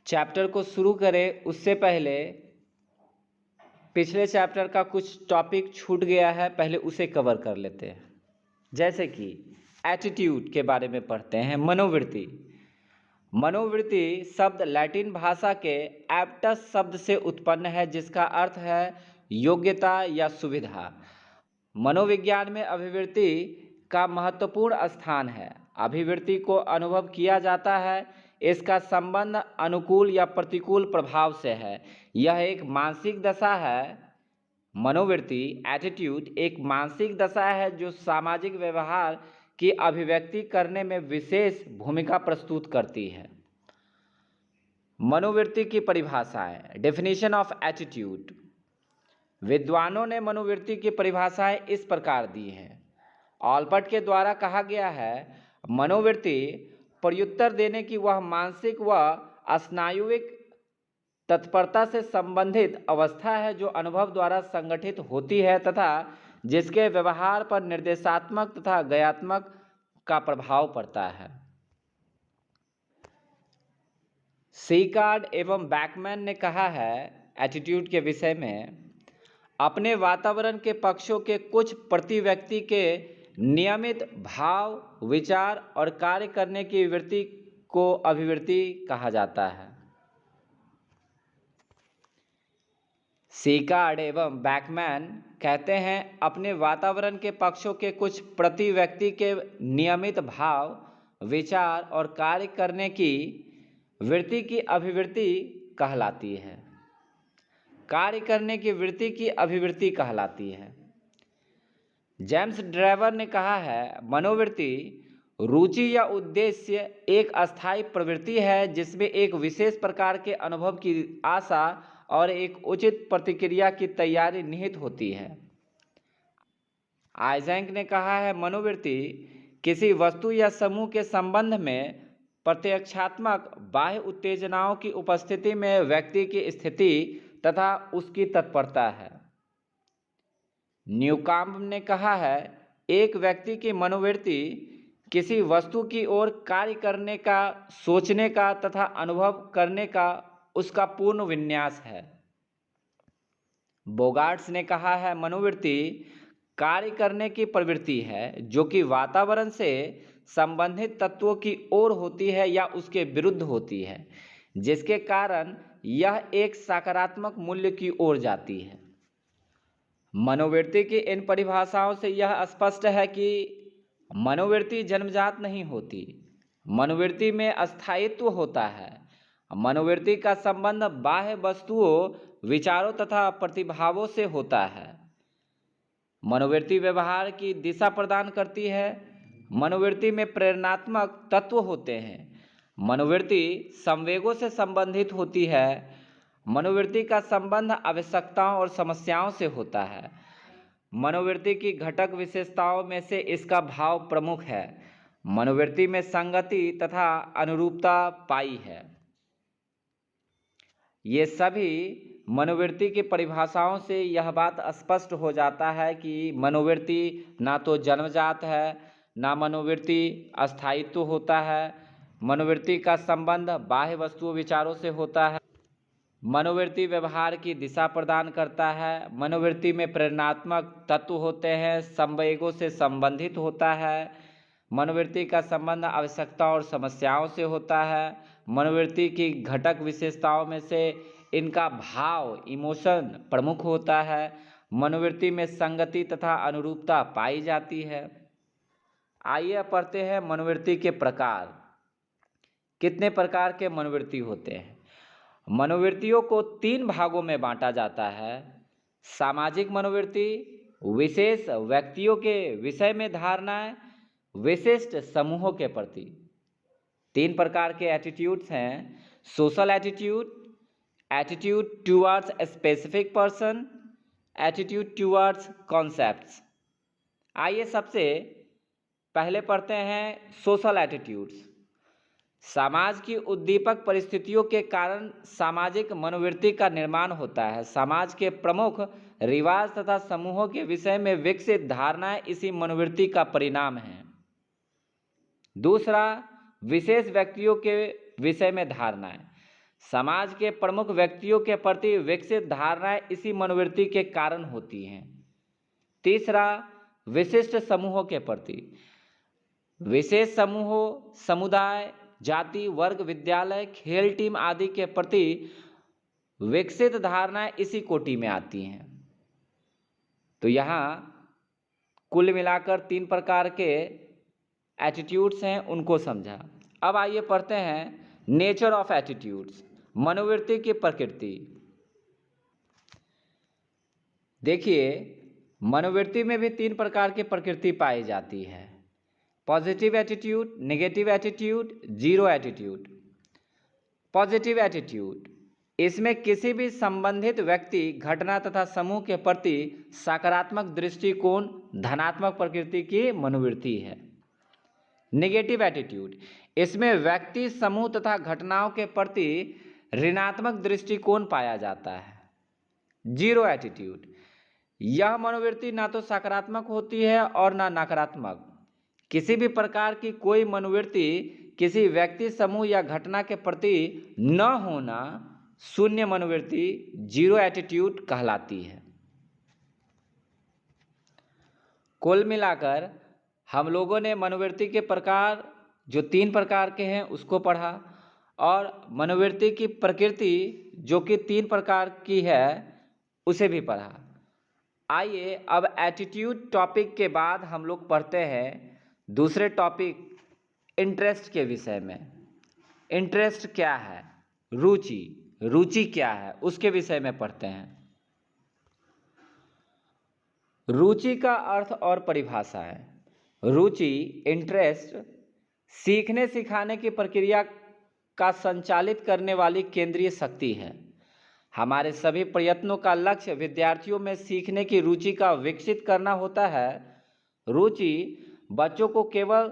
Chapter को शुरू करें उससे पहले पिछले चैप्टर का कुछ टॉपिक छूट गया है, पहले उसे कवर कर लेते हैं। जैसे कि एटीट्यूड के बारे में पढ़ते हैं। मनोवृत्ति। मनोवृत्ति शब्द लैटिन भाषा के एप्टस शब्द से उत्पन्न है, जिसका अर्थ है योग्यता या सुविधा। मनोविज्ञान में अभिवृत्ति का महत्वपूर्ण स्थान है। अभिवृत्ति को अनुभव किया जाता है, इसका संबंध अनुकूल या प्रतिकूल प्रभाव से है। यह एक मानसिक दशा है। मनोवृत्ति एटीट्यूड एक मानसिक दशा है जो सामाजिक व्यवहार की अभिव्यक्ति करने में विशेष भूमिका प्रस्तुत करती है। मनोवृत्ति की परिभाषाएं। Definition of attitude. विद्वानों ने मनोवृत्ति की परिभाषाएं इस प्रकार दी हैं। ऑलपट के द्वारा कहा गया है, मनोवृत्ति प्रत्युत्तर देने की वह मानसिक व स्नायुविक तत्परता से संबंधित अवस्था है जो अनुभव द्वारा संगठित होती है तथा जिसके व्यवहार पर निर्देशात्मक तथा ज्ञानात्मक का प्रभाव पड़ता है। सीकार्ड एवं बैकमैन ने कहा है एटीट्यूड के विषय में, अपने वातावरण के पक्षों के कुछ प्रति व्यक्ति के नियमित भाव, विचार और कार्य करने की वृत्ति को अभिवृत्ति कहा जाता है। सीकार्ड एवं बैकमैन कहते हैं, अपने वातावरण के पक्षों के कुछ प्रति व्यक्ति के नियमित भाव, विचार और कार्य करने की वृत्ति की अभिवृत्ति कहलाती है। कार्य करने की वृत्ति की अभिवृत्ति कहलाती है। जेम्स ड्रेवर ने कहा है, मनोवृत्ति रुचि या उद्देश्य एक अस्थायी प्रवृत्ति है जिसमें एक विशेष प्रकार के अनुभव की आशा और एक उचित प्रतिक्रिया की तैयारी निहित होती है। आइजैक ने कहा है, मनोवृत्ति किसी वस्तु या समूह के संबंध में प्रत्यक्षात्मक बाह्य उत्तेजनाओं की उपस्थिति में व्यक्ति की स्थिति तथा उसकी तत्परता है। न्यूकाम्ब ने कहा है, एक व्यक्ति की मनोवृत्ति किसी वस्तु की ओर कार्य करने का, सोचने का तथा अनुभव करने का उसका पूर्ण विन्यास है। बोगार्ट्स ने कहा है, मनोवृत्ति कार्य करने की प्रवृत्ति है जो कि वातावरण से संबंधित तत्वों की ओर होती है या उसके विरुद्ध होती है, जिसके कारण यह एक सकारात्मक मूल्य की ओर जाती है। मनोवृत्ति की इन परिभाषाओं से यह स्पष्ट है कि मनोवृत्ति जन्मजात नहीं होती। मनोवृत्ति में अस्थायित्व होता है। मनोवृत्ति का संबंध बाह्य वस्तुओं, विचारों तथा प्रतिभावों से होता है। मनोवृत्ति व्यवहार की दिशा प्रदान करती है। मनोवृत्ति में प्रेरणात्मक तत्व होते हैं। मनोवृत्ति संवेगों से संबंधित होती है। मनोवृत्ति का संबंध आवश्यकताओं और समस्याओं से होता है। मनोवृत्ति की घटक विशेषताओं में से इसका भाव प्रमुख है। मनोवृत्ति में संगति तथा अनुरूपता पाई है। ये सभी मनोवृत्ति की परिभाषाओं से यह बात स्पष्ट हो जाता है कि मनोवृत्ति ना तो जन्मजात है, ना मनोवृत्ति अस्थायित्व होता है। मनोवृत्ति का संबंध बाह्य वस्तुओं, विचारों से होता है। मनोवृत्ति व्यवहार की दिशा प्रदान करता है। मनोवृत्ति में प्रेरणात्मक तत्व होते हैं, संवेगों से संबंधित होता है। मनोवृत्ति का संबंध आवश्यकताओं और समस्याओं से होता है। मनोवृत्ति की घटक विशेषताओं में से इनका भाव, इमोशन प्रमुख होता है। मनोवृत्ति में संगति तथा अनुरूपता पाई जाती है। आइए पढ़ते हैं मनोवृत्ति के प्रकार। कितने प्रकार के मनोवृत्ति होते हैं? मनोवृत्तियों को 3 भागों में बांटा जाता है। सामाजिक मनोवृत्ति, विशेष व्यक्तियों के विषय में धारणाएं, विशिष्ट समूहों के प्रति। 3 प्रकार के एटीट्यूड्स हैं। Social attitude, attitude towards a specific person, attitude towards concepts. आइए सबसे पहले पढ़ते हैं सोशल एटीट्यूड्स। समाज की उद्दीपक परिस्थितियों के कारण सामाजिक मनोवृत्ति का निर्माण होता है। समाज के प्रमुख रिवाज तथा समूहों के विषय में विकसित धारणाएं इसी मनोवृत्ति का परिणाम हैं। दूसरा, विशेष व्यक्तियों के विषय में धारणाएं। समाज के प्रमुख व्यक्तियों के प्रति विकसित धारणाएं इसी मनोवृत्ति के कारण होती हैं। तीसरा, विशिष्ट समूहों के प्रति। विशेष समूहों, समुदाय, जाति, वर्ग, विद्यालय, खेल टीम आदि के प्रति विकसित धारणाएं इसी कोटि में आती हैं। तो यहाँ कुल मिलाकर 3 प्रकार के एटीट्यूड्स हैं, उनको समझा। अब आइए पढ़ते हैं नेचर ऑफ एटीट्यूड्स, मनोवृत्ति की प्रकृति। देखिए, मनोवृत्ति में भी 3 प्रकार की प्रकृति पाई जाती है, positive attitude, negative attitude, zero attitude. Positive attitude, इसमें किसी भी संबंधित व्यक्ति, घटना तथा समूह के प्रति सकारात्मक दृष्टिकोण, धनात्मक प्रकृति की मनोवृत्ति है। नेगेटिव एटीट्यूड, इसमें व्यक्ति, समूह तथा घटनाओं के प्रति ऋणात्मक दृष्टिकोण पाया जाता है। जीरो एटीट्यूड, यह मनोवृत्ति ना तो सकारात्मक होती है और ना नकारात्मक। किसी भी प्रकार की कोई मनोवृत्ति किसी व्यक्ति, समूह या घटना के प्रति न होना शून्य मनोवृत्ति, जीरो एटीट्यूड कहलाती है। कुल मिलाकर हम लोगों ने मनोवृत्ति के प्रकार जो 3 प्रकार के हैं उसको पढ़ा, और मनोवृत्ति की प्रकृति जो कि 3 प्रकार की है उसे भी पढ़ा। आइए अब एटीट्यूड टॉपिक के बाद हम लोग पढ़ते हैं दूसरे टॉपिक, इंटरेस्ट के विषय में। इंटरेस्ट क्या है, रुचि, रुचि क्या है, उसके विषय में पढ़ते हैं। रुचि का अर्थ और परिभाषा है। रुचि, इंटरेस्ट, सीखने सिखाने की प्रक्रिया का संचालित करने वाली केंद्रीय शक्ति है। हमारे सभी प्रयत्नों का लक्ष्य विद्यार्थियों में सीखने की रुचि का विकसित करना होता है। रुचि बच्चों को केवल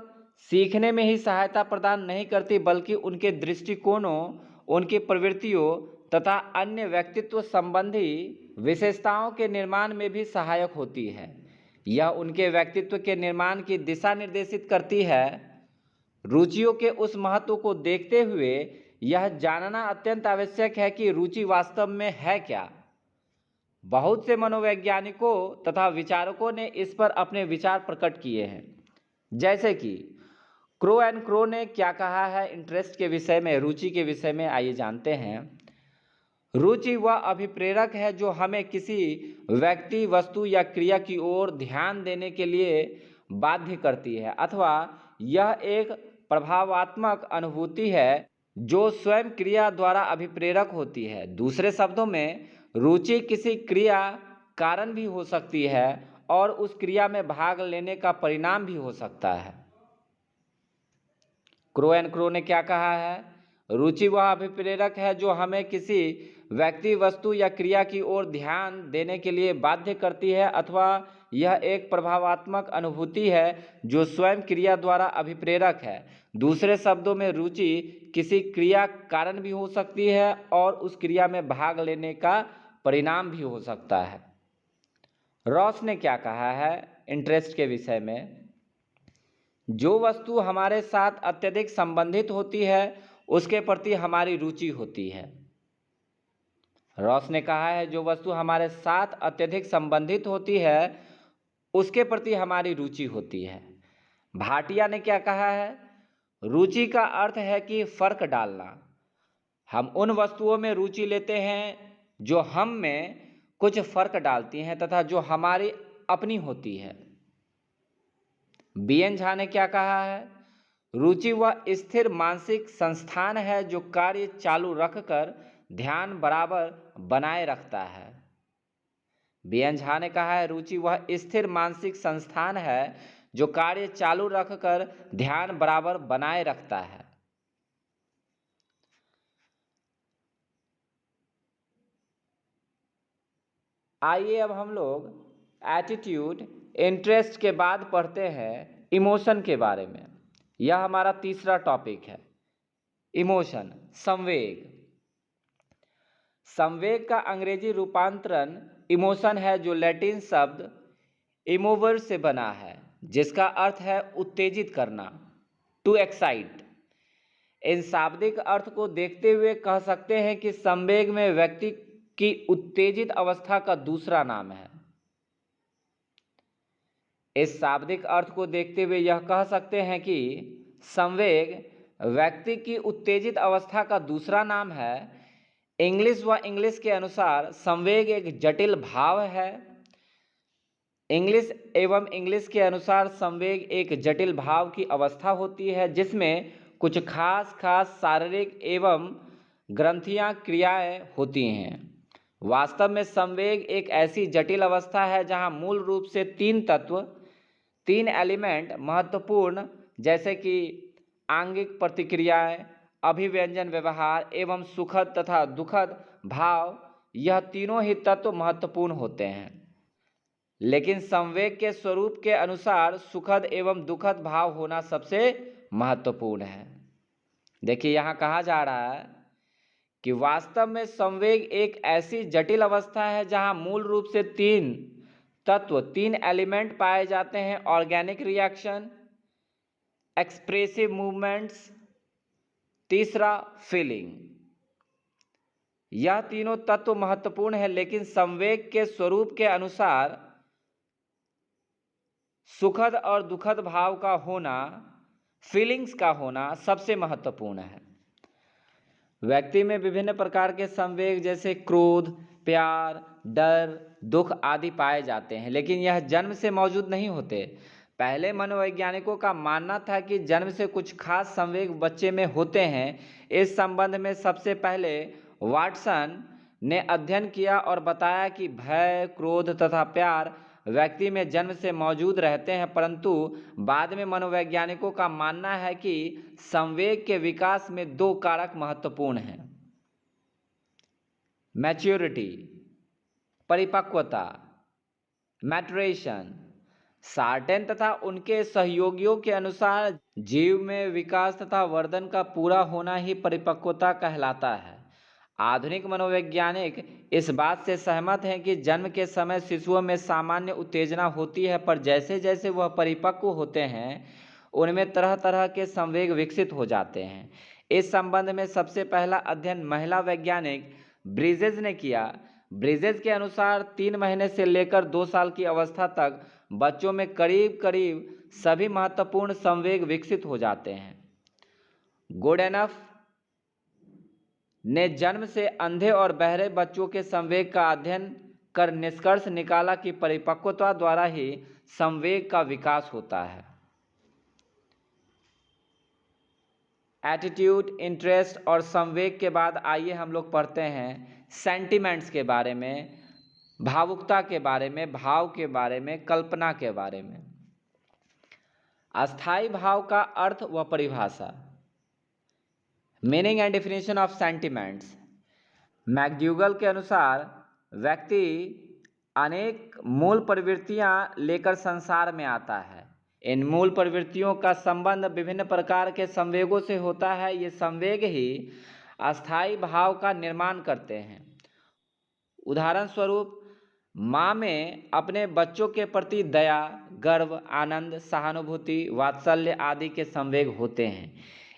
सीखने में ही सहायता प्रदान नहीं करती, बल्कि उनके दृष्टिकोणों, उनकी प्रवृत्तियों तथा अन्य व्यक्तित्व संबंधी विशेषताओं के निर्माण में भी सहायक होती है। यह उनके व्यक्तित्व के निर्माण की दिशा निर्देशित करती है। रुचियों के उस महत्व को देखते हुए यह जानना अत्यंत आवश्यक है कि रुचि वास्तव में है क्या। बहुत से मनोवैज्ञानिकों तथा विचारकों ने इस पर अपने विचार प्रकट किए हैं। जैसे कि क्रो एंड क्रो ने क्या कहा है इंटरेस्ट के विषय में, रुचि के विषय में, आइए जानते हैं। रुचि वह अभिप्रेरक है जो हमें किसी व्यक्ति, वस्तु या क्रिया की ओर ध्यान देने के लिए बाध्य करती है, अथवा यह एक प्रभावात्मक अनुभूति है जो स्वयं क्रिया द्वारा अभिप्रेरक होती है। दूसरे शब्दों में, रुचि किसी क्रिया कारण भी हो सकती है और उस क्रिया में भाग लेने का परिणाम भी हो सकता है। क्रो एंड क्रो ने क्या कहा है, रुचि वह अभिप्रेरक है जो हमें किसी व्यक्ति, वस्तु या क्रिया की ओर ध्यान देने के लिए बाध्य करती है, अथवा यह एक प्रभावात्मक अनुभूति है जो स्वयं क्रिया द्वारा अभिप्रेरक है। दूसरे शब्दों में, रुचि किसी क्रिया कारण भी हो सकती है और उस क्रिया में भाग लेने का परिणाम भी हो सकता है। रॉस ने क्या कहा है इंटरेस्ट के विषय में, जो वस्तु हमारे साथ अत्यधिक संबंधित होती है उसके प्रति हमारी रुचि होती है। रॉस ने कहा है जो वस्तु हमारे साथ अत्यधिक संबंधित होती है उसके प्रति हमारी रुचि होती है। भाटिया ने क्या कहा है, रुचि का अर्थ है कि फर्क डालना। हम उन वस्तुओं में रुचि लेते हैं जो हम में कुछ फर्क डालती हैं तथा जो हमारी अपनी होती है। बीएन झा ने क्या कहा है, रुचि वह स्थिर मानसिक संस्थान है जो कार्य चालू रखकर ध्यान बराबर बनाए रखता है। बीएन झा ने कहा है, रुचि वह स्थिर मानसिक संस्थान है जो कार्य चालू रखकर ध्यान बराबर बनाए रखता है। आइए अब हम लोग एटीट्यूड, इंटरेस्ट के बाद पढ़ते हैं इमोशन के बारे में। यह हमारा तीसरा टॉपिक है, इमोशन, संवेग। संवेग का अंग्रेजी रूपांतरण इमोशन है जो लैटिन शब्द इमोवर से बना है जिसका अर्थ है उत्तेजित करना, टू एक्साइट। इन शाब्दिक अर्थ को देखते हुए कह सकते हैं कि संवेग में व्यक्ति की उत्तेजित अवस्था का दूसरा नाम है। इस शाब्दिक अर्थ को देखते हुए यह कह सकते हैं कि संवेग व्यक्ति की उत्तेजित अवस्था का दूसरा नाम है। इंग्लिश के अनुसार संवेग एक जटिल भाव है। इंग्लिश के अनुसार संवेग एक जटिल भाव की अवस्था होती है जिसमें कुछ खास शारीरिक एवं ग्रंथियां क्रियाएं होती हैं। वास्तव में संवेग एक ऐसी जटिल अवस्था है जहां मूल रूप से तीन एलिमेंट महत्वपूर्ण, जैसे कि आंगिक प्रतिक्रियाएं, अभिव्यंजन व्यवहार एवं सुखद तथा दुखद भाव, यह तीनों ही तत्व महत्वपूर्ण होते हैं। लेकिन संवेग के स्वरूप के अनुसार सुखद एवं दुखद भाव होना सबसे महत्वपूर्ण है। देखिए यहाँ कहा जा रहा है कि वास्तव में संवेग एक ऐसी जटिल अवस्था है जहां मूल रूप से तीन एलिमेंट पाए जाते हैं: ऑर्गेनिक रिएक्शन, एक्सप्रेसिव मूवमेंट्स, तीसरा फीलिंग। यह तीनों तत्व महत्वपूर्ण है, लेकिन संवेग के स्वरूप के अनुसार सुखद और दुखद भाव का होना, फीलिंग्स का होना सबसे महत्वपूर्ण है। व्यक्ति में विभिन्न प्रकार के संवेग जैसे क्रोध, प्यार, डर, दुख आदि पाए जाते हैं, लेकिन यह जन्म से मौजूद नहीं होते। पहले मनोवैज्ञानिकों का मानना था कि जन्म से कुछ खास संवेग बच्चे में होते हैं। इस संबंध में सबसे पहले वाटसन ने अध्ययन किया और बताया कि भय, क्रोध तथा प्यार व्यक्ति में जन्म से मौजूद रहते हैं, परंतु बाद में मनोवैज्ञानिकों का मानना है कि संवेग के विकास में दो कारक महत्वपूर्ण हैं: मैच्योरिटी, परिपक्वता, मैचुरेशन। सार्टेन तथा उनके सहयोगियों के अनुसार जीव में विकास तथा वर्धन का पूरा होना ही परिपक्वता कहलाता है। आधुनिक मनोवैज्ञानिक इस बात से सहमत हैं कि जन्म के समय शिशुओं में सामान्य उत्तेजना होती है, पर जैसे जैसे वह परिपक्व होते हैं उनमें तरह तरह के संवेग विकसित हो जाते हैं। इस संबंध में सबसे पहला अध्ययन महिला वैज्ञानिक ब्रिजेज ने किया। ब्रिजेज के अनुसार 3 महीने से लेकर 2 साल की अवस्था तक बच्चों में करीब करीब सभी महत्वपूर्ण संवेग विकसित हो जाते हैं। गोडेनफ ने जन्म से अंधे और बहरे बच्चों के संवेग का अध्ययन कर निष्कर्ष निकाला कि परिपक्वता द्वारा ही संवेग का विकास होता है। एटीट्यूड, इंटरेस्ट और संवेग के बाद आइए हम लोग पढ़ते हैं सेंटिमेंट्स के बारे में, भावुकता के बारे में, भाव के बारे में, कल्पना के बारे में। अस्थाई भाव का अर्थ व परिभाषा। Meaning and definition of sentiments. McDougall के अनुसार व्यक्ति अनेक मूल प्रवृत्तियां लेकर संसार में आता है। इन मूल प्रवृत्तियों का संबंध विभिन्न प्रकार के संवेगों से होता है। ये संवेग ही अस्थाई भाव का निर्माण करते हैं। उदाहरण स्वरूप, माँ में अपने बच्चों के प्रति दया, गर्व, आनंद, सहानुभूति, वात्सल्य आदि के संवेग होते हैं।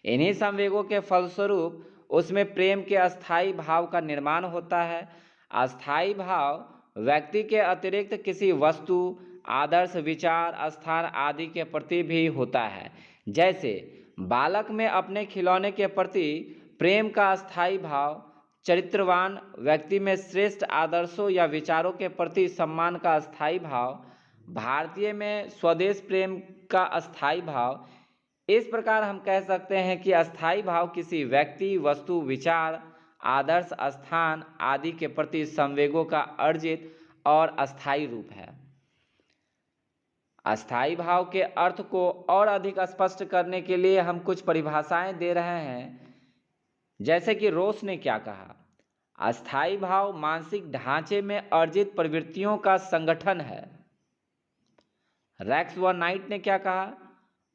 इन्हीं संवेगों के फलस्वरूप उसमें प्रेम के अस्थाई भाव का निर्माण होता है। अस्थाई भाव व्यक्ति के अतिरिक्त किसी वस्तु, आदर्श, विचार, स्थान आदि के प्रति भी होता है। जैसे बालक में अपने खिलौने के प्रति प्रेम का अस्थाई भाव, चरित्रवान व्यक्ति में श्रेष्ठ आदर्शों या विचारों के प्रति सम्मान का अस्थाई भाव, भारतीय में स्वदेश प्रेम का अस्थाई भाव। इस प्रकार हम कह सकते हैं कि अस्थाई भाव किसी व्यक्ति, वस्तु, विचार, आदर्श, स्थान आदि के प्रति संवेगों का अर्जित और अस्थाई रूप है। अस्थाई भाव के अर्थ को और अधिक स्पष्ट करने के लिए हम कुछ परिभाषाएं दे रहे हैं। जैसे कि रोस ने क्या कहा, अस्थाई भाव मानसिक ढांचे में अर्जित प्रवृत्तियों का संगठन है। रैक्स व नाइट ने क्या कहा,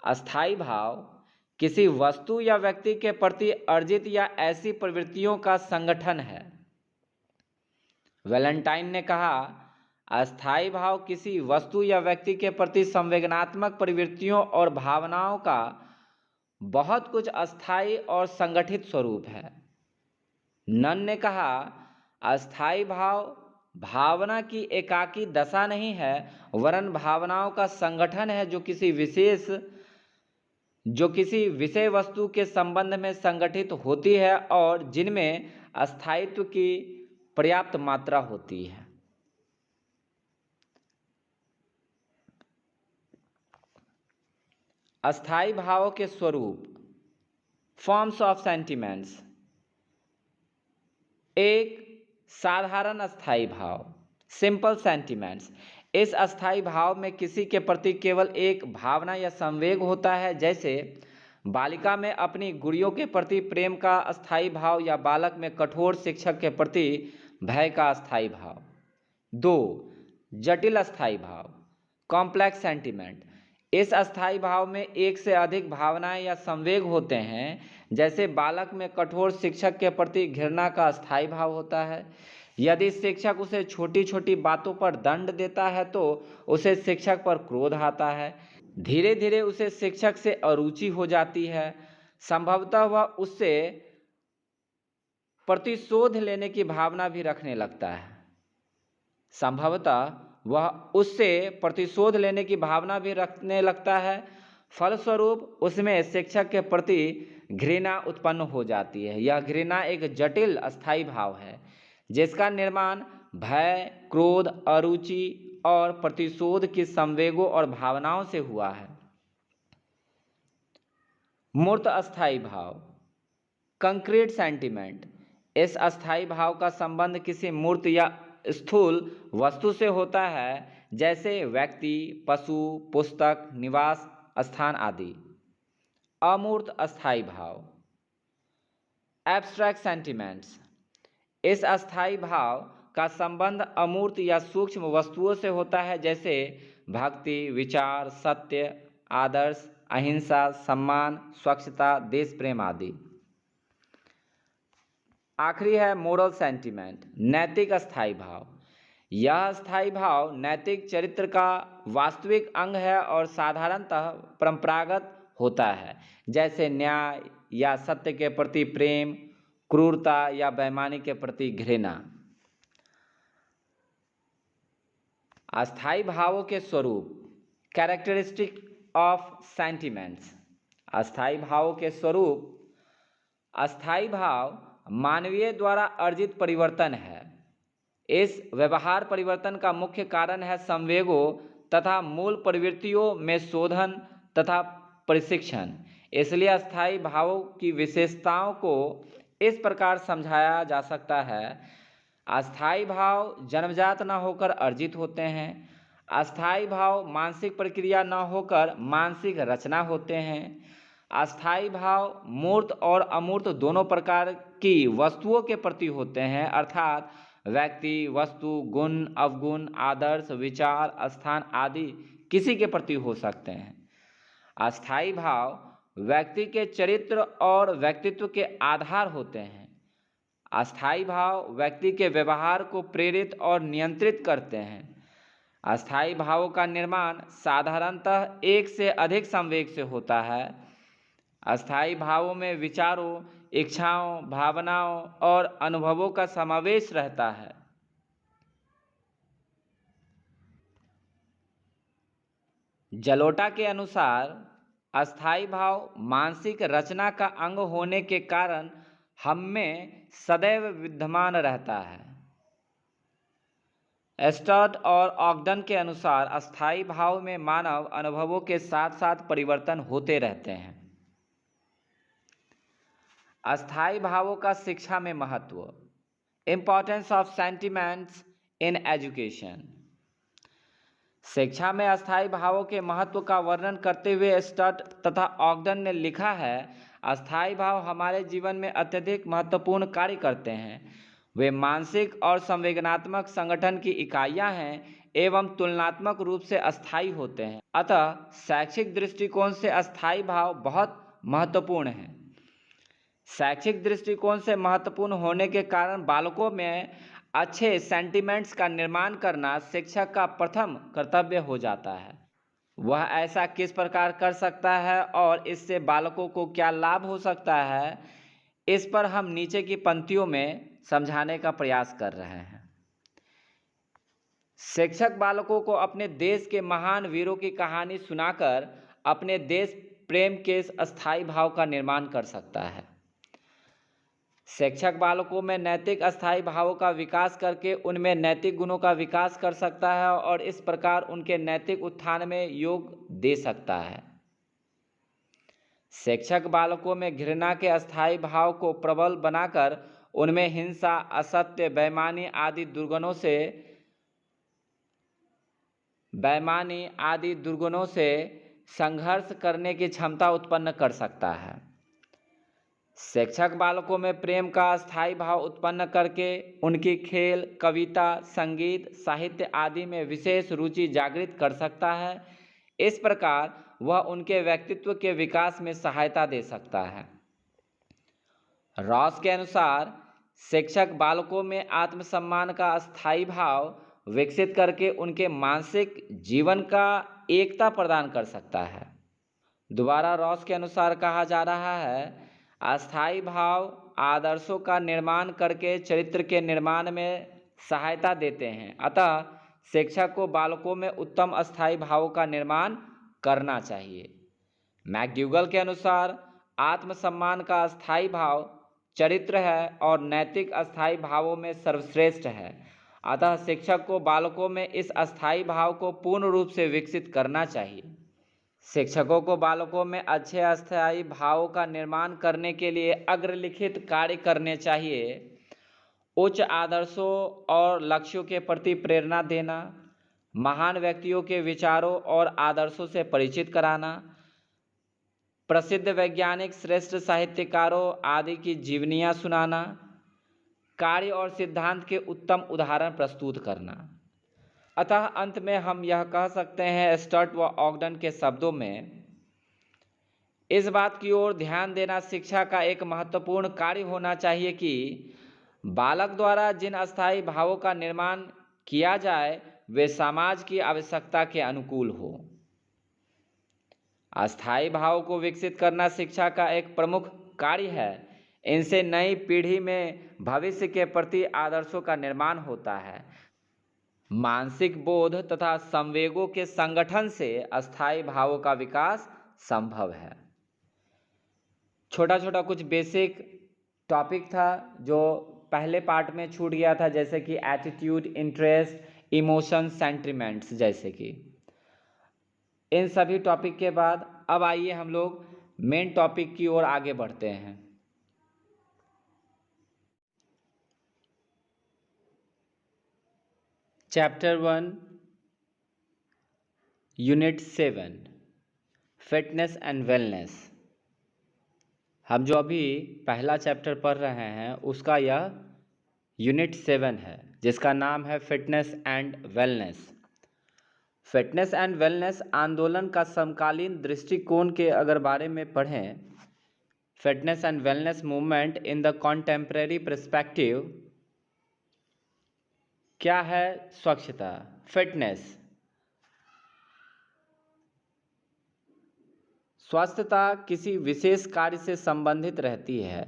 अस्थाई भाव किसी वस्तु या व्यक्ति के प्रति अर्जित या ऐसी प्रवृत्तियों का संगठन है। वैलेंटाइन ने कहा, अस्थाई भाव किसी वस्तु या व्यक्ति के प्रति संवेदनात्मक प्रवृत्तियों और भावनाओं का बहुत कुछ अस्थाई और संगठित स्वरूप है। नन ने कहा, अस्थाई भाव भावना की एकाकी दशा नहीं है, वरन भावनाओं का संगठन है जो किसी विषय वस्तु के संबंध में संगठित होती है और जिनमें अस्थायित्व की पर्याप्त मात्रा होती है। अस्थाई भावों के स्वरूप, फॉर्म्स ऑफ सेंटिमेंट्स। एक, साधारण अस्थाई भाव, सिंपल सेंटिमेंट्स। इस अस्थाई भाव में किसी के प्रति केवल एक भावना या संवेग होता है, जैसे बालिका में अपनी गुड़ियों के प्रति प्रेम का अस्थाई भाव या बालक में कठोर शिक्षक के प्रति भय का अस्थाई भाव। दो, जटिल अस्थाई भाव, कॉम्प्लेक्स सेंटिमेंट। इस अस्थाई भाव में एक से अधिक भावनाएं या संवेग होते हैं, जैसे बालक में कठोर शिक्षक के प्रति घृणा का अस्थाई भाव होता है। यदि शिक्षक उसे छोटी छोटी बातों पर दंड देता है तो उसे शिक्षक पर क्रोध आता है। धीरे धीरे उसे शिक्षक से अरुचि हो जाती है। संभवतः वह उससे प्रतिशोध लेने की भावना भी रखने लगता है। फलस्वरूप उसमें शिक्षक के प्रति घृणा उत्पन्न हो जाती है। यह घृणा एक जटिल अस्थाई भाव है जिसका निर्माण भय, क्रोध, अरुचि और प्रतिशोध की संवेगों और भावनाओं से हुआ है। मूर्त अस्थाई भाव, कंक्रीट सेंटिमेंट। इस अस्थाई भाव का संबंध किसी मूर्त या स्थूल वस्तु से होता है, जैसे व्यक्ति, पशु, पुस्तक, निवास स्थान आदि। अमूर्त अस्थाई भाव, एब्स्ट्रैक्ट सेंटिमेंट्स। इस अस्थाई भाव का संबंध अमूर्त या सूक्ष्म वस्तुओं से होता है, जैसे भक्ति, विचार, सत्य, आदर्श, अहिंसा, सम्मान, स्वच्छता, देश प्रेम आदि। आखिरी है मोरल सेंटिमेंट, नैतिक अस्थाई भाव। यह अस्थाई भाव नैतिक चरित्र का वास्तविक अंग है और साधारणतः परंपरागत होता है, जैसे न्याय या सत्य के प्रति प्रेम, क्रूरता या बेईमानी के प्रति घृणा। अस्थाई भावों के स्वरूप, कैरेक्टरिस्टिक ऑफ सेंटिमेंट्स। अस्थाई भावों के स्वरूप, अस्थाई भाव मानवीय द्वारा अर्जित परिवर्तन है। इस व्यवहार परिवर्तन का मुख्य कारण है संवेगों तथा मूल प्रवृत्तियों में शोधन तथा प्रशिक्षण। इसलिए अस्थाई भावों की विशेषताओं को इस प्रकार समझाया जा सकता है। अस्थाई भाव जन्मजात न होकर अर्जित होते हैं। अस्थाई भाव मानसिक प्रक्रिया न होकर मानसिक रचना होते हैं। अस्थाई भाव मूर्त और अमूर्त दोनों प्रकार की वस्तुओं के प्रति होते हैं, अर्थात व्यक्ति, वस्तु, गुण, अवगुण, आदर्श, विचार, स्थान आदि किसी के प्रति हो सकते हैं। अस्थाई भाव व्यक्ति के चरित्र और व्यक्तित्व के आधार होते हैं। अस्थाई भाव व्यक्ति के व्यवहार को प्रेरित और नियंत्रित करते हैं। अस्थाई भावों का निर्माण साधारणतः एक से अधिक संवेग से होता है। अस्थाई भावों में विचारों, इच्छाओं, भावनाओं और अनुभवों का समावेश रहता है। जलोटा के अनुसार अस्थाई भाव मानसिक रचना का अंग होने के कारण हम में सदैव विद्यमान रहता है। एस्टर्ट और ऑगडन के अनुसार अस्थाई भाव में मानव अनुभवों के साथ साथ परिवर्तन होते रहते हैं। अस्थाई भावों का शिक्षा में महत्व, importance of sentiments in education. शिक्षा में अस्थाई भावों के महत्व का वर्णन करते हुए स्टर्ट तथा ऑगडन ने लिखा है, अस्थाई भाव हमारे जीवन में अत्यधिक महत्वपूर्ण कार्य करते हैं। वे मानसिक और संवेदनात्मक संगठन की इकाइयां हैं एवं तुलनात्मक रूप से अस्थाई होते हैं। अतः शैक्षिक दृष्टिकोण से अस्थाई भाव बहुत महत्वपूर्ण है। शैक्षिक दृष्टिकोण से महत्वपूर्ण होने के कारण बालकों में अच्छे सेंटिमेंट्स का निर्माण करना शिक्षक का प्रथम कर्तव्य हो जाता है। वह ऐसा किस प्रकार कर सकता है और इससे बालकों को क्या लाभ हो सकता है, इस पर हम नीचे की पंक्तियों में समझाने का प्रयास कर रहे हैं। शिक्षक बालकों को अपने देश के महान वीरों की कहानी सुनाकर अपने देश प्रेम के स्थायी भाव का निर्माण कर सकता है। शिक्षक बालकों में नैतिक अस्थायी भावों का विकास करके उनमें नैतिक गुणों का विकास कर सकता है और इस प्रकार उनके नैतिक उत्थान में योग दे सकता है। शिक्षक बालकों में घृणा के अस्थायी भाव को प्रबल बनाकर उनमें हिंसा, असत्य, बेईमानी आदि दुर्गुणों से संघर्ष करने की क्षमता उत्पन्न कर सकता है। शिक्षक बालकों में प्रेम का स्थायी भाव उत्पन्न करके उनकी खेल, कविता, संगीत, साहित्य आदि में विशेष रुचि जागृत कर सकता है। इस प्रकार वह उनके व्यक्तित्व के विकास में सहायता दे सकता है। रॉस के अनुसार शिक्षक बालकों में आत्मसम्मान का स्थायी भाव विकसित करके उनके मानसिक जीवन का एकता प्रदान कर सकता है। दोबारा रॉस के अनुसार कहा जा रहा है, अस्थायी भाव आदर्शों का निर्माण करके चरित्र के निर्माण में सहायता देते हैं। अतः शिक्षक को बालकों में उत्तम अस्थायी भावों का निर्माण करना चाहिए। मैकडूगल के अनुसार आत्मसम्मान का अस्थायी भाव चरित्र है और नैतिक अस्थायी भावों में सर्वश्रेष्ठ है। अतः शिक्षक को बालकों में इस अस्थायी भाव को पूर्ण रूप से विकसित करना चाहिए। शिक्षकों को बालकों में अच्छे अस्थायी भावों का निर्माण करने के लिए अग्रलिखित कार्य करने चाहिए। उच्च आदर्शों और लक्ष्यों के प्रति प्रेरणा देना, महान व्यक्तियों के विचारों और आदर्शों से परिचित कराना, प्रसिद्ध वैज्ञानिक, श्रेष्ठ साहित्यकारों आदि की जीवनियाँ सुनाना, कार्य और सिद्धांत के उत्तम उदाहरण प्रस्तुत करना। अतः अंत में हम यह कह सकते हैं, स्टर्ट व ऑगडन के शब्दों में, इस बात की ओर ध्यान देना शिक्षा का एक महत्वपूर्ण कार्य होना चाहिए कि बालक द्वारा जिन अस्थायी भावों का निर्माण किया जाए वे समाज की आवश्यकता के अनुकूल हो। अस्थायी भावों को विकसित करना शिक्षा का एक प्रमुख कार्य है। इनसे नई पीढ़ी में भविष्य के प्रति आदर्शों का निर्माण होता है। मानसिक बोध तथा संवेगों के संगठन से अस्थायी भावों का विकास संभव है। छोटा छोटा कुछ बेसिक टॉपिक था जो पहले पार्ट में छूट गया था, जैसे कि एटीट्यूड, इंटरेस्ट, इमोशन, सेंटिमेंट्स, जैसे कि इन सभी टॉपिक के बाद अब आइए हम लोग मेन टॉपिक की ओर आगे बढ़ते हैं। Chapter 1 unit 7 fitness and wellness. हम जो अभी पहला चैप्टर पढ़ रहे हैं उसका यह यूनिट 7 है, जिसका नाम है fitness and wellness. Fitness and wellness आंदोलन का समकालीन दृष्टिकोण के अगर बारे में पढ़ें, fitness and wellness movement in the contemporary perspective. क्या है स्वच्छता? फिटनेस, स्वास्थ्यता किसी विशेष कार्य से संबंधित रहती है।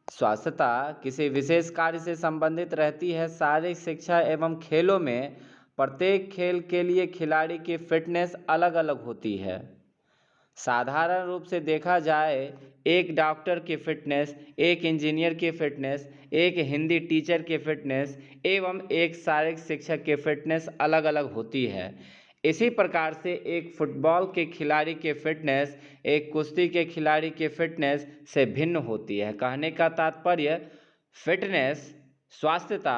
स्वास्थ्यता किसी विशेष कार्य से संबंधित रहती है। शारीरिक शिक्षा एवं खेलों में प्रत्येक खेल के लिए खिलाड़ी की फिटनेस अलग अलग होती है। साधारण रूप से देखा जाए, एक डॉक्टर की फिटनेस, एक इंजीनियर की फिटनेस, एक हिंदी टीचर की फिटनेस एवं एक शारीरिक शिक्षक की फिटनेस अलग अलग होती है। इसी प्रकार से एक फुटबॉल के खिलाड़ी की फिटनेस एक कुश्ती के खिलाड़ी की फिटनेस से भिन्न होती है। कहने का तात्पर्य, फिटनेस, स्वास्थ्यता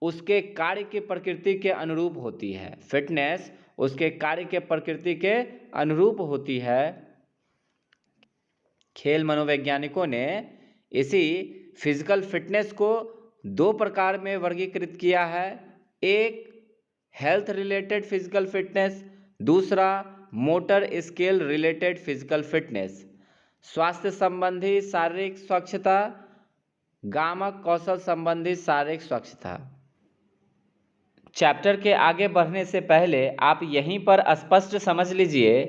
उसके कार्य की प्रकृति के अनुरूप होती है। फिटनेस उसके कार्य के प्रकृति के अनुरूप होती है। खेल मनोवैज्ञानिकों ने इसी फिजिकल फिटनेस को दो प्रकार में वर्गीकृत किया है। एक हेल्थ रिलेटेड फिजिकल फिटनेस, दूसरा motor skill related physical fitness. स्वास्थ्य संबंधी शारीरिक स्वच्छता, गामक कौशल संबंधी शारीरिक स्वच्छता। चैप्टर के आगे बढ़ने से पहले आप यहीं पर स्पष्ट समझ लीजिए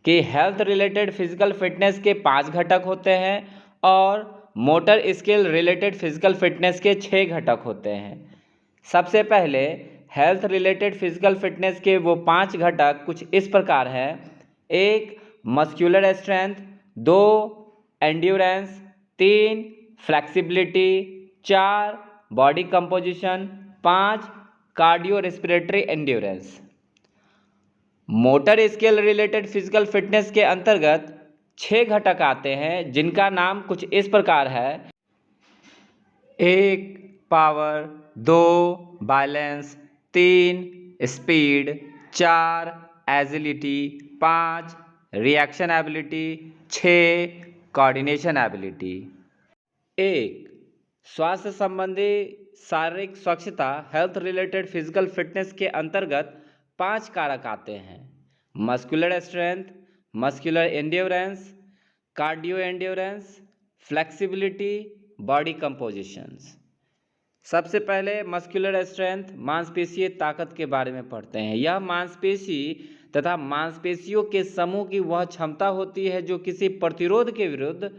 कि हेल्थ रिलेटेड फिजिकल फिटनेस के 5 घटक होते हैं और motor skill related physical fitness के 6 घटक होते हैं। सबसे पहले हेल्थ रिलेटेड फिजिकल फिटनेस के वो 5 घटक कुछ इस प्रकार हैं। 1 muscular strength, 2 endurance, 3 flexibility, 4 body composition, 5 cardio respiratory endurance. Motor skill related physical fitness के अंतर्गत 6 घटक आते हैं जिनका नाम कुछ इस प्रकार है। 1 power, 2 balance, 3 speed, 4 agility, 5 reaction ability, 6 coordination ability. 1 स्वास्थ्य संबंधी शारीरिक स्वच्छता हेल्थ रिलेटेड फिजिकल फिटनेस के अंतर्गत 5 कारक आते हैं। Muscular strength, muscular endurance, cardio endurance, flexibility, body compositions. सबसे पहले मस्कुलर स्ट्रेंथ मांसपेशीय ताकत के बारे में पढ़ते हैं। यह मांसपेशी तथा मांसपेशियों के समूह की वह क्षमता होती है जो किसी प्रतिरोध के विरुद्ध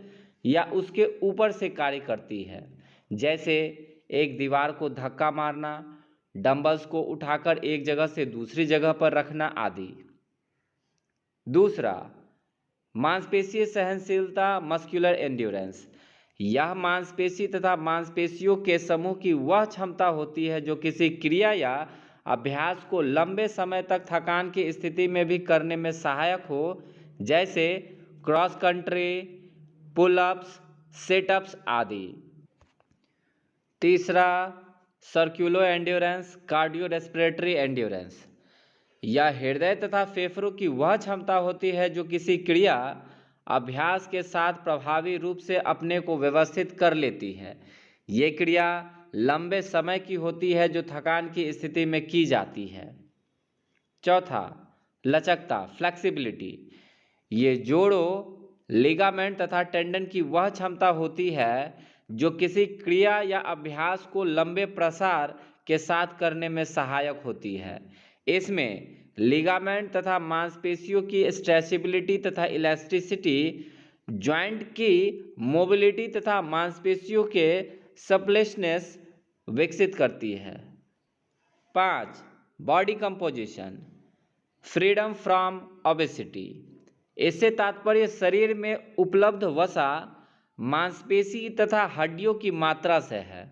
या उसके ऊपर से कार्य करती है, जैसे एक दीवार को धक्का मारना, डंबल्स को उठाकर एक जगह से दूसरी जगह पर रखना आदि। दूसरा, मांसपेशीय सहनशीलता मस्कुलर एंड्योरेंस। यह मांसपेशी तथा मांसपेशियों के समूह की वह क्षमता होती है जो किसी क्रिया या अभ्यास को लंबे समय तक थकान की स्थिति में भी करने में सहायक हो, जैसे क्रॉस कंट्री, पुलअप्स, सिटअप्स आदि। तीसरा, सर्कुलो एंड्योरेंस कार्डियो रेस्पिरेटरी एंड्योरेंस। यह हृदय तथा फेफड़ों की वह क्षमता होती है जो किसी क्रिया अभ्यास के साथ प्रभावी रूप से अपने को व्यवस्थित कर लेती है। ये क्रिया लंबे समय की होती है जो थकान की स्थिति में की जाती है। चौथा, लचकता फ्लेक्सिबिलिटी। ये जोड़ों, लिगामेंट तथा टेंडन की वह क्षमता होती है जो किसी क्रिया या अभ्यास को लंबे प्रसार के साथ करने में सहायक होती है। इसमें लिगामेंट तथा मांसपेशियों की स्ट्रेचेबिलिटी तथा इलास्टिसिटी, जॉइंट की मोबिलिटी तथा मांसपेशियों के सप्लेसनेस विकसित करती है। 5 body composition freedom from obesity. इससे तात्पर्य शरीर में उपलब्ध वसा, मांसपेशी तथा हड्डियों की मात्रा से है।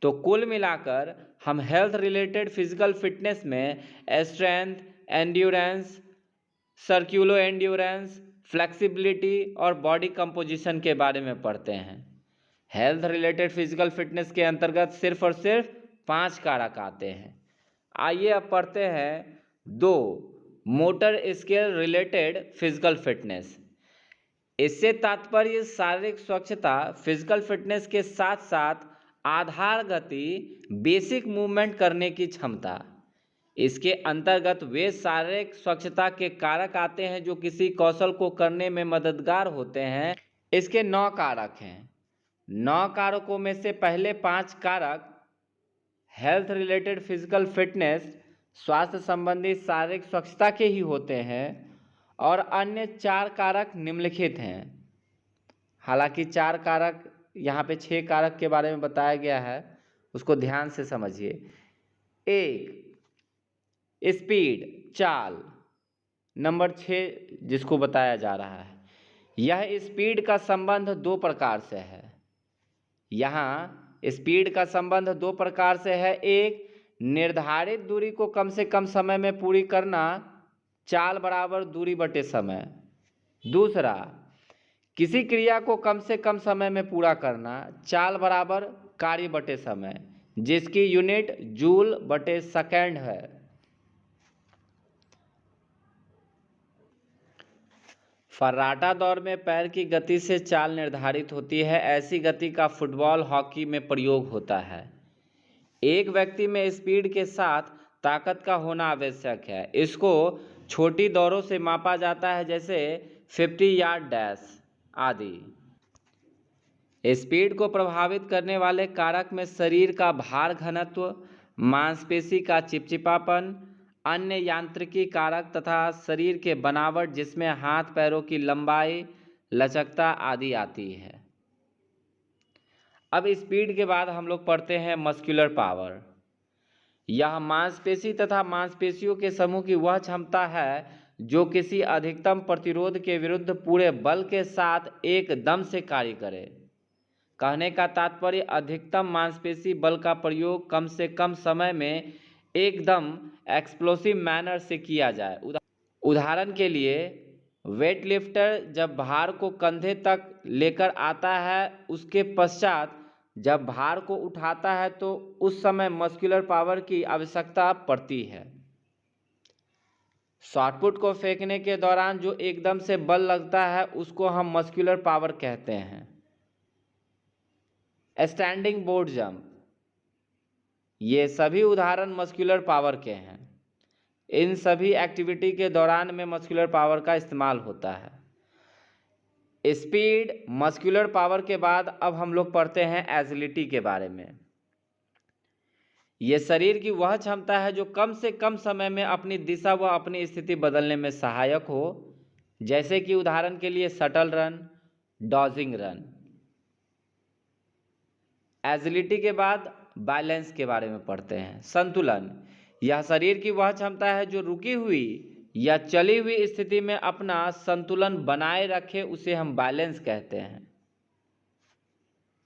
तो कुल मिलाकर हम हेल्थ रिलेटेड फिजिकल फिटनेस में स्ट्रेंथ, एंड्योरेंस, सर्कुलो एंड्योरेंस, फ्लेक्सिबिलिटी और बॉडी कंपोजिशन के बारे में पढ़ते हैं। हेल्थ रिलेटेड फिजिकल फिटनेस के अंतर्गत सिर्फ और सिर्फ 5 कारक आते हैं। आइए अब पढ़ते हैं 2 motor skill related physical fitness. इससे तात्पर्य शारीरिक स्वच्छता फिजिकल फिटनेस के साथ साथ आधार गति, बेसिक मूवमेंट करने की क्षमता। इसके अंतर्गत वे शारीरिक स्वच्छता के कारक आते हैं जो किसी कौशल को करने में मददगार होते हैं। इसके 9 कारक हैं। 9 कारकों में से पहले 5 कारक हेल्थ रिलेटेड फिजिकल फिटनेस स्वास्थ्य संबंधी शारीरिक स्वच्छता के ही होते हैं और अन्य 4 कारक निम्नलिखित हैं। हालांकि 4 कारक, यहाँ पे 6 कारक के बारे में बताया गया है, उसको ध्यान से समझिए। 1 स्पीड, चाल। नंबर 6 जिसको बताया जा रहा है, यह स्पीड का संबंध 2 प्रकार से है। यहाँ स्पीड का संबंध 2 प्रकार से है। एक, निर्धारित दूरी को कम से कम समय में पूरी करना, चाल बराबर दूरी बटे समय। दूसरा, किसी क्रिया को कम से कम समय में पूरा करना, चाल बराबर कार्य बटे समय, जिसकी यूनिट जूल बटे सेकंड है। फर्राटा दौड़ में पैर की गति से चाल निर्धारित होती है। ऐसी गति का फुटबॉल, हॉकी में प्रयोग होता है। एक व्यक्ति में स्पीड के साथ ताकत का होना आवश्यक है। इसको छोटी दौड़ों से मापा जाता है, जैसे 50 यार्ड डैश आदि। स्पीड को प्रभावित करने वाले कारक में शरीर का भार घनत्व, मांसपेशी का चिपचिपापन, अन्य यांत्रिकी कारक तथा शरीर के बनावट जिसमें हाथ पैरों की लंबाई, लचकता आदि आती है। अब स्पीड के बाद हम लोग पढ़ते हैं मस्कुलर पावर। यह मांसपेशी तथा मांसपेशियों के समूह की वह क्षमता है जो किसी अधिकतम प्रतिरोध के विरुद्ध पूरे बल के साथ एकदम से कार्य करे। कहने का तात्पर्य अधिकतम मांसपेशी बल का प्रयोग कम से कम समय में एकदम एक्सप्लोसिव मैनर से किया जाए। उदाहरण के लिए वेट लिफ्टर जब भार को कंधे तक लेकर आता है, उसके पश्चात जब भार को उठाता है तो उस समय मस्कुलर पावर की आवश्यकता पड़ती है। शॉटपुट को फेंकने के दौरान जो एकदम से बल लगता है उसको हम मस्कुलर पावर कहते हैं। स्टैंडिंग बोर्ड जंप, ये सभी उदाहरण मस्कुलर पावर के हैं। इन सभी एक्टिविटी के दौरान में मस्कुलर पावर का इस्तेमाल होता है। स्पीड, मस्कुलर पावर के बाद अब हम लोग पढ़ते हैं एजिलिटी के बारे में। ये शरीर की वह क्षमता है जो कम से कम समय में अपनी दिशा व अपनी स्थिति बदलने में सहायक हो, जैसे कि उदाहरण के लिए shuttle run, dodging run. Agility के बाद बैलेंस के बारे में पढ़ते हैं। संतुलन, यह शरीर की वह क्षमता है जो रुकी हुई या चली हुई स्थिति में अपना संतुलन बनाए रखे, उसे हम बैलेंस कहते हैं।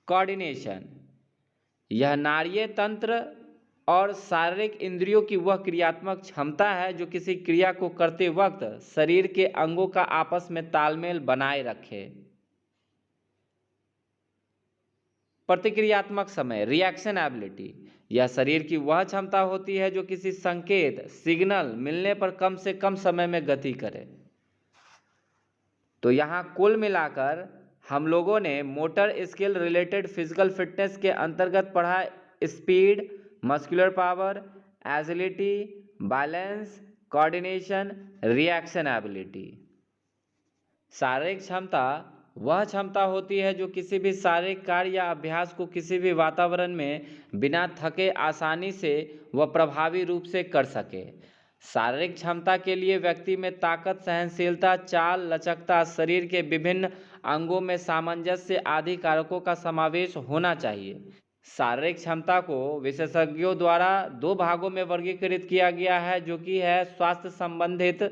कोऑर्डिनेशन, यह नाड़ीय तंत्र और शारीरिक इंद्रियों की वह क्रियात्मक क्षमता है जो किसी क्रिया को करते वक्त शरीर के अंगों का आपस में तालमेल बनाए रखे। प्रतिक्रियात्मक समय, रिएक्शन एबिलिटी, यह शरीर की वह क्षमता होती है जो किसी संकेत, सिग्नल मिलने पर कम से कम समय में गति करे। तो यहाँ कुल मिलाकर हम लोगों ने motor skill related physical fitness के अंतर्गत पढ़ा speed, muscular power, agility, balance, coordination, reaction ability. शारीरिक क्षमता वह क्षमता होती है जो किसी भी शारीरिक कार्य या अभ्यास को किसी भी वातावरण में बिना थके आसानी से व प्रभावी रूप से कर सके। शारीरिक क्षमता के लिए व्यक्ति में ताकत, सहनशीलता, चाल, लचकता, शरीर के विभिन्न अंगों में सामंजस्य आदि कारकों का समावेश होना चाहिए। शारीरिक क्षमता को विशेषज्ञों द्वारा दो भागों में वर्गीकृत किया गया है, जो कि है स्वास्थ्य संबंधित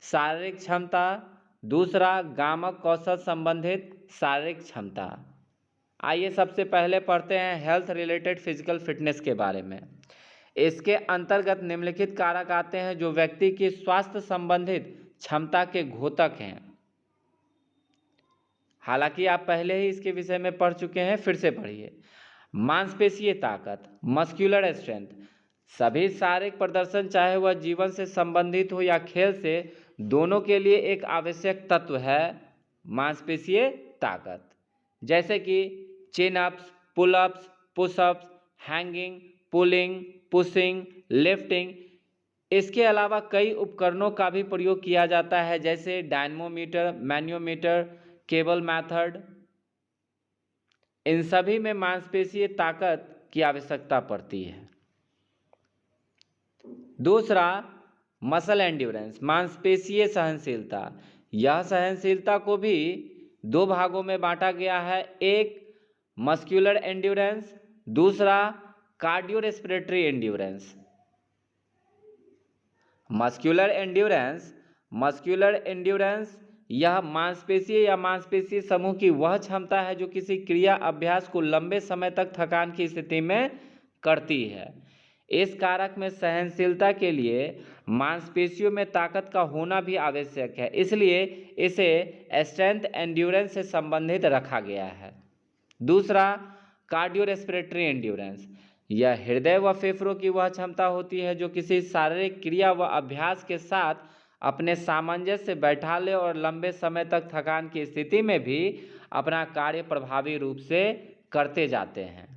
शारीरिक क्षमता, दूसरा गामक कौशल संबंधित शारीरिक क्षमता। आइए सबसे पहले पढ़ते हैं हेल्थ रिलेटेड फिजिकल फिटनेस के बारे में। इसके अंतर्गत निम्नलिखित कारक आते हैं जो व्यक्ति की स्वास्थ्य संबंधित क्षमता के घोतक हैं। हालांकि आप पहले ही इसके विषय में पढ़ चुके हैं, फिर से पढ़िए। मांसपेशीय ताकत, मस्कुलर स्ट्रेंथ, सभी शारीरिक प्रदर्शन चाहे वह जीवन से संबंधित हो या खेल से, दोनों के लिए एक आवश्यक तत्व है मांसपेशीय ताकत। जैसे कि chin ups, pull ups, pushups, hanging, pulling, pushing, lifting. इसके अलावा कई उपकरणों का भी प्रयोग किया जाता है, जैसे डायनमोमीटर, मैनियोमीटर, केबल मेथड। इन सभी में मांसपेशीय ताकत की आवश्यकता पड़ती है। दूसरा, मसल एंड्योरेंस, मांसपेशीय सहनशीलता। यह सहनशीलता को भी दो भागों में बांटा गया है, एक मस्कुलर एंड्योरेंस, दूसरा कार्डियोरेस्पिरेटरी एंड्योरेंस। मस्कुलर एंड्योरेंस यह मांसपेशीय या मांसपेशीय समूह की वह क्षमता है जो किसी क्रिया अभ्यास को लंबे समय तक थकान की स्थिति में करती है। इस कारक में सहनशीलता के लिए मांसपेशियों में ताकत का होना भी आवश्यक है, इसलिए इसे स्ट्रेंथ एंड्योरेंस से संबंधित रखा गया है। दूसरा, कार्डियोरेस्पिरेटरी एंड्योरेंस, यह हृदय व फेफड़ों की वह क्षमता होती है जो किसी शारीरिक क्रिया व अभ्यास के साथ अपने सामंजस्य बैठा ले और लंबे समय तक थकान की स्थिति में भी अपना कार्य प्रभावी रूप से करते जाते हैं।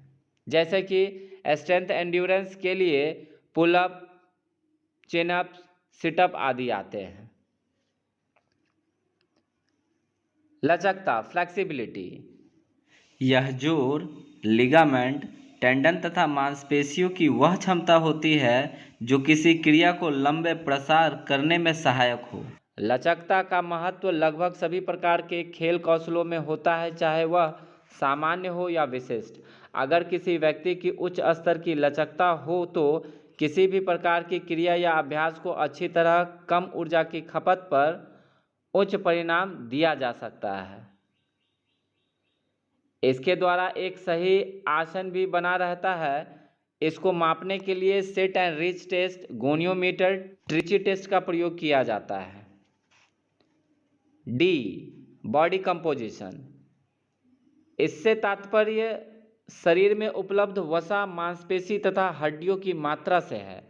जैसे कि स्ट्रेंथ एंड्योरेंस के लिए पुलअप, चिनअप, सिटअप आदि आते हैं। लचकता, फ्लेक्सिबिलिटी, यह जोड़, लिगामेंट, टेंडन तथा मांसपेशियों की वह क्षमता होती है जो किसी क्रिया को लंबे प्रसार करने में सहायक हो। लचकता का महत्व लगभग सभी प्रकार के खेल कौशलों में होता है, चाहे वह सामान्य हो या विशिष्ट। अगर किसी व्यक्ति की उच्च स्तर की लचकता हो तो किसी भी प्रकार की क्रिया या अभ्यास को अच्छी तरह कम ऊर्जा की खपत पर उच्च परिणाम दिया जा सकता है। इसके द्वारा एक सही आसन भी बना रहता है। इसको मापने के लिए sit and reach test, goniometer, ट्रिची टेस्ट का प्रयोग किया जाता है। D, body composition. इससे तात्पर्य शरीर में उपलब्ध वसा, मांसपेशी तथा हड्डियों की मात्रा से है।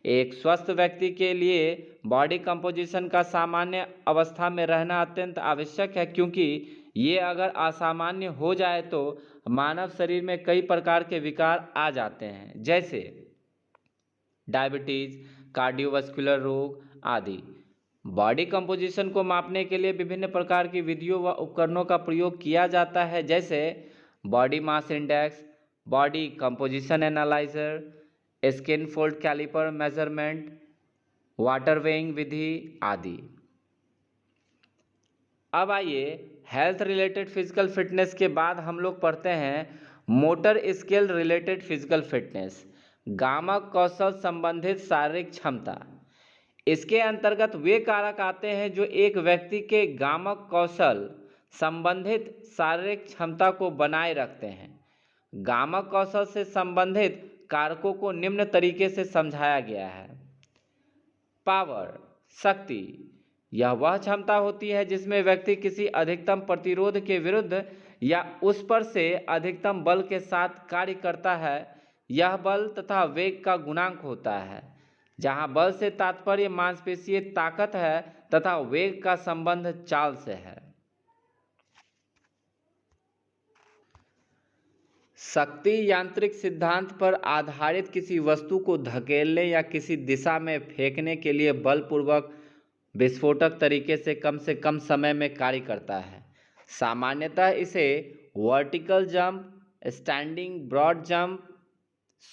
एक स्वस्थ व्यक्ति के लिए बॉडी कंपोजिशन का सामान्य अवस्था में रहना अत्यंत आवश्यक है, क्योंकि ये अगर असामान्य हो जाए तो मानव शरीर में कई प्रकार के विकार आ जाते हैं, जैसे डायबिटीज, कार्डियोवास्कुलर रोग आदि। बॉडी कंपोजिशन को मापने के लिए विभिन्न प्रकार की विधियों व उपकरणों का प्रयोग किया जाता है, जैसे body mass index, body composition analyser, skin fold calliper measurement, water weighing विधि आदि। अब आइए हेल्थ रिलेटेड फिजिकल फिटनेस के बाद हम लोग पढ़ते हैं motor skill related physical fitness, गामक कौशल संबंधित शारीरिक क्षमता। इसके अंतर्गत वे कारक आते हैं जो एक व्यक्ति के गामक कौशल संबंधित शारीरिक क्षमता को बनाए रखते हैं। गामक कौशल से संबंधित कारकों को निम्न तरीके से समझाया गया है। पावर, शक्ति। यह वह क्षमता होती है जिसमें व्यक्ति किसी अधिकतम प्रतिरोध के विरुद्ध या उस पर से अधिकतम बल के साथ कार्य करता है। यह बल तथा वेग का गुणांक होता है, जहाँ बल से तात्पर्य मांसपेशीय ताकत है तथा वेग का संबंध चाल से है। शक्ति यांत्रिक सिद्धांत पर आधारित किसी वस्तु को धकेलने या किसी दिशा में फेंकने के लिए बलपूर्वक विस्फोटक तरीके से कम समय में कार्य करता है। सामान्यतः इसे vertical jump, standing broad jump,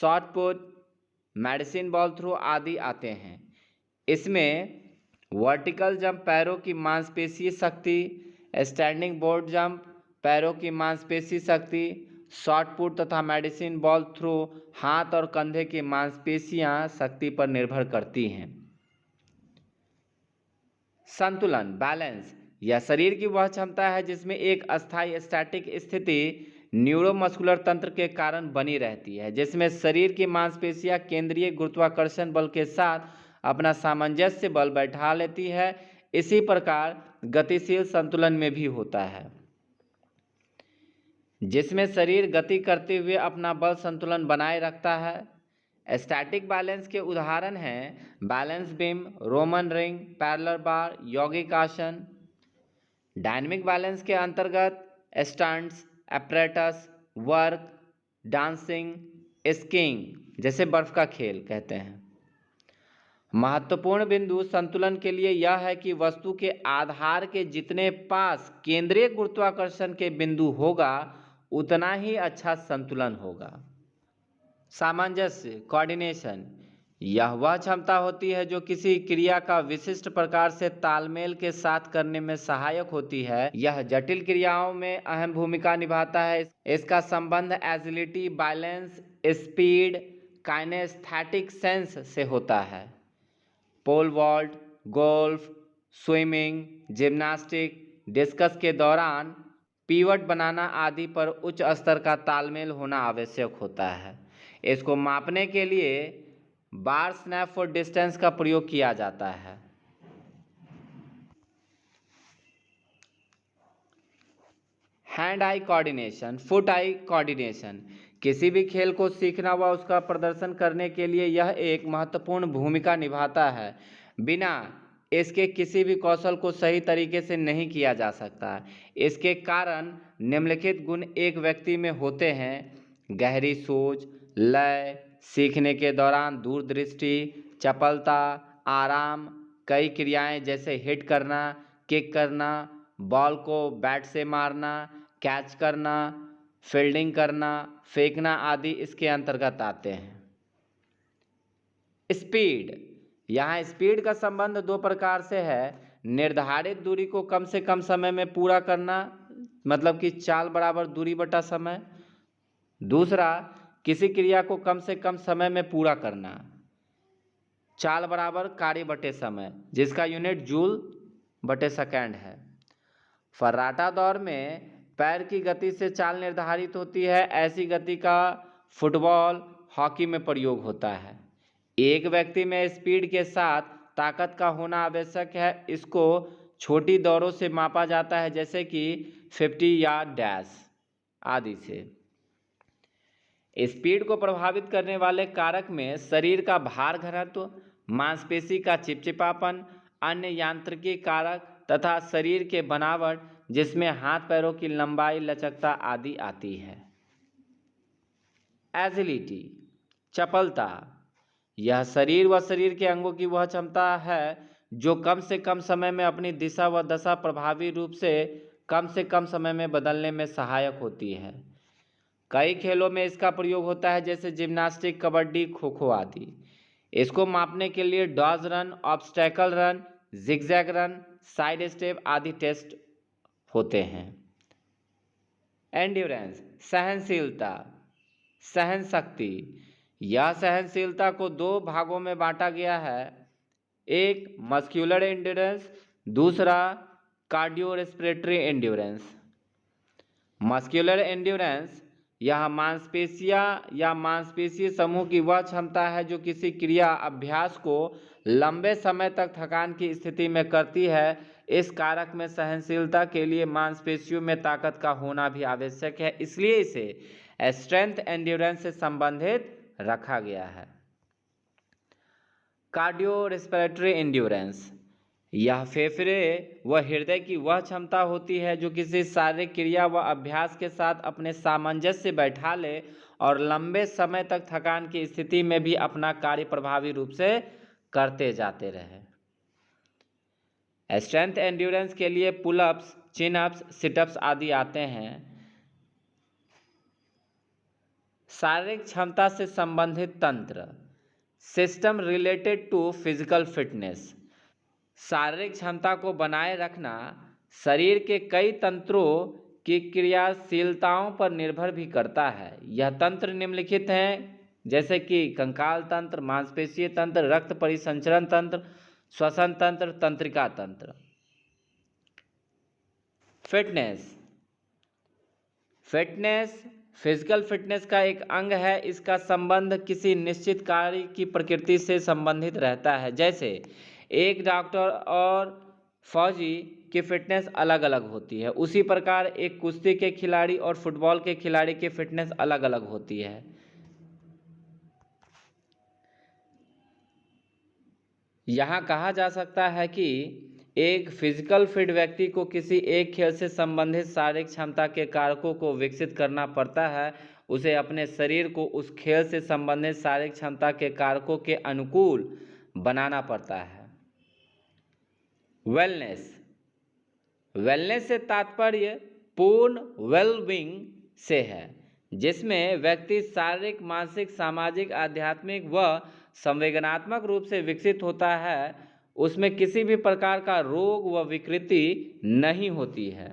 shot put, medicine ball throw आदि आते हैं। इसमें वर्टिकल जंप पैरों की मांसपेशीय शक्ति, स्टैंडिंग बोर्ड जंप पैरों की मांसपेशी शक्ति, शॉट पुट तथा मेडिसिन बॉल थ्रो हाथ और कंधे की मांसपेशियां शक्ति पर निर्भर करती हैं। संतुलन, बैलेंस। यह शरीर की वह क्षमता है जिसमें एक अस्थायी स्टैटिक स्थिति न्यूरोमस्कुलर तंत्र के कारण बनी रहती है, जिसमें शरीर की मांसपेशियां केंद्रीय गुरुत्वाकर्षण बल के साथ अपना सामंजस्य बल बैठा लेती है। इसी प्रकार गतिशील संतुलन में भी होता है, जिसमें शरीर गति करते हुए अपना बल संतुलन बनाए रखता है। स्टैटिक बैलेंस के उदाहरण हैं balance beam, Roman ring, parallel bar, यौगिक आसन। डायनेमिक बैलेंस के अंतर्गत stunts, apparatus, work, dancing, skiing जैसे बर्फ का खेल कहते हैं। महत्वपूर्ण बिंदु संतुलन के लिए यह है कि वस्तु के आधार के जितने पास केंद्रीय गुरुत्वाकर्षण के बिंदु होगा उतना ही अच्छा संतुलन होगा। सामंजस्य, कोऑर्डिनेशन। यह वह क्षमता होती है जो किसी क्रिया का विशिष्ट प्रकार से तालमेल के साथ करने में सहायक होती है। यह जटिल क्रियाओं में अहम भूमिका निभाता है। इसका संबंध agility, balance, speed, kinaesthetic sense से होता है। Pole vault, golf, swimming, gymnastic, discus के दौरान पीवट बनाना आदि पर उच्च स्तर का तालमेल होना आवश्यक होता है। इसको मापने के लिए बार स्नैप फॉर डिस्टेंस का प्रयोग किया जाता है। Hand eye coordination, foot eye coordination. किसी भी खेल को सीखना व उसका प्रदर्शन करने के लिए यह एक महत्वपूर्ण भूमिका निभाता है। बिना इसके किसी भी कौशल को सही तरीके से नहीं किया जा सकता। इसके कारण निम्नलिखित गुण एक व्यक्ति में होते हैं: गहरी सोच, लय, सीखने के दौरान दूरदृष्टि, चपलता, आराम, कई क्रियाएं जैसे हिट करना, किक करना, बॉल को बैट से मारना, कैच करना, फील्डिंग करना, फेंकना आदि इसके अंतर्गत आते हैं। स्पीड, यहाँ स्पीड का संबंध दो प्रकार से है। निर्धारित दूरी को कम से कम समय में पूरा करना, मतलब कि चाल बराबर दूरी बटा समय। दूसरा, किसी क्रिया को कम से कम समय में पूरा करना, चाल बराबर कार्य बटे समय, जिसका यूनिट जूल बटे सेकेंड है। फर्राटा दौड़ में पैर की गति से चाल निर्धारित होती है। ऐसी गति का फुटबॉल, हॉकी में प्रयोग होता है। एक व्यक्ति में स्पीड के साथ ताकत का होना आवश्यक है। इसको छोटी दौड़ों से मापा जाता है, जैसे कि 50 या डैश आदि से। स्पीड को प्रभावित करने वाले कारक में शरीर का भार घनत्व, मांसपेशी का चिपचिपापन, अन्य यांत्रिकी कारक तथा शरीर के बनावट, जिसमें हाथ पैरों की लंबाई, लचकता आदि आती है। एजिलिटी, चपलता, यह शरीर व शरीर के अंगों की वह क्षमता है जो कम से कम समय में अपनी दिशा व दशा प्रभावी रूप से कम समय में बदलने में सहायक होती है। कई खेलों में इसका प्रयोग होता है, जैसे जिम्नास्टिक, कबड्डी, खो खो आदि। इसको मापने के लिए dodge run, obstacle run, zigzag run, side step आदि टेस्ट होते हैं। एंड्योरेंस, सहनशीलता, सहन शक्ति, यह सहनशीलता को दो भागों में बांटा गया है। एक मस्क्यूलर एंड्योरेंस, दूसरा cardio respiratory endurance. Muscular endurance, यह मांसपेशियां या मांसपेशीय समूह की वह क्षमता है जो किसी क्रिया अभ्यास को लंबे समय तक थकान की स्थिति में करती है। इस कारक में सहनशीलता के लिए मांसपेशियों में ताकत का होना भी आवश्यक है, इसलिए इसे स्ट्रेंथ एंड्योरेंस से संबंधित रखा गया है। कार्डियो रेस्पिरेटरी एंड्योरेंस, यह फेफड़े व हृदय की वह क्षमता होती है जो किसी शारीरिक क्रिया व अभ्यास के साथ अपने सामंजस्य बैठा ले और लंबे समय तक थकान की स्थिति में भी अपना कार्य प्रभावी रूप से करते जाते रहे। स्ट्रेंथ एंड्योरेंस के लिए पुलअप्स, चिनअप्स, सिटअप्स आदि आते हैं। शारीरिक क्षमता से संबंधित तंत्र, system related to physical fitness, शारीरिक क्षमता को बनाए रखना शरीर के कई तंत्रों की क्रियाशीलताओं पर निर्भर भी करता है। यह तंत्र निम्नलिखित हैं, जैसे कि कंकाल तंत्र, मांसपेशीय तंत्र, रक्त परिसंचरण तंत्र, श्वसन तंत्र, तंत्रिका तंत्र। फिटनेस, फिटनेस फिजिकल फिटनेस का एक अंग है। इसका संबंध किसी निश्चित कार्य की प्रकृति से संबंधित रहता है। जैसे एक डॉक्टर और फौजी की फिटनेस अलग अलग होती है, उसी प्रकार एक कुश्ती के खिलाड़ी और फुटबॉल के खिलाड़ी की फिटनेस अलग अलग होती है। यहाँ कहा जा सकता है कि एक फिजिकल फिट व्यक्ति को किसी एक खेल से संबंधित शारीरिक क्षमता के कारकों को विकसित करना पड़ता है। उसे अपने शरीर को उस खेल से संबंधित शारीरिक क्षमता के कारकों के अनुकूल बनाना पड़ता है। वेलनेस, वेलनेस से तात्पर्य पूर्ण वेलबींग से है, जिसमें व्यक्ति शारीरिक, मानसिक, सामाजिक, आध्यात्मिक व संवेदनात्मक रूप से विकसित होता है। उसमें किसी भी प्रकार का रोग व विकृति नहीं होती है।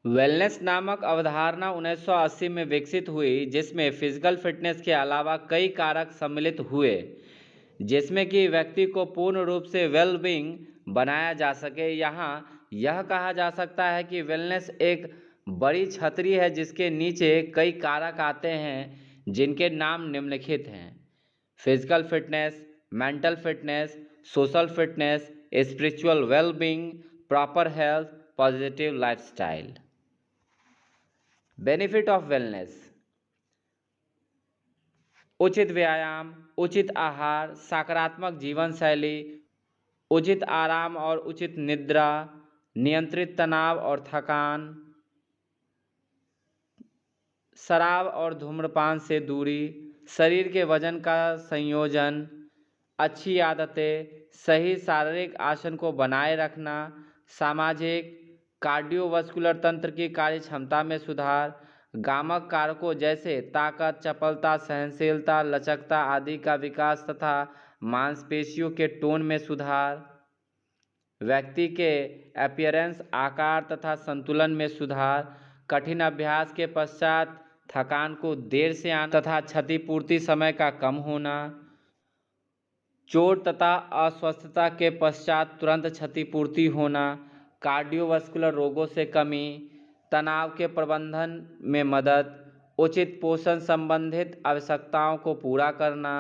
वेलनेस नामक अवधारणा 1980 में विकसित हुई, जिसमें फिजिकल फिटनेस के अलावा कई कारक सम्मिलित हुए, जिसमें कि व्यक्ति को पूर्ण रूप से वेलबींग बनाया जा सके। यहाँ यह कहा जा सकता है कि वेलनेस एक बड़ी छतरी है जिसके नीचे कई कारक आते हैं, जिनके नाम निम्नलिखित हैं: physical fitness, mental fitness, social fitness, spiritual wellbeing, proper health, positive lifestyle. Benefit of wellness: उचित व्यायाम, उचित आहार, सकारात्मक जीवन शैली, उचित आराम और उचित निद्रा, नियंत्रित तनाव और थकान, शराब और धूम्रपान से दूरी, शरीर के वजन का संयोजन, अच्छी आदतें, सही शारीरिक आसन को बनाए रखना, सामाजिक, कार्डियोवास्कुलर तंत्र की कार्य क्षमता में सुधार, गामक कारकों जैसे ताकत, चपलता, सहनशीलता, लचकता आदि का विकास तथा मांसपेशियों के टोन में सुधार, व्यक्ति के अपीयरेंस, आकार तथा संतुलन में सुधार, कठिन अभ्यास के पश्चात थकान को देर से आना तथा क्षतिपूर्ति समय का कम होना, चोट तथा अस्वस्थता के पश्चात तुरंत क्षतिपूर्ति होना, कार्डियोवास्कुलर रोगों से कमी, तनाव के प्रबंधन में मदद, उचित पोषण संबंधित आवश्यकताओं को पूरा करना,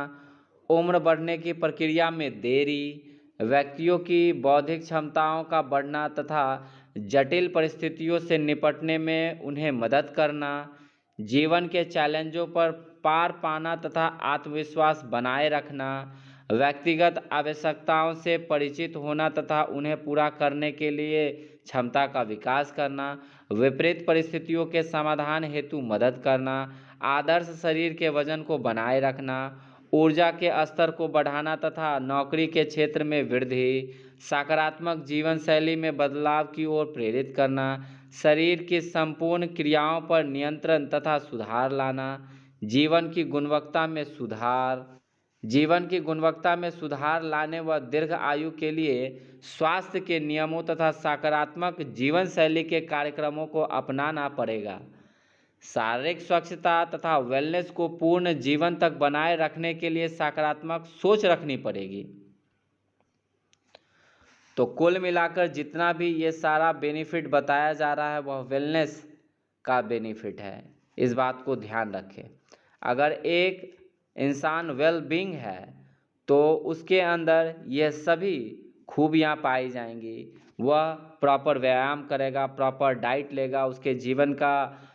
उम्र बढ़ने की प्रक्रिया में देरी, व्यक्तियों की बौद्धिक क्षमताओं का बढ़ना तथा जटिल परिस्थितियों से निपटने में उन्हें मदद करना, जीवन के चैलेंजों पर पार पाना तथा आत्मविश्वास बनाए रखना, व्यक्तिगत आवश्यकताओं से परिचित होना तथा उन्हें पूरा करने के लिए क्षमता का विकास करना, विपरीत परिस्थितियों के समाधान हेतु मदद करना, आदर्श शरीर के वजन को बनाए रखना, ऊर्जा के स्तर को बढ़ाना तथा नौकरी के क्षेत्र में वृद्धि, सकारात्मक जीवन शैली में बदलाव की ओर प्रेरित करना, शरीर की संपूर्ण क्रियाओं पर नियंत्रण तथा सुधार लाना, जीवन की गुणवत्ता में सुधार लाने व दीर्घ आयु के लिए स्वास्थ्य के नियमों तथा सकारात्मक जीवन शैली के कार्यक्रमों को अपनाना पड़ेगा। शारीरिक स्वच्छता तथा वेलनेस को पूर्ण जीवन तक बनाए रखने के लिए सकारात्मक सोच रखनी पड़ेगी। तो कुल मिलाकर जितना भी ये सारा बेनिफिट बताया जा रहा है वह वेलनेस का बेनिफिट है, इस बात को ध्यान रखें। अगर एक इंसान वेल बीइंग है तो उसके अंदर यह सभी खूबियाँ पाई जाएंगी। वह प्रॉपर व्यायाम करेगा, प्रॉपर डाइट लेगा, उसके जीवन का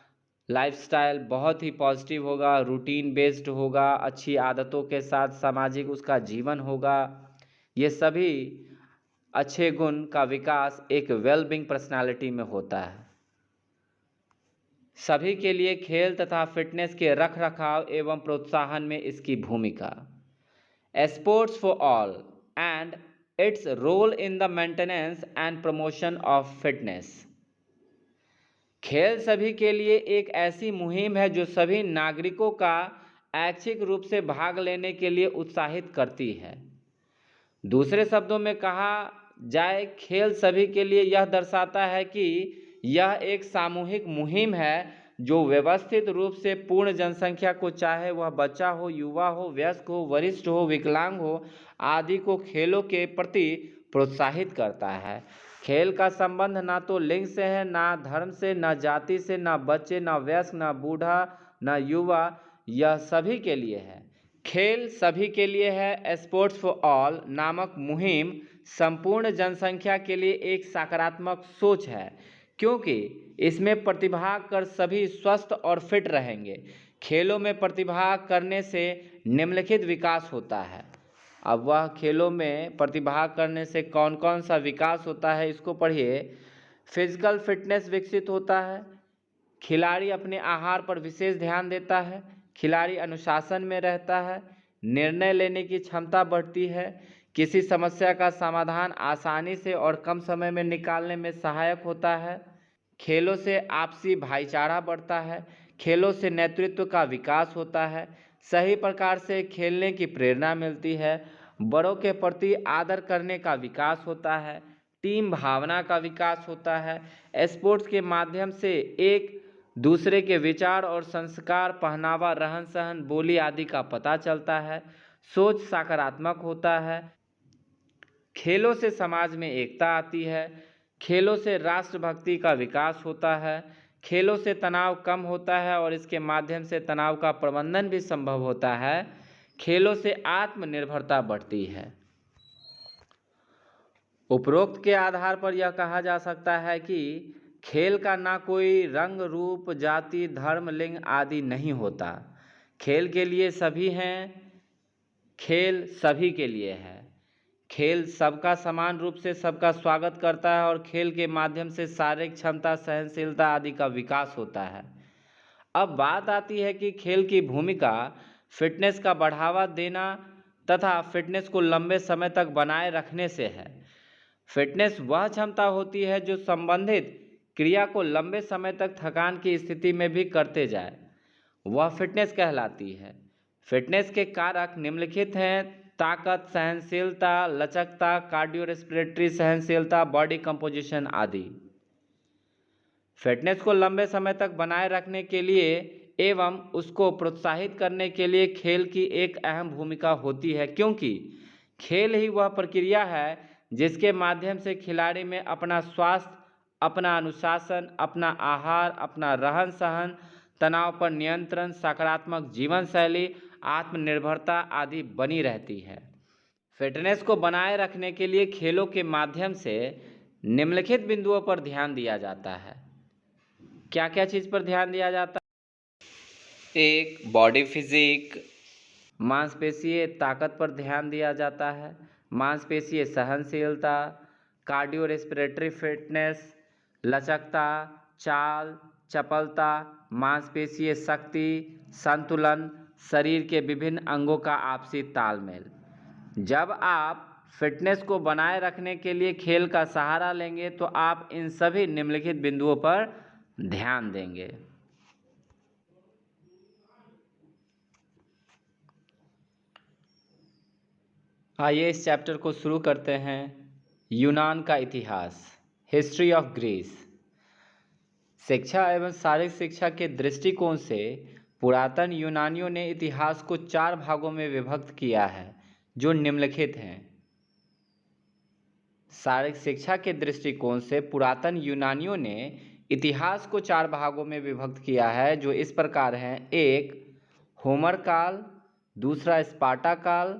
लाइफस्टाइल बहुत ही पॉजिटिव होगा, रूटीन बेस्ड होगा, अच्छी आदतों के साथ सामाजिक उसका जीवन होगा। ये सभी अच्छे गुण का विकास एक वेल बीइंग पर्सनालिटी में होता है। सभी के लिए खेल तथा फिटनेस के रख रखाव एवं प्रोत्साहन में इसकी भूमिका। Sports for all and its role in the maintenance and promotion of fitness. खेल सभी के लिए एक ऐसी मुहिम है जो सभी नागरिकों का ऐच्छिक रूप से भाग लेने के लिए उत्साहित करती है। दूसरे शब्दों में कहा जाए, खेल सभी के लिए यह दर्शाता है कि यह एक सामूहिक मुहिम है जो व्यवस्थित रूप से पूर्ण जनसंख्या को, चाहे वह बच्चा हो, युवा हो, वयस्क हो, वरिष्ठ हो, विकलांग हो आदि को खेलों के प्रति प्रोत्साहित करता है। खेल का संबंध ना तो लिंग से है, ना धर्म से, ना जाति से, ना बच्चे, ना वयस्क, ना बूढ़ा, ना युवा, यह सभी के लिए है। खेल सभी के लिए है स्पोर्ट्स फॉर ऑल नामक मुहिम संपूर्ण जनसंख्या के लिए एक सकारात्मक सोच है, क्योंकि इसमें प्रतिभाग कर सभी स्वस्थ और फिट रहेंगे। खेलों में प्रतिभाग करने से निम्नलिखित विकास होता है। अब वह खेलों में प्रतिभाग करने से कौन कौन सा विकास होता है इसको पढ़िए। फिजिकल फिटनेस विकसित होता है, खिलाड़ी अपने आहार पर विशेष ध्यान देता है, खिलाड़ी अनुशासन में रहता है, निर्णय लेने की क्षमता बढ़ती है, किसी समस्या का समाधान आसानी से और कम समय में निकालने में सहायक होता है, खेलों से आपसी भाईचारा बढ़ता है, खेलों से नेतृत्व का विकास होता है, सही प्रकार से खेलने की प्रेरणा मिलती है, बड़ों के प्रति आदर करने का विकास होता है, टीम भावना का विकास होता है। स्पोर्ट्स के माध्यम से एक दूसरे के विचार और संस्कार, पहनावा, रहन सहन, बोली आदि का पता चलता है, सोच सकारात्मक होता है, खेलों से समाज में एकता आती है, खेलों से राष्ट्रभक्ति का विकास होता है, खेलों से तनाव कम होता है और इसके माध्यम से तनाव का प्रबंधन भी संभव होता है, खेलों से आत्मनिर्भरता बढ़ती है। उपरोक्त के आधार पर यह कहा जा सकता है कि खेल का ना कोई रंग, रूप, जाति, धर्म, लिंग आदि नहीं होता। खेल के लिए सभी हैं, खेल सभी के लिए है। खेल सबका समान रूप से सबका स्वागत करता है और खेल के माध्यम से शारीरिक क्षमता, सहनशीलता आदि का विकास होता है। अब बात आती है कि खेल की भूमिका फिटनेस का बढ़ावा देना तथा फिटनेस को लंबे समय तक बनाए रखने से है। फिटनेस वह क्षमता होती है जो संबंधित क्रिया को लंबे समय तक थकान की स्थिति में भी करते जाए, वह फिटनेस कहलाती है। फिटनेस के कारक निम्नलिखित हैं: ताकत, सहनशीलता, लचकता, कार्डियोरेस्पिरेटरी सहनशीलता, बॉडी कंपोजिशन आदि। फिटनेस को लंबे समय तक बनाए रखने के लिए एवं उसको प्रोत्साहित करने के लिए खेल की एक अहम भूमिका होती है, क्योंकि खेल ही वह प्रक्रिया है जिसके माध्यम से खिलाड़ी में अपना स्वास्थ्य, अपना अनुशासन, अपना आहार, अपना रहन सहन, तनाव पर नियंत्रण, सकारात्मक जीवन शैली, आत्मनिर्भरता आदि बनी रहती है। फिटनेस को बनाए रखने के लिए खेलों के माध्यम से निम्नलिखित बिंदुओं पर ध्यान दिया जाता है। क्या क्या चीज़ पर ध्यान दिया जाता है? एक, बॉडी फिजिक, मांसपेशीय ताकत पर ध्यान दिया जाता है। मांसपेशीय सहनशीलता, कार्डियो रेस्पिरेटरी फिटनेस, लचकता, चाल, चपलता, मांसपेशीय शक्ति, संतुलन, शरीर के विभिन्न अंगों का आपसी तालमेल। जब आप फिटनेस को बनाए रखने के लिए खेल का सहारा लेंगे तो आप इन सभी निम्नलिखित बिंदुओं पर ध्यान देंगे। आइए इस चैप्टर को शुरू करते हैं। यूनान का इतिहास, हिस्ट्री ऑफ ग्रीस। शिक्षा एवं शारीरिक शिक्षा के दृष्टिकोण से पुरातन यूनानियों ने इतिहास को 4 भागों में विभक्त किया है, जो निम्नलिखित हैं। शारीरिक शिक्षा के दृष्टिकोण से पुरातन यूनानियों ने इतिहास को 4 भागों में विभक्त किया है, जो इस प्रकार हैं। 1, होमर काल, दूसरा स्पार्टा काल,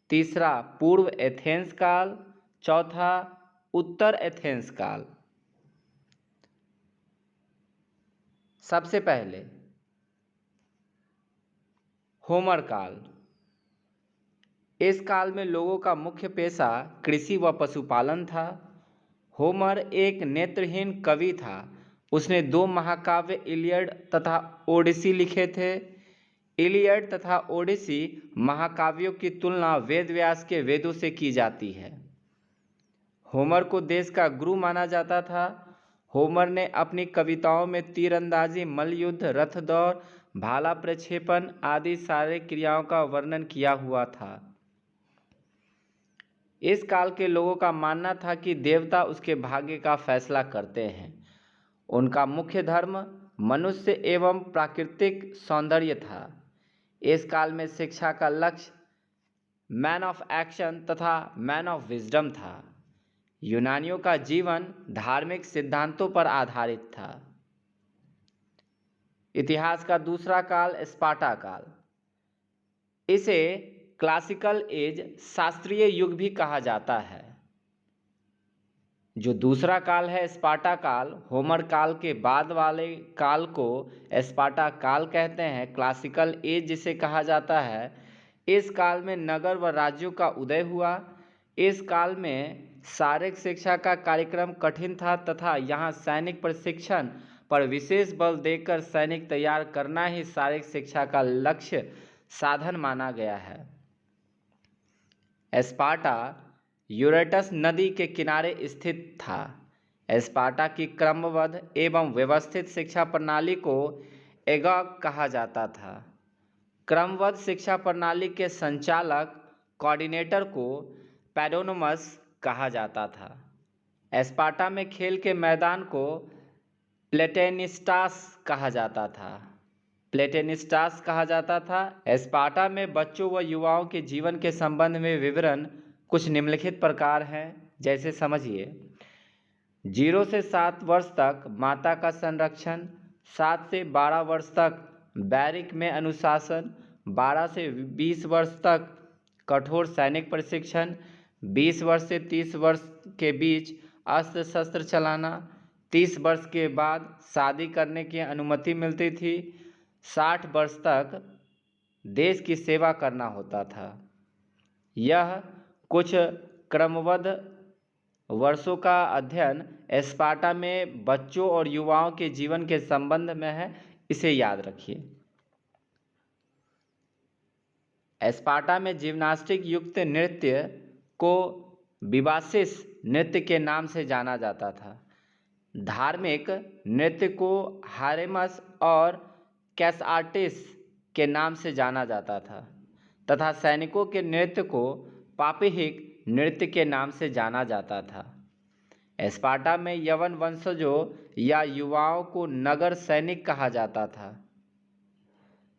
तीसरा पूर्व एथेंस काल, चौथा उत्तर एथेंस काल। सबसे पहले होमर काल। इस काल में लोगों का मुख्य पेशा कृषि व पशुपालन था। होमर एक नेत्रहीन कवि था। उसने 2 महाकाव्य इलियड तथा ओडिसी लिखे थे। इलियड तथा ओडिसी महाकाव्यों की तुलना वेद व्यास के वेदों से की जाती है। होमर को देश का गुरु माना जाता था। होमर ने अपनी कविताओं में तीरंदाजी, मल्लयुद्ध, रथ दौड़, भाला प्रक्षेपण आदि शारीरिक क्रियाओं का वर्णन किया हुआ था। इस काल के लोगों का मानना था कि देवता उसके भाग्य का फैसला करते हैं। उनका मुख्य धर्म मनुष्य एवं प्राकृतिक सौंदर्य था। इस काल में शिक्षा का लक्ष्य मैन ऑफ एक्शन तथा मैन ऑफ विजडम था। यूनानियों का जीवन धार्मिक सिद्धांतों पर आधारित था। इतिहास का दूसरा काल स्पार्टा काल। इसे क्लासिकल एज, शास्त्रीय युग भी कहा जाता है। जो दूसरा काल है स्पार्टा काल, होमर काल के बाद वाले काल को स्पार्टा काल कहते हैं। क्लासिकल एज जिसे कहा जाता है, इस काल में नगर व राज्यों का उदय हुआ। इस काल में शारीरिक शिक्षा का कार्यक्रम कठिन था तथा यहाँ सैनिक प्रशिक्षण पर विशेष बल देकर सैनिक तैयार करना ही शारीरिक शिक्षा का लक्ष्य साधन माना गया है। स्पार्टा यूरेटस नदी के किनारे स्थित था। स्पार्टा की क्रमबद्ध एवं व्यवस्थित शिक्षा प्रणाली को एगॉग कहा जाता था। क्रमबद्ध शिक्षा प्रणाली के संचालक, कोऑर्डिनेटर को पैडोनोमस कहा जाता था। स्पार्टा में खेल के मैदान को प्लेटेनिस्टास कहा जाता था। प्लेटेनिस्टास कहा जाता था। स्पार्टा में बच्चों व युवाओं के जीवन के संबंध में विवरण कुछ निम्नलिखित प्रकार हैं, जैसे समझिए। 0 से 7 वर्ष तक माता का संरक्षण, 7 से 12 वर्ष तक बैरिक में अनुशासन, 12 से 20 वर्ष तक कठोर सैनिक प्रशिक्षण, 20 वर्ष से 30 वर्ष के बीच अस्त्र शस्त्र चलाना, 30 वर्ष के बाद शादी करने की अनुमति मिलती थी, 60 वर्ष तक देश की सेवा करना होता था। यह कुछ क्रमबद्ध वर्षों का अध्ययन स्पार्टा में बच्चों और युवाओं के जीवन के संबंध में है, इसे याद रखिए। स्पार्टा में जिम्नास्टिक युक्त नृत्य को विवासिस नृत्य के नाम से जाना जाता था। धार्मिक नृत्य को हारेमस और कैसआर्टिस के नाम से जाना जाता था तथा सैनिकों के नृत्य को पापीहिक नृत्य के नाम से जाना जाता था। स्पार्टा में यवन वंशजों या युवाओं को नगर सैनिक कहा जाता था।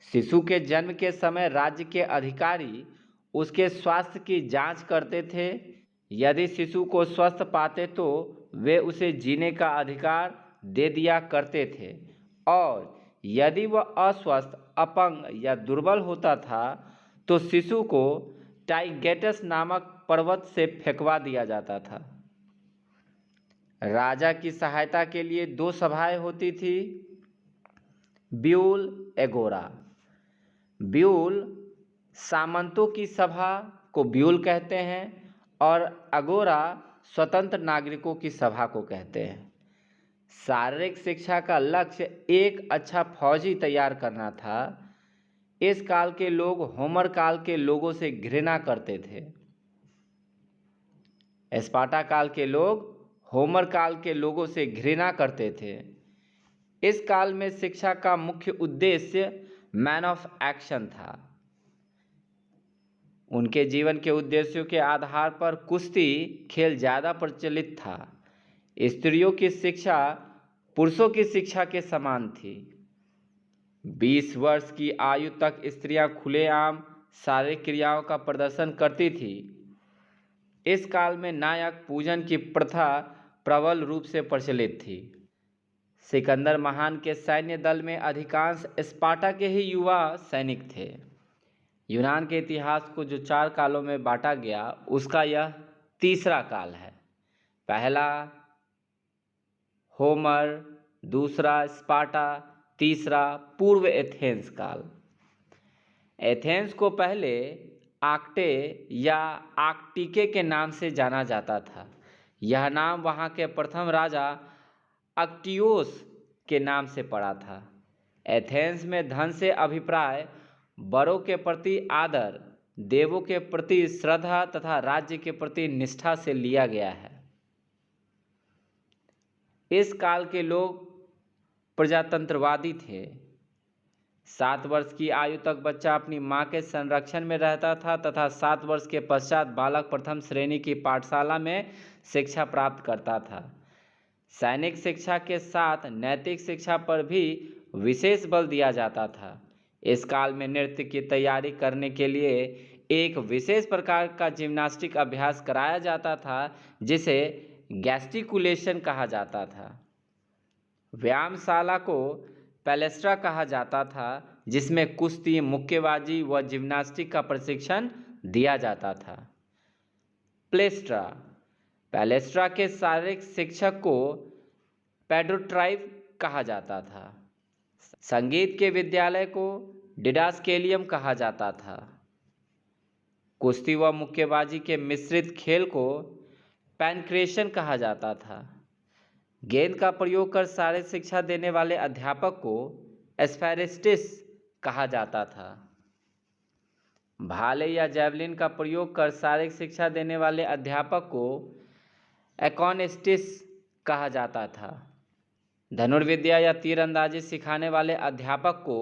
शिशु के जन्म के समय राज्य के अधिकारी उसके स्वास्थ्य की जांच करते थे। यदि शिशु को स्वस्थ पाते तो वे उसे जीने का अधिकार दे दिया करते थे और यदि वह अस्वस्थ, अपंग या दुर्बल होता था तो शिशु को टाइगेटस नामक पर्वत से फेंकवा दिया जाता था। राजा की सहायता के लिए दो सभाएं होती थी, ब्यूल, एगोरा। ब्यूल सामंतों की सभा को ब्यूल कहते हैं और अगोरा स्वतंत्र नागरिकों की सभा को कहते हैं। शारीरिक शिक्षा का लक्ष्य एक अच्छा फौजी तैयार करना था। इस काल के लोग होमर काल के लोगों से घृणा करते थे। स्पार्टा काल के लोग होमर काल के लोगों से घृणा करते थे। इस काल में शिक्षा का मुख्य उद्देश्य मैन ऑफ एक्शन था। उनके जीवन के उद्देश्यों के आधार पर कुश्ती खेल ज़्यादा प्रचलित था। स्त्रियों की शिक्षा पुरुषों की शिक्षा के समान थी। 20 वर्ष की आयु तक स्त्रियां खुलेआम शारीरिक क्रियाओं का प्रदर्शन करती थी। इस काल में नायक पूजन की प्रथा प्रबल रूप से प्रचलित थी। सिकंदर महान के सैन्य दल में अधिकांश स्पार्टा के ही युवा सैनिक थे। यूनान के इतिहास को जो 4 कालों में बांटा गया उसका यह तीसरा काल है। पहला होमर, दूसरा स्पार्टा, तीसरा पूर्व एथेंस काल। एथेंस को पहले आक्टे या आक्टिके के नाम से जाना जाता था। यह नाम वहाँ के प्रथम राजा अक्टियोस के नाम से पड़ा था। एथेंस में धन से अभिप्राय, बड़ों के प्रति आदर, देवों के प्रति श्रद्धा तथा राज्य के प्रति निष्ठा से लिया गया है। इस काल के लोग प्रजातंत्रवादी थे। 7 वर्ष की आयु तक बच्चा अपनी मां के संरक्षण में रहता था तथा 7 वर्ष के पश्चात बालक प्रथम श्रेणी की पाठशाला में शिक्षा प्राप्त करता था। सैनिक शिक्षा के साथ नैतिक शिक्षा पर भी विशेष बल दिया जाता था। इस काल में नृत्य की तैयारी करने के लिए एक विशेष प्रकार का जिम्नास्टिक अभ्यास कराया जाता था जिसे गैस्टिकुलेशन कहा जाता था। व्यायामशाला को पैलेस्ट्रा कहा जाता था जिसमें कुश्ती, मुक्केबाजी व जिम्नास्टिक का प्रशिक्षण दिया जाता था। प्लेस्ट्रा, पैलेस्ट्रा के शारीरिक शिक्षक को पेडोट्राइव कहा जाता था। संगीत के विद्यालय को डिडास्केलियम कहा जाता था। कुश्ती व मुक्केबाजी के मिश्रित खेल को पैनक्रेशन कहा जाता था। गेंद का प्रयोग कर शारीरिक शिक्षा देने वाले अध्यापक को एस्फेरिस्टिस कहा जाता था। भाले या जैवलिन का प्रयोग कर शारीरिक शिक्षा देने वाले अध्यापक को एकॉनिस्टिस कहा जाता था। धनुर्विद्या या तीरंदाजी सिखाने वाले अध्यापक को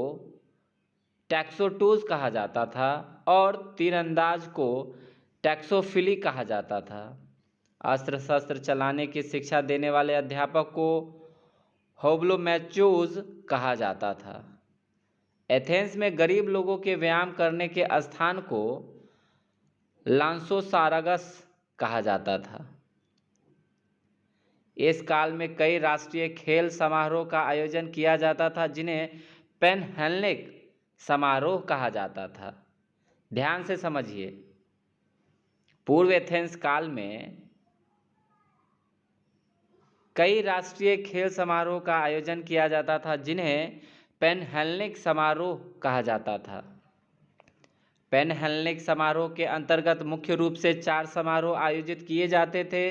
टैक्सोटूज कहा जाता था और तीरंदाज को टैक्सोफिली कहा जाता था। अस्त्र शस्त्र चलाने की शिक्षा देने वाले अध्यापक को होब्लोमैचोज कहा जाता था। एथेंस में गरीब लोगों के व्यायाम करने के स्थान को लांसोसारगस कहा जाता था। इस काल में कई राष्ट्रीय खेल समारोह का आयोजन किया जाता था जिन्हें पेनहेलेनिक समारोह कहा जाता था। ध्यान से समझिए, पूर्व एथेंस काल में कई राष्ट्रीय खेल समारोह का आयोजन किया जाता था जिन्हें पेनहेलेनिक समारोह कहा जाता था। पेनहेलेनिक समारोह के अंतर्गत मुख्य रूप से 4 समारोह आयोजित किए जाते थे: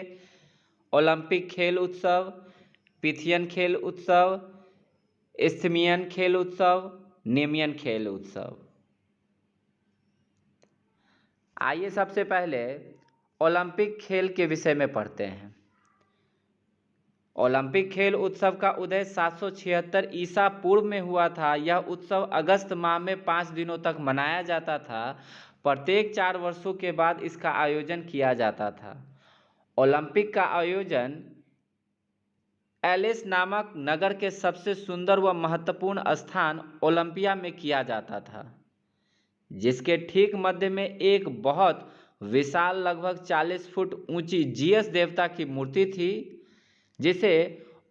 ओलंपिक खेल उत्सव, पिथियन खेल उत्सव, इस्थमियन खेल उत्सव, नेमियन खेल उत्सव। आइए सबसे पहले ओलंपिक खेल के विषय में पढ़ते हैं। ओलंपिक खेल उत्सव का उदय 776 ईसा पूर्व में हुआ था। यह उत्सव अगस्त माह में 5 दिनों तक मनाया जाता था। प्रत्येक 4 वर्षों के बाद इसका आयोजन किया जाता था। ओलंपिक का आयोजन एलिस नामक नगर के सबसे सुंदर व महत्वपूर्ण स्थान ओलंपिया में किया जाता था, जिसके ठीक मध्य में एक बहुत विशाल लगभग 40 फुट ऊंची जीएस देवता की मूर्ति थी, जिसे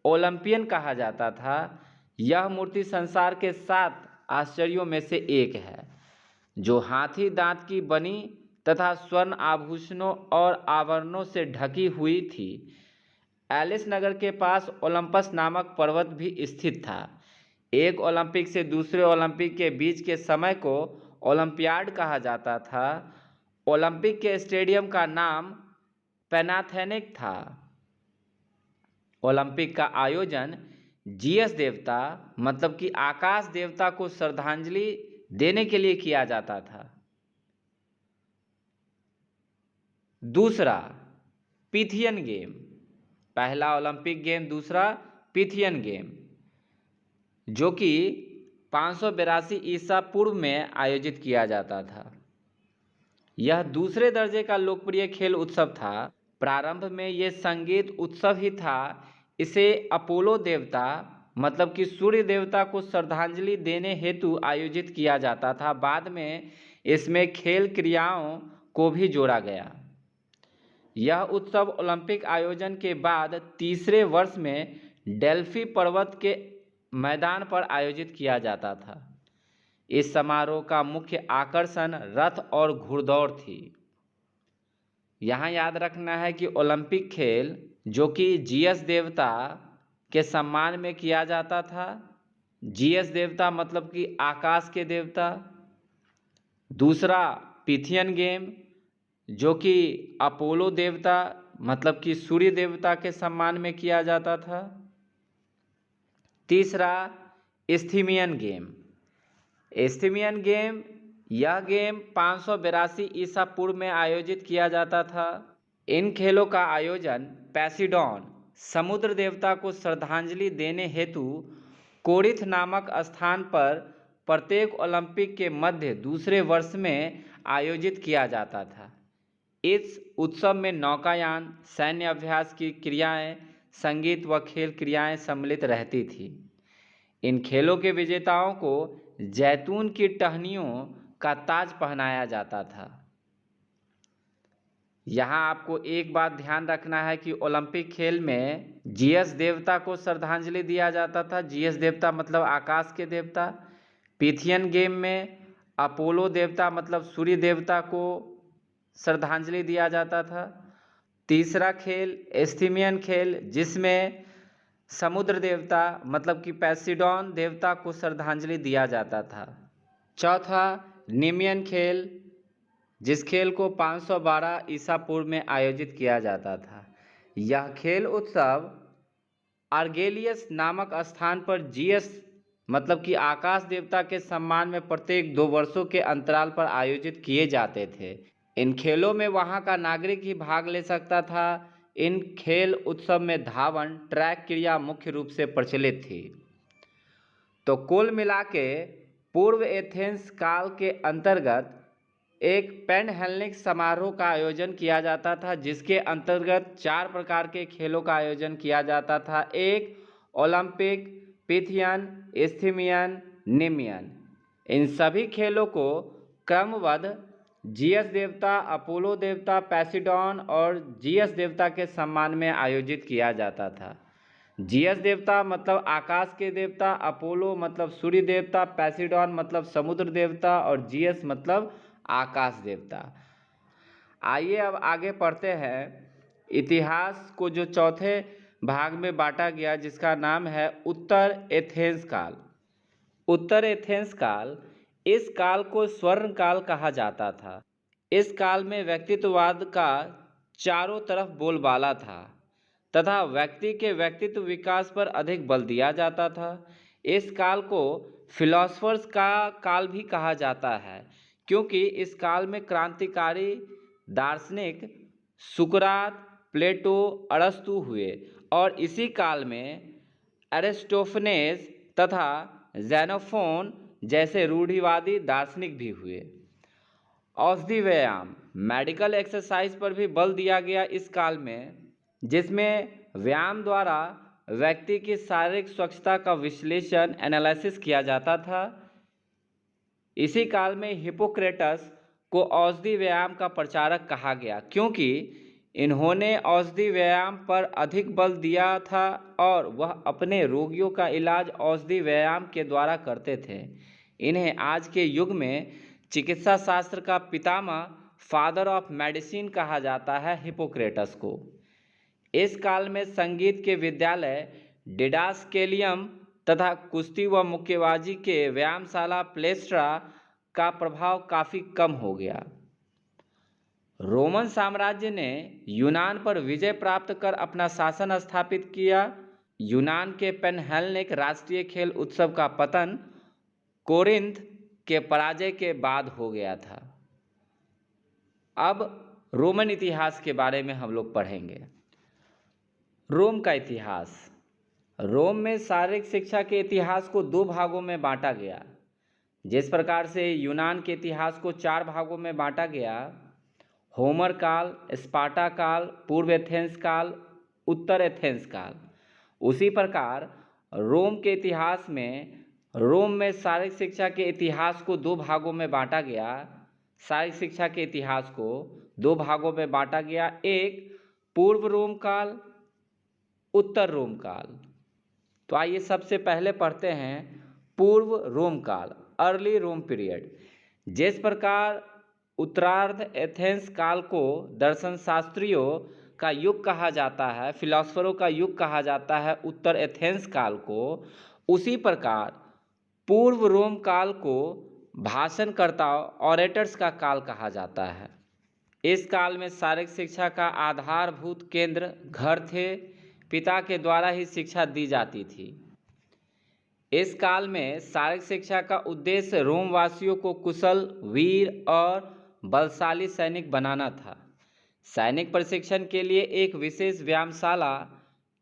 ओलंपियन कहा जाता था। यह मूर्ति संसार के 7 आश्चर्यों में से एक है, जो हाथी दांत की बनी तथा स्वर्ण आभूषणों और आवरणों से ढकी हुई थी। एलिस नगर के पास ओलंपस नामक पर्वत भी स्थित था। एक ओलंपिक से दूसरे ओलंपिक के बीच के समय को ओलंपियाड कहा जाता था। ओलंपिक के स्टेडियम का नाम पैनाथेनिक था। ओलंपिक का आयोजन जीएस देवता मतलब कि आकाश देवता को श्रद्धांजलि देने के लिए किया जाता था। दूसरा, पिथियन गेम। पहला ओलंपिक गेम, दूसरा पिथियन गेम, जो कि 582 ईसा पूर्व में आयोजित किया जाता था। यह दूसरे दर्जे का लोकप्रिय खेल उत्सव था। प्रारंभ में यह संगीत उत्सव ही था। इसे अपोलो देवता मतलब कि सूर्य देवता को श्रद्धांजलि देने हेतु आयोजित किया जाता था। बाद में इसमें खेल क्रियाओं को भी जोड़ा गया। यह उत्सव ओलंपिक आयोजन के बाद तीसरे वर्ष में डेल्फी पर्वत के मैदान पर आयोजित किया जाता था। इस समारोह का मुख्य आकर्षण रथ और घुड़दौड़ थी। यहाँ याद रखना है कि ओलंपिक खेल जो कि जीएस देवता के सम्मान में किया जाता था। जीएस देवता मतलब कि आकाश के देवता। दूसरा पिथियन गेम, जो कि अपोलो देवता मतलब कि सूर्य देवता के सम्मान में किया जाता था। तीसरा इस्थिमियन गेम। इस्थिमियन गेम, यह गेम 582 ईसा पूर्व में आयोजित किया जाता था। इन खेलों का आयोजन पैसिडॉन समुद्र देवता को श्रद्धांजलि देने हेतु कोरिथ नामक स्थान पर प्रत्येक ओलंपिक के मध्य दूसरे वर्ष में आयोजित किया जाता था। इस उत्सव में नौकायान, सैन्य अभ्यास की क्रियाएं, संगीत व खेल क्रियाएं सम्मिलित रहती थी। इन खेलों के विजेताओं को जैतून की टहनियों का ताज पहनाया जाता था। यहाँ आपको एक बात ध्यान रखना है कि ओलंपिक खेल में जीएस देवता को श्रद्धांजलि दिया जाता था। जीएस देवता मतलब आकाश के देवता। पिथियन गेम में अपोलो देवता मतलब सूर्य देवता को श्रद्धांजलि दिया जाता था। तीसरा खेल एस्थीमियन खेल, जिसमें समुद्र देवता मतलब कि पैसिडॉन देवता को श्रद्धांजलि दिया जाता था। चौथा नीमियन खेल, जिस खेल को 512 ईसा पूर्व में आयोजित किया जाता था। यह खेल उत्सव आर्गेलियस नामक स्थान पर जीएस मतलब कि आकाश देवता के सम्मान में प्रत्येक 2 वर्षों के अंतराल पर आयोजित किए जाते थे। इन खेलों में वहां का नागरिक ही भाग ले सकता था। इन खेल उत्सव में धावन, ट्रैक क्रिया मुख्य रूप से प्रचलित थी। तो कुल मिला के पूर्व एथेंस काल के अंतर्गत एक पैनहेलेनिक समारोह का आयोजन किया जाता था, जिसके अंतर्गत 4 प्रकार के खेलों का आयोजन किया जाता था। एक ओलंपिक, पिथियन, इस्थिमियन, नीमियन। इन सभी खेलों को क्रमबद्ध जीएस देवता, अपोलो देवता, पैसिडॉन और जीएस देवता के सम्मान में आयोजित किया जाता था। जीएस देवता मतलब आकाश के देवता, अपोलो मतलब सूर्य देवता, पैसिडॉन मतलब समुद्र देवता और जीएस मतलब आकाश देवता। आइए अब आगे पढ़ते हैं इतिहास को, जो चौथे भाग में बांटा गया, जिसका नाम है उत्तर एथेंस काल। उत्तर एथेंस काल, इस काल को स्वर्ण काल कहा जाता था। इस काल में व्यक्तित्ववाद का चारों तरफ बोलबाला था तथा व्यक्ति के व्यक्तित्व विकास पर अधिक बल दिया जाता था। इस काल को फिलोसफर्स का काल भी कहा जाता है, क्योंकि इस काल में क्रांतिकारी दार्शनिक सुकरात, प्लेटो, अरस्तु हुए और इसी काल में एरिस्टोफेनेस तथा जेनोफोन जैसे रूढ़िवादी दार्शनिक भी हुए। औषधि व्यायाम, मेडिकल एक्सरसाइज पर भी बल दिया गया इस काल में, जिसमें व्यायाम द्वारा व्यक्ति की शारीरिक स्वच्छता का विश्लेषण एनालिसिस किया जाता था। इसी काल में हिप्पोक्रेटस को औषधि व्यायाम का प्रचारक कहा गया, क्योंकि इन्होंने औषधि व्यायाम पर अधिक बल दिया था और वह अपने रोगियों का इलाज औषधि व्यायाम के द्वारा करते थे। इन्हें आज के युग में चिकित्सा शास्त्र का पितामह, फादर ऑफ मेडिसिन कहा जाता है हिप्पोक्रेटस को। इस काल में संगीत के विद्यालय डिडास्केलियम तथा कुश्ती व मुक्केबाजी के व्यायामशाला प्लेस्ट्रा का प्रभाव काफ़ी कम हो गया। रोमन साम्राज्य ने यूनान पर विजय प्राप्त कर अपना शासन स्थापित किया। यूनान के पेनहेलेनिक राष्ट्रीय खेल उत्सव का पतन कोरिंथ के पराजय के बाद हो गया था। अब रोमन इतिहास के बारे में हम लोग पढ़ेंगे। रोम का इतिहास। रोम में शारीरिक शिक्षा के इतिहास को दो भागों में बांटा गया। जिस प्रकार से यूनान के इतिहास को 4 भागों में बांटा गया, होमर काल, स्पार्टा काल, पूर्व एथेंस काल, उत्तर एथेंस काल, उसी प्रकार रोम के इतिहास में रोम में शारीरिक शिक्षा के इतिहास को 2 भागों में बांटा गया। शारीरिक शिक्षा के इतिहास को 2 भागों में बांटा गया, एक पूर्व रोम काल, उत्तर रोम काल। तो आइए सबसे पहले पढ़ते हैं पूर्व रोम काल, अर्ली रोम पीरियड। जिस प्रकार उत्तरार्ध एथेंस काल को दर्शन शास्त्रियों का युग कहा जाता है, फिलोसफरों का युग कहा जाता है उत्तर एथेंस काल को, उसी प्रकार पूर्व रोम काल को भाषणकर्ताओं, ऑरेटर्स का काल कहा जाता है। इस काल में शारीरिक शिक्षा का आधारभूत केंद्र घर थे। पिता के द्वारा ही शिक्षा दी जाती थी। इस काल में शारीरिक शिक्षा का उद्देश्य रोमवासियों को कुशल, वीर और बलशाली सैनिक बनाना था। सैनिक प्रशिक्षण के लिए एक विशेष व्यायामशाला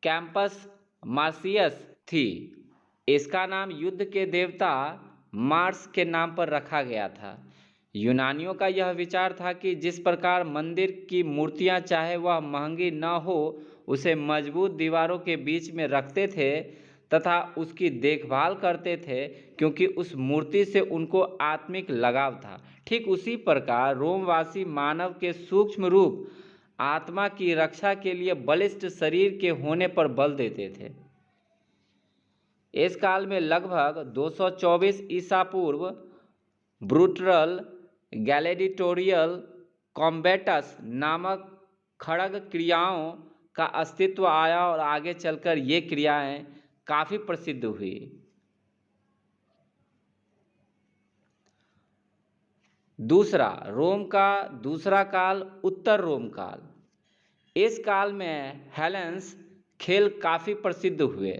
कैंपस मार्सियस थी। इसका नाम युद्ध के देवता मार्स के नाम पर रखा गया था। यूनानियों का यह विचार था कि जिस प्रकार मंदिर की मूर्तियां चाहे वह महंगी न हो, उसे मजबूत दीवारों के बीच में रखते थे तथा उसकी देखभाल करते थे, क्योंकि उस मूर्ति से उनको आत्मिक लगाव था। ठीक उसी प्रकार रोमवासी मानव के सूक्ष्म रूप आत्मा की रक्षा के लिए बलिष्ठ शरीर के होने पर बल देते थे। इस काल में लगभग 224 ईसा पूर्व ब्रूटल ग्लैडिएटोरियल कॉम्बैट्स नामक खड़ग क्रियाओं का अस्तित्व आया और आगे चलकर ये क्रियाएं काफ़ी प्रसिद्ध हुई। दूसरा रोम का दूसरा काल, उत्तर रोम काल। इस काल में हेलेंस खेल काफ़ी प्रसिद्ध हुए।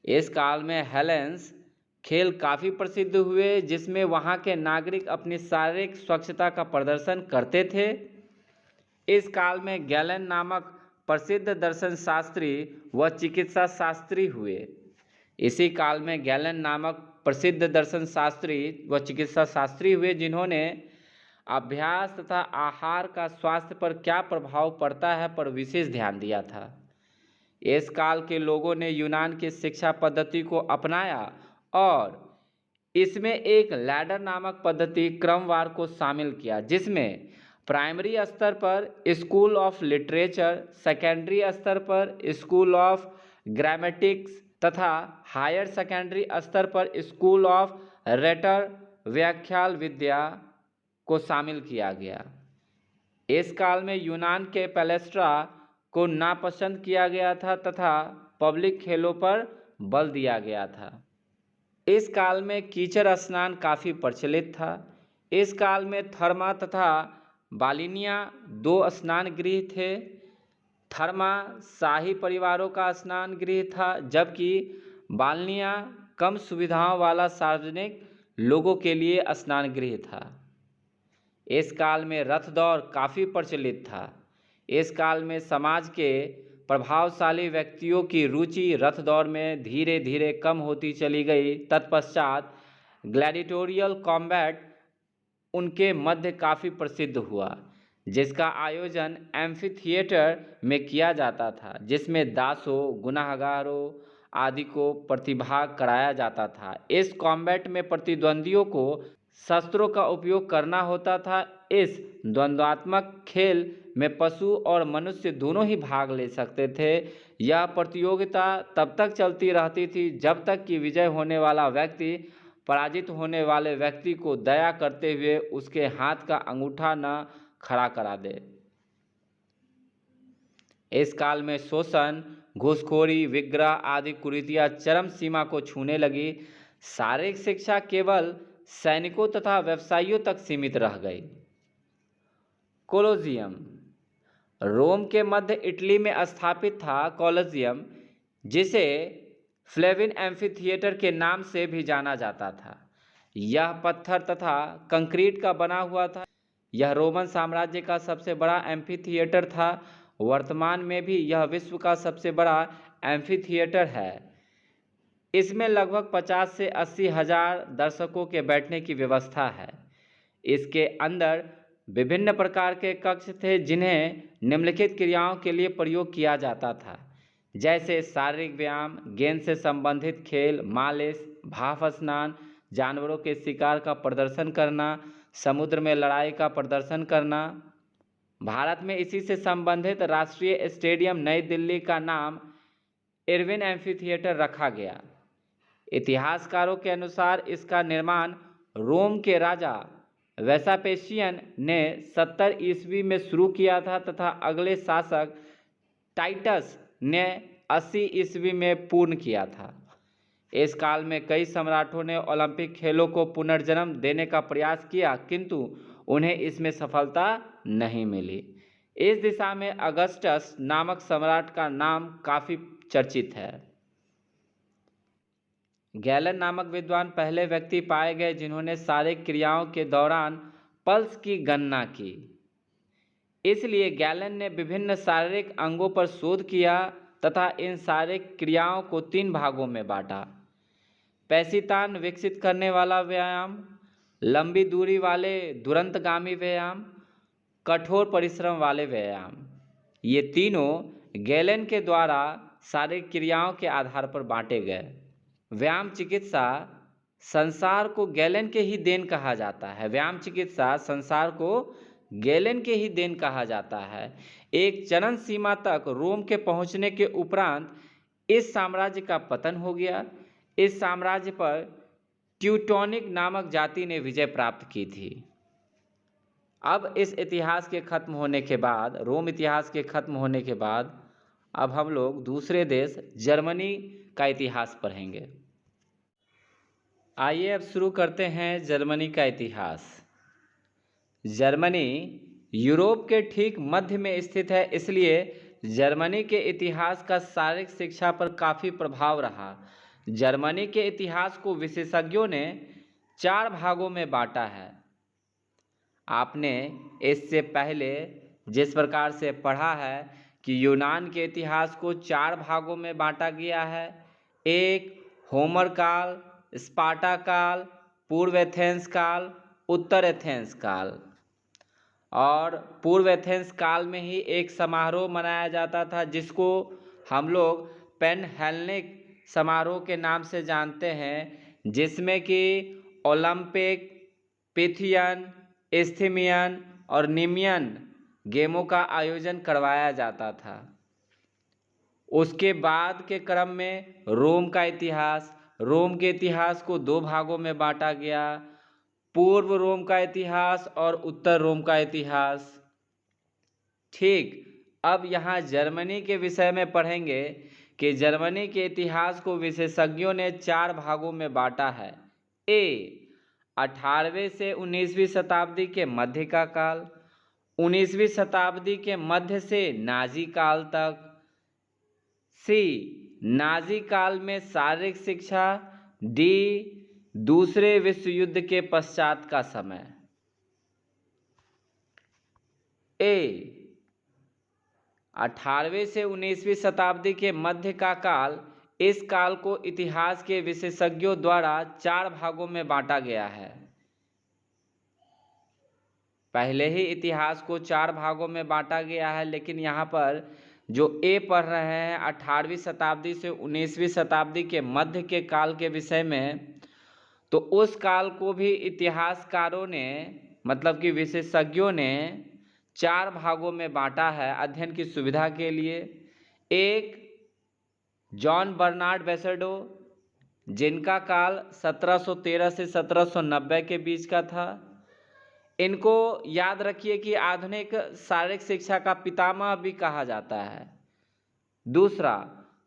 इस काल में हेलेंस खेल काफ़ी प्रसिद्ध हुए, जिसमें वहाँ के नागरिक अपनी शारीरिक स्वच्छता का प्रदर्शन करते थे। इस काल में गैलन नामक प्रसिद्ध दर्शन शास्त्री व चिकित्सा शास्त्री हुए। इसी काल में गैलन नामक प्रसिद्ध दर्शन शास्त्री व चिकित्सा शास्त्री हुए, जिन्होंने अभ्यास तथा आहार का स्वास्थ्य पर क्या प्रभाव पड़ता है पर विशेष ध्यान दिया था। इस काल के लोगों ने यूनान की शिक्षा पद्धति को अपनाया और इसमें एक लैडर नामक पद्धति क्रमवार को शामिल किया, जिसमें प्राइमरी स्तर पर स्कूल ऑफ लिटरेचर, सेकेंडरी स्तर पर स्कूल ऑफ ग्रामेटिक्स तथा हायर सेकेंडरी स्तर पर स्कूल ऑफ रेटर व्याख्याल विद्या को शामिल किया गया। इस काल में यूनान के पैलेस्ट्रा को नापसंद किया गया था तथा पब्लिक खेलों पर बल दिया गया था। इस काल में कीचड़ स्नान काफ़ी प्रचलित था। इस काल में थर्मा तथा बालिनिया 2 स्नान गृह थे। थर्मा शाही परिवारों का स्नान गृह था, जबकि बालिनिया कम सुविधाओं वाला सार्वजनिक लोगों के लिए स्नान गृह था। इस काल में रथ दौड़ काफ़ी प्रचलित था। इस काल में समाज के प्रभावशाली व्यक्तियों की रुचि रथ दौड़ में धीरे धीरे कम होती चली गई। तत्पश्चात ग्लैडिएटोरियल कॉम्बैट उनके मध्य काफ़ी प्रसिद्ध हुआ, जिसका आयोजन एम्फी थिएटर में किया जाता था, जिसमें दासों, गुनाहगारों आदि को प्रतिभाग कराया जाता था। इस कॉम्बैट में प्रतिद्वंदियों को शस्त्रों का उपयोग करना होता था। इस द्वंद्वात्मक खेल में पशु और मनुष्य दोनों ही भाग ले सकते थे। यह प्रतियोगिता तब तक चलती रहती थी जब तक कि विजय होने वाला व्यक्ति पराजित होने वाले व्यक्ति को दया करते हुए उसके हाथ का अंगूठा न खड़ा करा दे। इस काल में शोषण, घूसखोरी, विग्रह आदि कुरीतियां चरम सीमा को छूने लगी। शारीरिक शिक्षा केवल सैनिकों तथा व्यवसायियों तक सीमित रह गई। कोलोजियम रोम के मध्य इटली में स्थापित था। कोलोजियम, जिसे फ्लेविन एम्फी थिएटर के नाम से भी जाना जाता था, यह पत्थर तथा कंक्रीट का बना हुआ था। यह रोमन साम्राज्य का सबसे बड़ा एम्फी थिएटर था। वर्तमान में भी यह विश्व का सबसे बड़ा एम्फी थिएटर है। इसमें लगभग 50 से 80 हजार दर्शकों के बैठने की व्यवस्था है। इसके अंदर विभिन्न प्रकार के कक्ष थे जिन्हें निम्नलिखित क्रियाओं के लिए प्रयोग किया जाता था, जैसे शारीरिक व्यायाम, गेंद से संबंधित खेल, मालिश, भाप स्नान, जानवरों के शिकार का प्रदर्शन करना, समुद्र में लड़ाई का प्रदर्शन करना। भारत में इसी से संबंधित राष्ट्रीय स्टेडियम नई दिल्ली का नाम इरविन एम्फी थिएटर रखा गया। इतिहासकारों के अनुसार इसका निर्माण रोम के राजा वेस्पासियन ने 70 ईस्वी में शुरू किया था तथा अगले शासक टाइटस ने 80 ईस्वी में पूर्ण किया था। इस काल में कई सम्राटों ने ओलंपिक खेलों को पुनर्जन्म देने का प्रयास किया, किंतु उन्हें इसमें सफलता नहीं मिली। इस दिशा में अगस्टस नामक सम्राट का नाम काफ़ी चर्चित है। गैलन नामक विद्वान पहले व्यक्ति पाए गए जिन्होंने शारीरिक क्रियाओं के दौरान पल्स की गणना की। इसलिए गैलन ने विभिन्न शारीरिक अंगों पर शोध किया तथा इन शारीरिक क्रियाओं को 3 भागों में बांटा: पेशितान विकसित करने वाला व्यायाम, लंबी दूरी वाले दुरंतगामी व्यायाम, कठोर परिश्रम वाले व्यायाम। ये तीनों गैलन के द्वारा शारीरिक क्रियाओं के आधार पर बांटे गए। व्यायाम चिकित्सा संसार को गैलन के ही देन कहा जाता है। व्यायाम चिकित्सा संसार को गैलन के ही देन कहा जाता है। एक चरम सीमा तक रोम के पहुंचने के उपरांत इस साम्राज्य का पतन हो गया। इस साम्राज्य पर ट्यूटोनिक नामक जाति ने विजय प्राप्त की थी। अब इस इतिहास के खत्म होने के बाद, रोम इतिहास के खत्म होने के बाद, अब हम लोग दूसरे देश जर्मनी का इतिहास पढ़ेंगे। आइए अब शुरू करते हैं जर्मनी का इतिहास। जर्मनी यूरोप के ठीक मध्य में स्थित है, इसलिए जर्मनी के इतिहास का शारीरिक शिक्षा पर काफ़ी प्रभाव रहा। जर्मनी के इतिहास को विशेषज्ञों ने 4 भागों में बांटा है। आपने इससे पहले जिस प्रकार से पढ़ा है कि यूनान के इतिहास को 4 भागों में बांटा गया है: 1 होमर काल, स्पार्टा काल, पूर्व एथेंस काल, उत्तर एथेंस काल। और पूर्व एथेंस काल में ही एक समारोह मनाया जाता था जिसको हम लोग पेनहेलेनिक समारोह के नाम से जानते हैं, जिसमें कि ओलंपिक, पिथियन, एस्थीमियन और नीमियन गेमों का आयोजन करवाया जाता था। उसके बाद के क्रम में रोम का इतिहास। रोम के इतिहास को 2 भागों में बांटा गया: पूर्व रोम का इतिहास और उत्तर रोम का इतिहास। ठीक, अब यहाँ जर्मनी के विषय में पढ़ेंगे कि जर्मनी के इतिहास को विशेषज्ञों ने 4 भागों में बांटा है। 18वीं से 19वीं शताब्दी के मध्य का काल, 19वीं शताब्दी के मध्य से नाजी काल तक। नाजी काल में शारीरिक शिक्षा। दूसरे विश्व युद्ध के पश्चात का समय। 18वीं से 19वीं शताब्दी के मध्य का काल, इस काल को इतिहास के विशेषज्ञों द्वारा 4 भागों में बांटा गया है। पहले ही इतिहास को 4 भागों में बांटा गया है, लेकिन यहाँ पर जो ए पढ़ रहे हैं 18वीं शताब्दी से 19वीं शताब्दी के मध्य के काल के विषय में, तो उस काल को भी इतिहासकारों ने मतलब कि विशेषज्ञों ने 4 भागों में बांटा है अध्ययन की सुविधा के लिए। एक, जॉन बर्नार्ड बेसोडो, जिनका काल 1713 से 1790 के बीच का था। इनको याद रखिए कि आधुनिक शारीरिक शिक्षा का पितामह भी कहा जाता है। दूसरा,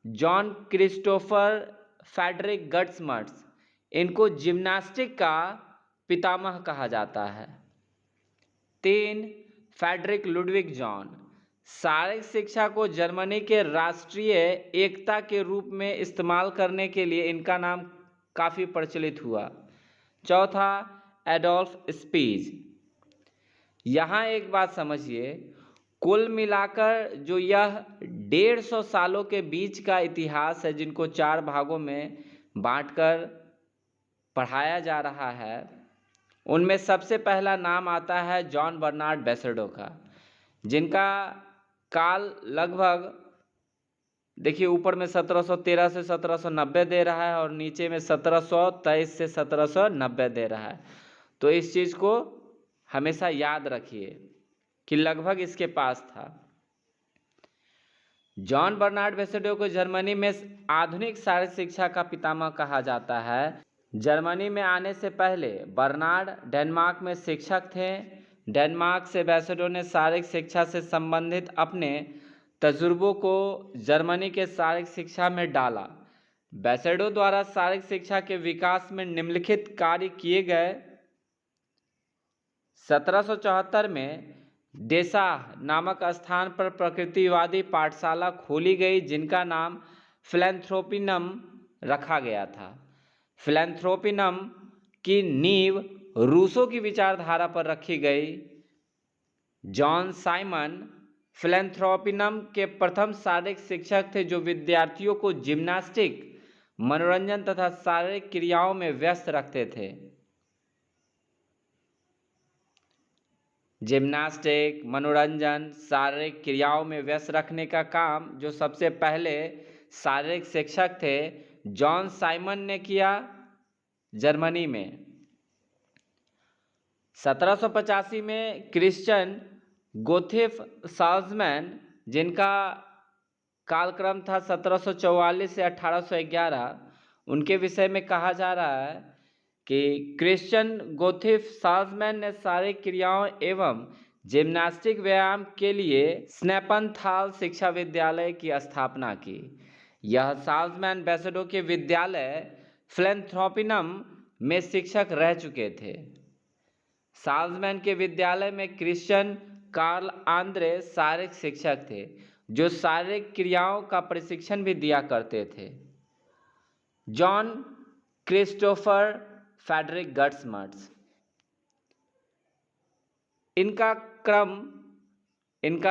जॉन क्रिस्टोफर फ्रेडरिक गट्समट्स, इनको जिम्नास्टिक का पितामह कहा जाता है। 3, फ्रेडरिक लुडविग जॉन, शारीरिक शिक्षा को जर्मनी के राष्ट्रीय एकता के रूप में इस्तेमाल करने के लिए इनका नाम काफ़ी प्रचलित हुआ। चौथा, एडोल्फ स्पीज। यहाँ एक बात समझिए, कुल मिलाकर जो यह 150 सालों के बीच का इतिहास है, जिनको 4 भागों में बांटकर पढ़ाया जा रहा है, उनमें सबसे पहला नाम आता है जॉन बर्नार्ड बेसोडो का, जिनका काल लगभग देखिए ऊपर में 1713 से 1790 दे रहा है और नीचे में 1723 से 1790 दे रहा है। तो इस चीज़ को हमेशा याद रखिए कि लगभग इसके पास था। जॉन बर्नार्ड बेसोडो को जर्मनी में आधुनिक शारीरिक शिक्षा का पितामह कहा जाता है। जर्मनी में आने से पहले बर्नार्ड डेनमार्क में शिक्षक थे। डेनमार्क से बेसोडो ने शारीरिक शिक्षा से संबंधित अपने तजुर्बों को जर्मनी के शारीरिक शिक्षा में डाला। बेसोडो द्वारा शारीरिक शिक्षा के विकास में निम्नलिखित कार्य किए गए। 1774 में डेसाह नामक स्थान पर प्रकृतिवादी पाठशाला खोली गई, जिनका नाम फिलैंथ्रोपिनम रखा गया था। फिलैंथ्रोपिनम की नींव रूसो की विचारधारा पर रखी गई। जॉन साइमन फिलैंथ्रोपिनम के प्रथम शारीरिक शिक्षक थे, जो विद्यार्थियों को जिम्नास्टिक, मनोरंजन तथा शारीरिक क्रियाओं में व्यस्त रखते थे। जिम्नास्टिक, मनोरंजन, शारीरिक क्रियाओं में व्यस्त रखने का काम जो सबसे पहले शारीरिक शिक्षक थे जॉन साइमन ने किया जर्मनी में। 1785 में क्रिश्चियन गोथिफ साल्जमैन, जिनका कालक्रम था 1744 से 1811, उनके विषय में कहा जा रहा है कि क्रिश्चियन गोथिफ साल्जमैन ने शारीरिक क्रियाओं एवं जिम्नास्टिक व्यायाम के लिए स्नेपनथाल शिक्षा विद्यालय की स्थापना की। यह साल्जमैन बेसोडो के विद्यालय फिलैंथ्रोपिनम में शिक्षक रह चुके थे। साल्जमैन के विद्यालय में क्रिश्चियन कार्ल आंद्रे शारीरिक शिक्षक थे, जो शारीरिक क्रियाओं का प्रशिक्षण भी दिया करते थे। जॉन क्रिस्टोफर फ्रेडरिक गट्समट्स, इनका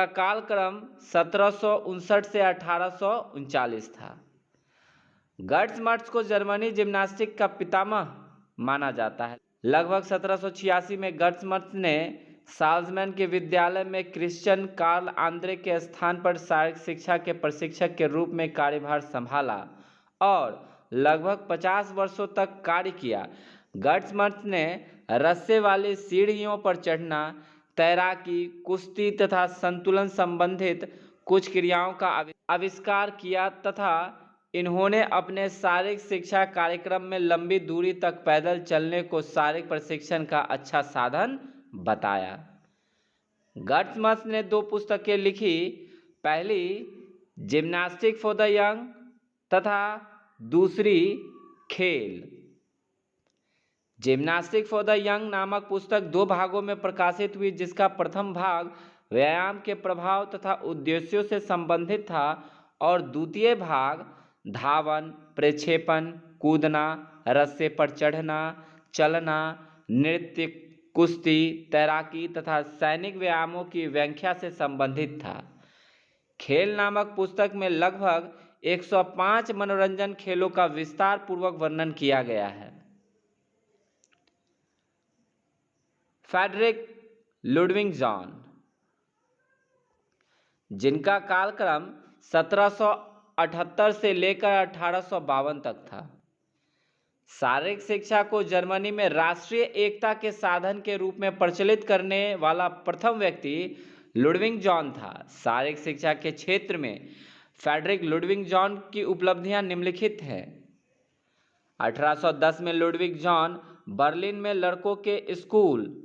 कालक्रम 1759 से 1839 था। गट्समट्स को जर्मनी जिम्नास्टिक का पितामह माना जाता है। लगभग 1786 में गट्समट्स ने साल्जमैन के विद्यालय में क्रिश्चियन कार्ल आंद्रे के स्थान पर शारीरिक शिक्षा के प्रशिक्षक के रूप में कार्यभार संभाला और लगभग 50 वर्षों तक कार्य किया। गट्समट्स ने रस्से वाली सीढ़ियों पर चढ़ना, तैराकी, कुश्ती तथा संतुलन संबंधित कुछ क्रियाओं का आविष्कार किया तथा इन्होंने अपने शारीरिक शिक्षा कार्यक्रम में लंबी दूरी तक पैदल चलने को शारीरिक प्रशिक्षण का अच्छा साधन बताया। गट्समट्स ने 2 पुस्तकें लिखी, पहली जिम्नास्टिक फॉर द यंग तथा दूसरी खेल। जिम्नास्टिक फॉर द यंग नामक पुस्तक 2 भागों में प्रकाशित हुई, जिसका प्रथम भाग व्यायाम के प्रभाव तथा उद्देश्यों से संबंधित था और द्वितीय भाग धावन, प्रक्षेपण, कूदना, रस्से पर चढ़ना, चलना, नृत्य, कुश्ती, तैराकी तथा सैनिक व्यायामों की व्याख्या से संबंधित था। खेल नामक पुस्तक में लगभग 105 मनोरंजन खेलों का विस्तार पूर्वक वर्णन किया गया है। फ्रेडरिक लुडविग जॉन, जिनका कालक्रम 1778 से लेकर 1852 तक था, शारीरिक शिक्षा को जर्मनी में राष्ट्रीय एकता के साधन के रूप में प्रचलित करने वाला प्रथम व्यक्ति लुडविग जॉन था। शारीरिक शिक्षा के क्षेत्र में फ्रेडरिक लुडविग जॉन की उपलब्धियां निम्नलिखित हैं। 1810 में लुडविग जॉन बर्लिन में लड़कों के स्कूल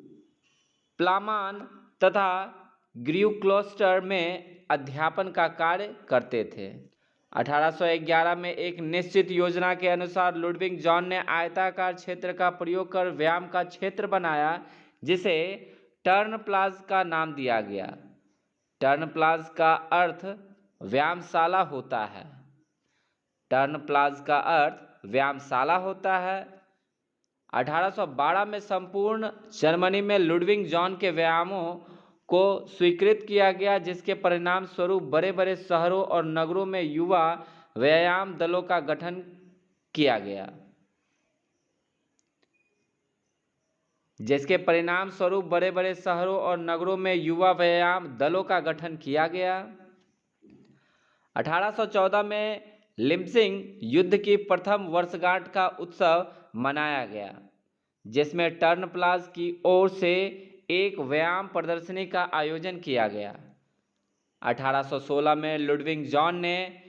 प्लामान तथा ग्रीव-क्लोस्टर में अध्यापन का कार्य करते थे। 1811 में एक निश्चित योजना के अनुसार लुडविग जॉन ने आयताकार क्षेत्र का प्रयोग कर व्यायाम का क्षेत्र बनाया, जिसे टर्न प्लाज का नाम दिया गया। टर्न प्लाज का अर्थ व्यायामशाला होता है। टर्न प्लाज का अर्थ व्यायामशाला होता है। 1812 में संपूर्ण जर्मनी में लुडविग जॉन के व्यायामों को स्वीकृत किया गया, जिसके परिणाम स्वरूप बड़े बड़े शहरों और नगरों में युवा व्यायाम दलों का गठन किया गया। जिसके परिणाम स्वरूप बड़े बड़े शहरों और नगरों में युवा व्यायाम दलों का गठन किया गया। 1814 में लिप्सिंग युद्ध की प्रथम वर्षगांठ का उत्सव मनाया गया, जिसमें टर्न प्लाज की ओर से एक व्यायाम प्रदर्शनी का आयोजन किया गया। 1816 में लुडविग जॉन ने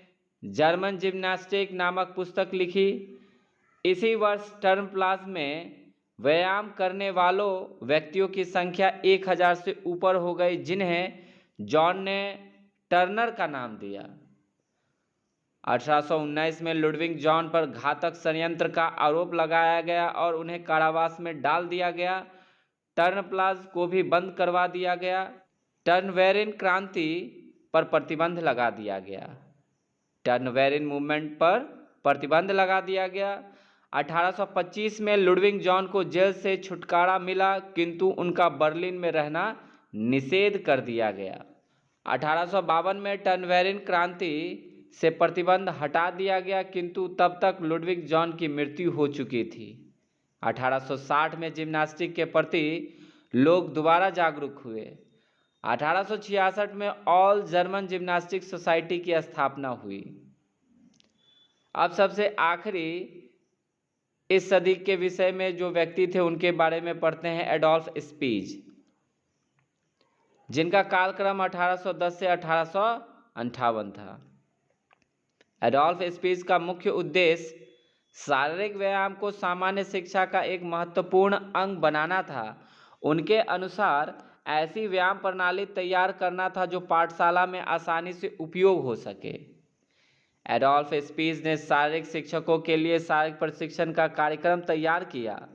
जर्मन जिम्नास्टिक नामक पुस्तक लिखी। इसी वर्ष टर्न प्लाज में व्यायाम करने वालों व्यक्तियों की संख्या 1000 से ऊपर हो गई, जिन्हें जॉन ने टर्नर का नाम दिया। 1819 में लुडविग जॉन पर घातक षड्यंत्र का आरोप लगाया गया और उन्हें कारावास में डाल दिया गया। टर्न प्लाज को भी बंद करवा दिया गया। टर्नवेरिन क्रांति पर प्रतिबंध लगा दिया गया। टर्नवेरिन मूवमेंट पर प्रतिबंध लगा दिया गया। 1825 में लुडविग जॉन को जेल से छुटकारा मिला, किंतु उनका बर्लिन में रहना निषेध कर दिया गया। 1852 में टर्नवेरिन क्रांति से प्रतिबंध हटा दिया गया, किंतु तब तक लुडविग जॉन की मृत्यु हो चुकी थी। 1860 में जिम्नास्टिक के प्रति लोग दोबारा जागरूक हुए। 1866 में ऑल जर्मन जिम्नास्टिक सोसाइटी की स्थापना हुई। अब सबसे आखिरी इस सदी के विषय में जो व्यक्ति थे उनके बारे में पढ़ते हैं, एडोल्फ स्पीज, जिनका कालक्रम 1810 से 1858 था। एडोल्फ स्पीज का मुख्य उद्देश्य शारीरिक व्यायाम को सामान्य शिक्षा का एक महत्वपूर्ण अंग बनाना था। उनके अनुसार ऐसी व्यायाम प्रणाली तैयार करना था जो पाठशाला में आसानी से उपयोग हो सके। एडोल्फ स्पीज ने शारीरिक शिक्षकों के लिए शारीरिक प्रशिक्षण का कार्यक्रम तैयार किया।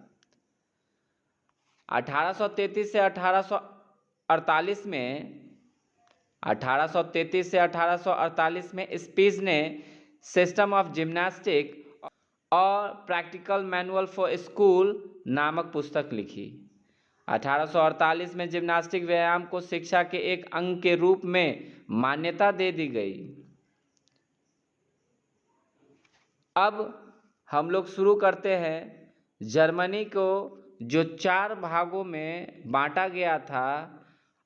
1833 से 1848 में स्पीज ने सिस्टम ऑफ जिम्नास्टिक और प्रैक्टिकल मैनुअल फॉर स्कूल नामक पुस्तक लिखी। 1848 में जिम्नास्टिक व्यायाम को शिक्षा के एक अंग के रूप में मान्यता दे दी गई। अब हम लोग शुरू करते हैं जर्मनी को जो 4 भागों में बांटा गया था,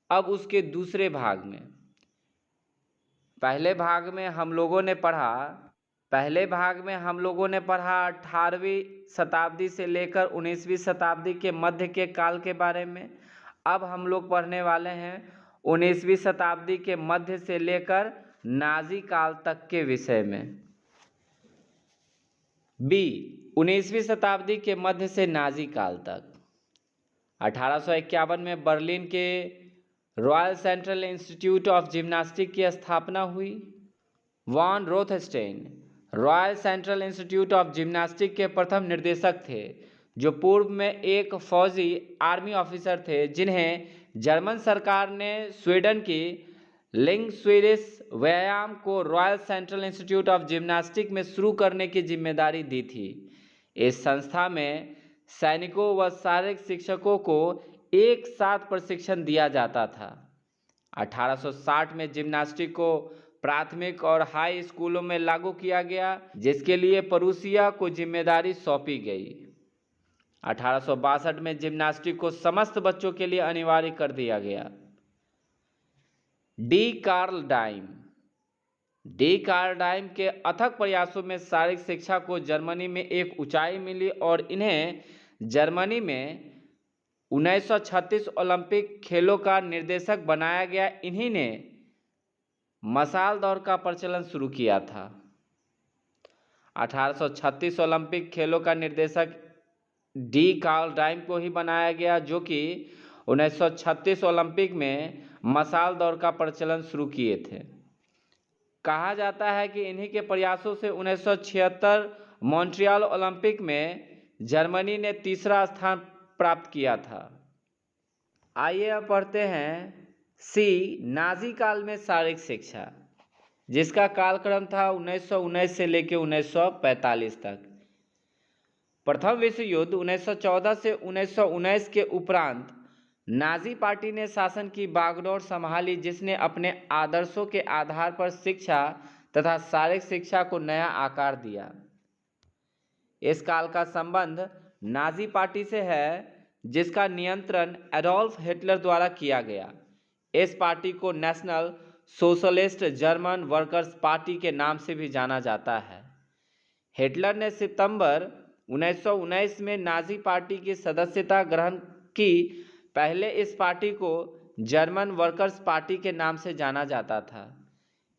अब उसके दूसरे भाग में। पहले भाग में हम लोगों ने पढ़ा 18वीं शताब्दी से लेकर 19वीं शताब्दी के मध्य के काल के बारे में। अब हम लोग पढ़ने वाले हैं 19वीं शताब्दी के मध्य से लेकर नाजी काल तक के विषय में। बी, 19वीं शताब्दी के मध्य से नाजी काल तक। 1851 में बर्लिन के Royal Central Institute of Gymnastic की स्थापना हुई। Von Rothstein Royal Central Institute of Gymnastic के प्रथम निदेशक थे, जो पूर्व में एक फौजी आर्मी ऑफिसर थे, जिन्हें जर्मन सरकार ने स्वीडन की लिंग स्वीडिश व्यायाम को royal Central Institute of gymnastic में शुरू करने की जिम्मेदारी दी थी। इस संस्था में सैनिकों व शारीरिक शिक्षकों को एक साथ प्रशिक्षण दिया जाता था। 1860 में जिम्नास्टिक को प्राथमिक और हाई स्कूलों में लागू किया गया, जिसके लिए प्रूसिया को जिम्मेदारी सौंपी गई। 1862 में जिम्नास्टिक को समस्त बच्चों के लिए अनिवार्य कर दिया गया। डी कार्ल डाइम के अथक प्रयासों में शारीरिक शिक्षा को जर्मनी में एक ऊंचाई मिली और इन्हें जर्मनी में 1936 ओलंपिक खेलों का निर्देशक बनाया गया। इन्हीं ने मशाल दौड़ का प्रचलन शुरू किया था। 1836 ओलंपिक खेलों का निर्देशक डी कार्ल डाइम को ही बनाया गया, जो कि 1936 ओलंपिक में मशाल दौड़ का प्रचलन शुरू किए थे। कहा जाता है कि इन्हीं के प्रयासों से 1976 मॉन्ट्रियल ओलंपिक में जर्मनी ने तीसरा स्थान प्राप्त किया था। आइए अब पढ़ते हैं सी, नाजी काल में शारीरिक शिक्षा, जिसका कालक्रम था 1919 से लेकर 1945 तक। प्रथम विश्व युद्ध 1914 से 1919 के उपरांत नाजी पार्टी ने शासन की बागडोर संभाली, जिसने अपने आदर्शों के आधार पर शिक्षा तथा शारीरिक शिक्षा को नया आकार दिया। इस काल का संबंध नाजी पार्टी से है, जिसका नियंत्रण एडोल्फ हिटलर द्वारा किया गया। इस पार्टी को national socialist German workers party के नाम से भी जाना जाता है। हिटलर ने सितंबर 1919 में नाजी पार्टी की सदस्यता ग्रहण की। पहले इस पार्टी को जर्मन वर्कर्स पार्टी के नाम से जाना जाता था।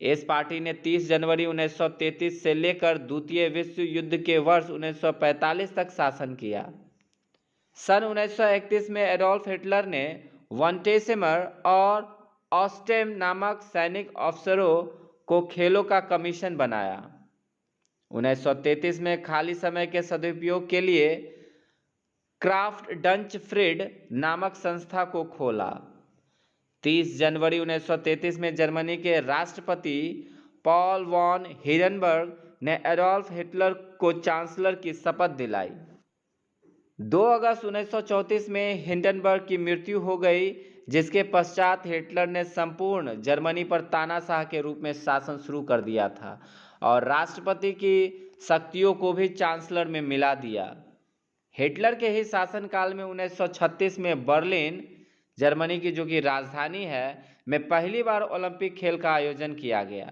इस पार्टी ने 30 जनवरी 1933 से लेकर द्वितीय विश्व युद्ध के वर्ष 1945 तक शासन किया। सन 1931 में एडोल्फ हिटलर ने वॉन्टेसिमर और ऑस्टेम नामक सैनिक अफसरों को खेलों का कमीशन बनाया। 1933 में खाली समय के सदुपयोग के लिए क्राफ्ट डंच फ्रीड नामक संस्था को खोला। 30 जनवरी 1933 में जर्मनी के राष्ट्रपति पॉल वॉन हिंडनबर्ग ने एडोल्फ हिटलर को चांसलर की शपथ दिलाई। 2 अगस्त 1934 में हिंडनबर्ग की मृत्यु हो गई, जिसके पश्चात हिटलर ने संपूर्ण जर्मनी पर तानाशाह के रूप में शासन शुरू कर दिया था और राष्ट्रपति की शक्तियों को भी चांसलर में मिला दिया। हिटलर के ही शासनकाल में 1936 में बर्लिन, जर्मनी की जो कि राजधानी है, में पहली बार ओलंपिक खेल का आयोजन किया गया।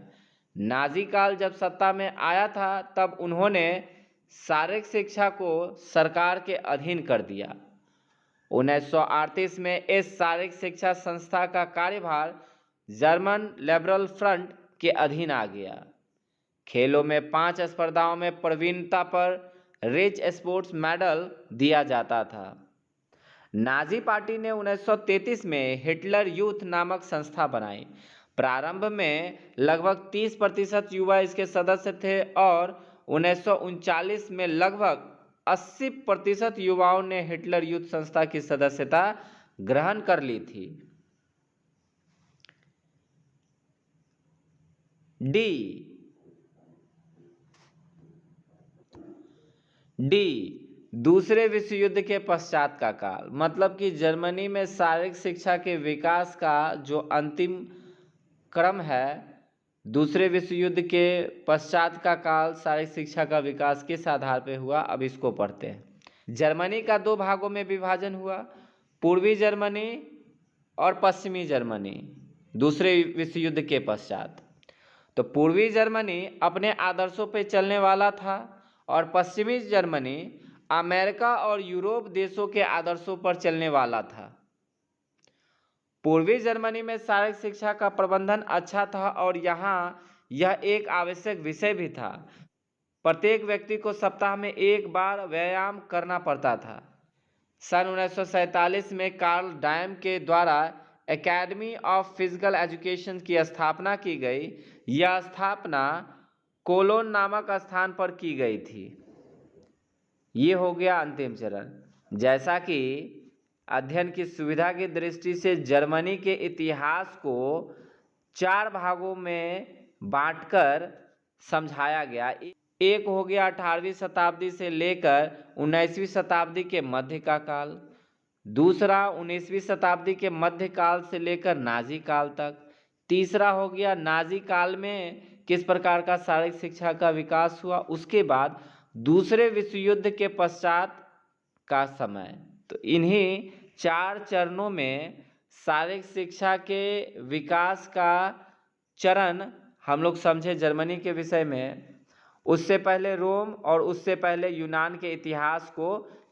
नाजी काल जब सत्ता में आया था, तब उन्होंने शारीरिक शिक्षा को सरकार के अधीन कर दिया। 1938 में इस शारीरिक शिक्षा संस्था का कार्यभार जर्मन लिबरल फ्रंट के अधीन आ गया। खेलों में 5 स्पर्धाओं में प्रवीणता पर रिच स्पोर्ट्स मेडल दिया जाता था। नाजी पार्टी ने 1933 में हिटलर यूथ नामक संस्था बनाई। प्रारंभ में लगभग 30% युवा इसके सदस्य थे और 1939 में लगभग 80% युवाओं ने हिटलर यूथ संस्था की सदस्यता ग्रहण कर ली थी। डी, दूसरे विश्व युद्ध के पश्चात का काल, मतलब कि जर्मनी में शारीरिक शिक्षा के विकास का जो अंतिम क्रम है, दूसरे विश्व युद्ध के पश्चात का काल शारीरिक शिक्षा का विकास किस आधार पर हुआ, अब इसको पढ़ते हैं। जर्मनी का 2 भागों में विभाजन हुआ, पूर्वी जर्मनी और पश्चिमी जर्मनी, दूसरे विश्व युद्ध के पश्चात। तो पूर्वी जर्मनी अपने आदर्शों पर चलने वाला था और पश्चिमी जर्मनी अमेरिका और यूरोप देशों के आदर्शों पर चलने वाला था। पूर्वी जर्मनी में शारीरिक शिक्षा का प्रबंधन अच्छा था और यहाँ यह एक आवश्यक विषय भी था। प्रत्येक व्यक्ति को सप्ताह में 1 बार व्यायाम करना पड़ता था। सन 1947 में कार्ल डाइम के द्वारा एकेडमी ऑफ फिजिकल एजुकेशन की स्थापना की गई। यह स्थापना कोलोन नामक स्थान पर की गई थी। ये हो गया अंतिम चरण। जैसा कि अध्ययन की सुविधा की दृष्टि से जर्मनी के इतिहास को 4 भागों में बांटकर समझाया गया। एक हो गया 18वीं शताब्दी से लेकर 19वीं शताब्दी के मध्य का काल, दूसरा 19वीं शताब्दी के मध्य काल से लेकर नाजी काल तक, तीसरा हो गया नाजी काल में किस प्रकार का शारीरिक शिक्षा का विकास हुआ, उसके बाद दूसरे विश्व युद्ध के पश्चात का समय। तो इन्हीं 4 चरणों में शारीरिक शिक्षा के विकास का चरण हम लोग समझे जर्मनी के विषय में। उससे पहले रोम और उससे पहले यूनान के इतिहास को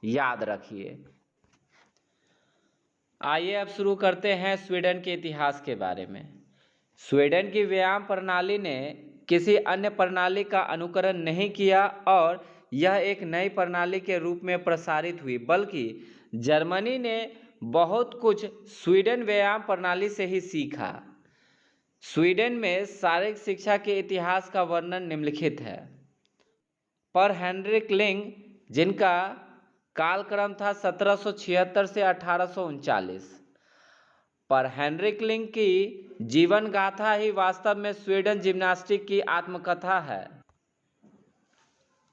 याद रखिए। आइए अब शुरू करते हैं स्वीडन के इतिहास के बारे में। स्वीडन की व्यायाम प्रणाली ने किसी अन्य प्रणाली का अनुकरण नहीं किया और यह एक नई प्रणाली के रूप में प्रसारित हुई, बल्कि जर्मनी ने बहुत कुछ स्वीडन व्यायाम प्रणाली से ही सीखा। स्वीडन में शारीरिक शिक्षा के इतिहास का वर्णन निम्नलिखित है। पर हेनरिक लिंग, जिनका कालक्रम था 1776 से 1839, पर हेनरिक लिंग की जीवन गाथा ही वास्तव में स्वीडन जिम्नास्टिक की आत्मकथा है।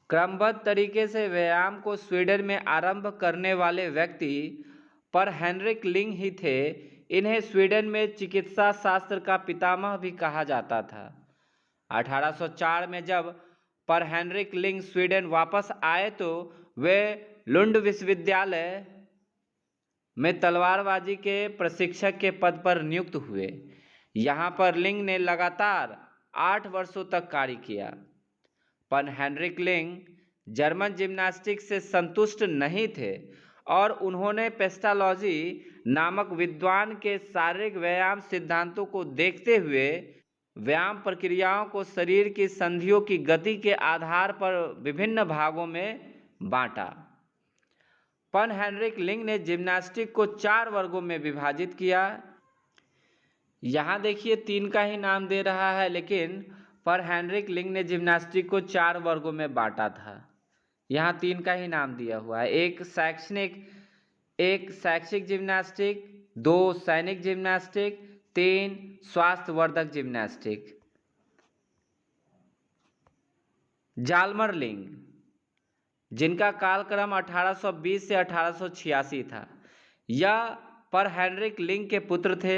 क्रमबद्ध तरीके से व्यायाम को स्वीडन में आरंभ करने वाले व्यक्ति पर हेनरिक लिंग ही थे। इन्हें स्वीडन में चिकित्सा शास्त्र का पितामह भी कहा जाता था। 1804 में जब पर हेनरिक लिंग स्वीडन वापस आए तो वे लुंड विश्वविद्यालय में तलवारबाजी के प्रशिक्षक के पद पर नियुक्त हुए। यहाँ पर लिंग ने लगातार 8 वर्षों तक कार्य किया। पर हेनरिक लिंग जर्मन जिम्नास्टिक से संतुष्ट नहीं थे और उन्होंने पेस्टालॉजी नामक विद्वान के शारीरिक व्यायाम सिद्धांतों को देखते हुए व्यायाम प्रक्रियाओं को शरीर की संधियों की गति के आधार पर विभिन्न भागों में बांटा। पर हेनरिक लिंग ने जिम्नास्टिक को 4 वर्गों में विभाजित किया। यहाँ देखिए 3 का ही नाम दे रहा है, लेकिन पर हेनरिक लिंग ने जिम्नास्टिक को 4 वर्गों में बांटा था। यहाँ 3 का ही नाम दिया हुआ है। एक शैक्षिक जिम्नास्टिक, 2 सैनिक जिम्नास्टिक, 3 स्वास्थ्यवर्धक जिम्नास्टिक। जाल्मर लिंग, जिनका कालक्रम 1820 से 1886 था, यह पर हेनरिक लिंग के पुत्र थे।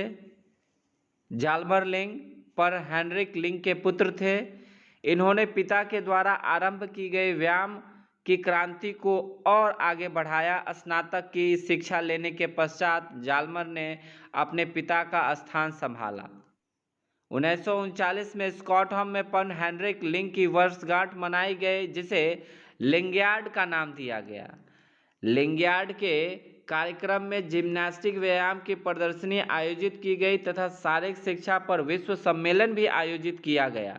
जाल्मर लिंग पर हेनरिक लिंग के पुत्र थे। इन्होंने पिता के द्वारा आरंभ की गई व्यायाम की क्रांति को और आगे बढ़ाया। स्नातक की शिक्षा लेने के पश्चात जाल्मर ने अपने पिता का स्थान संभाला। 1939 में स्टॉकहोम में पर हेनरिक लिंग की वर्षगांठ मनाई गई, जिसे लिंगयार्ड का नाम दिया गया। लिंगयार्ड के कार्यक्रम में जिम्नास्टिक व्यायाम की प्रदर्शनी आयोजित की गई तथा शारीरिक शिक्षा पर विश्व सम्मेलन भी आयोजित किया गया।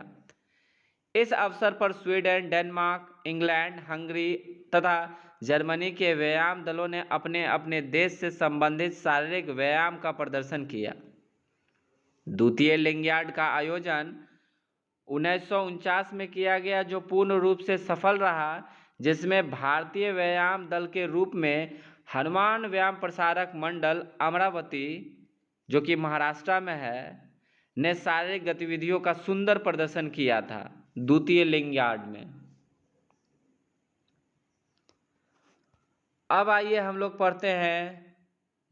इस अवसर पर स्वीडन, डेनमार्क, इंग्लैंड, हंगरी तथा जर्मनी के व्यायाम दलों ने अपने अपने देश से संबंधित शारीरिक व्यायाम का प्रदर्शन किया। द्वितीय लिंगयार्ड का आयोजन 1949 में किया गया, जो पूर्ण रूप से सफल रहा, जिसमें भारतीय व्यायाम दल के रूप में हनुमान व्यायाम प्रसारक मंडल अमरावती, जो कि महाराष्ट्र में है, ने शारीरिक गतिविधियों का सुंदर प्रदर्शन किया था द्वितीय लिंगयार्ड में। अब आइए हम लोग पढ़ते हैं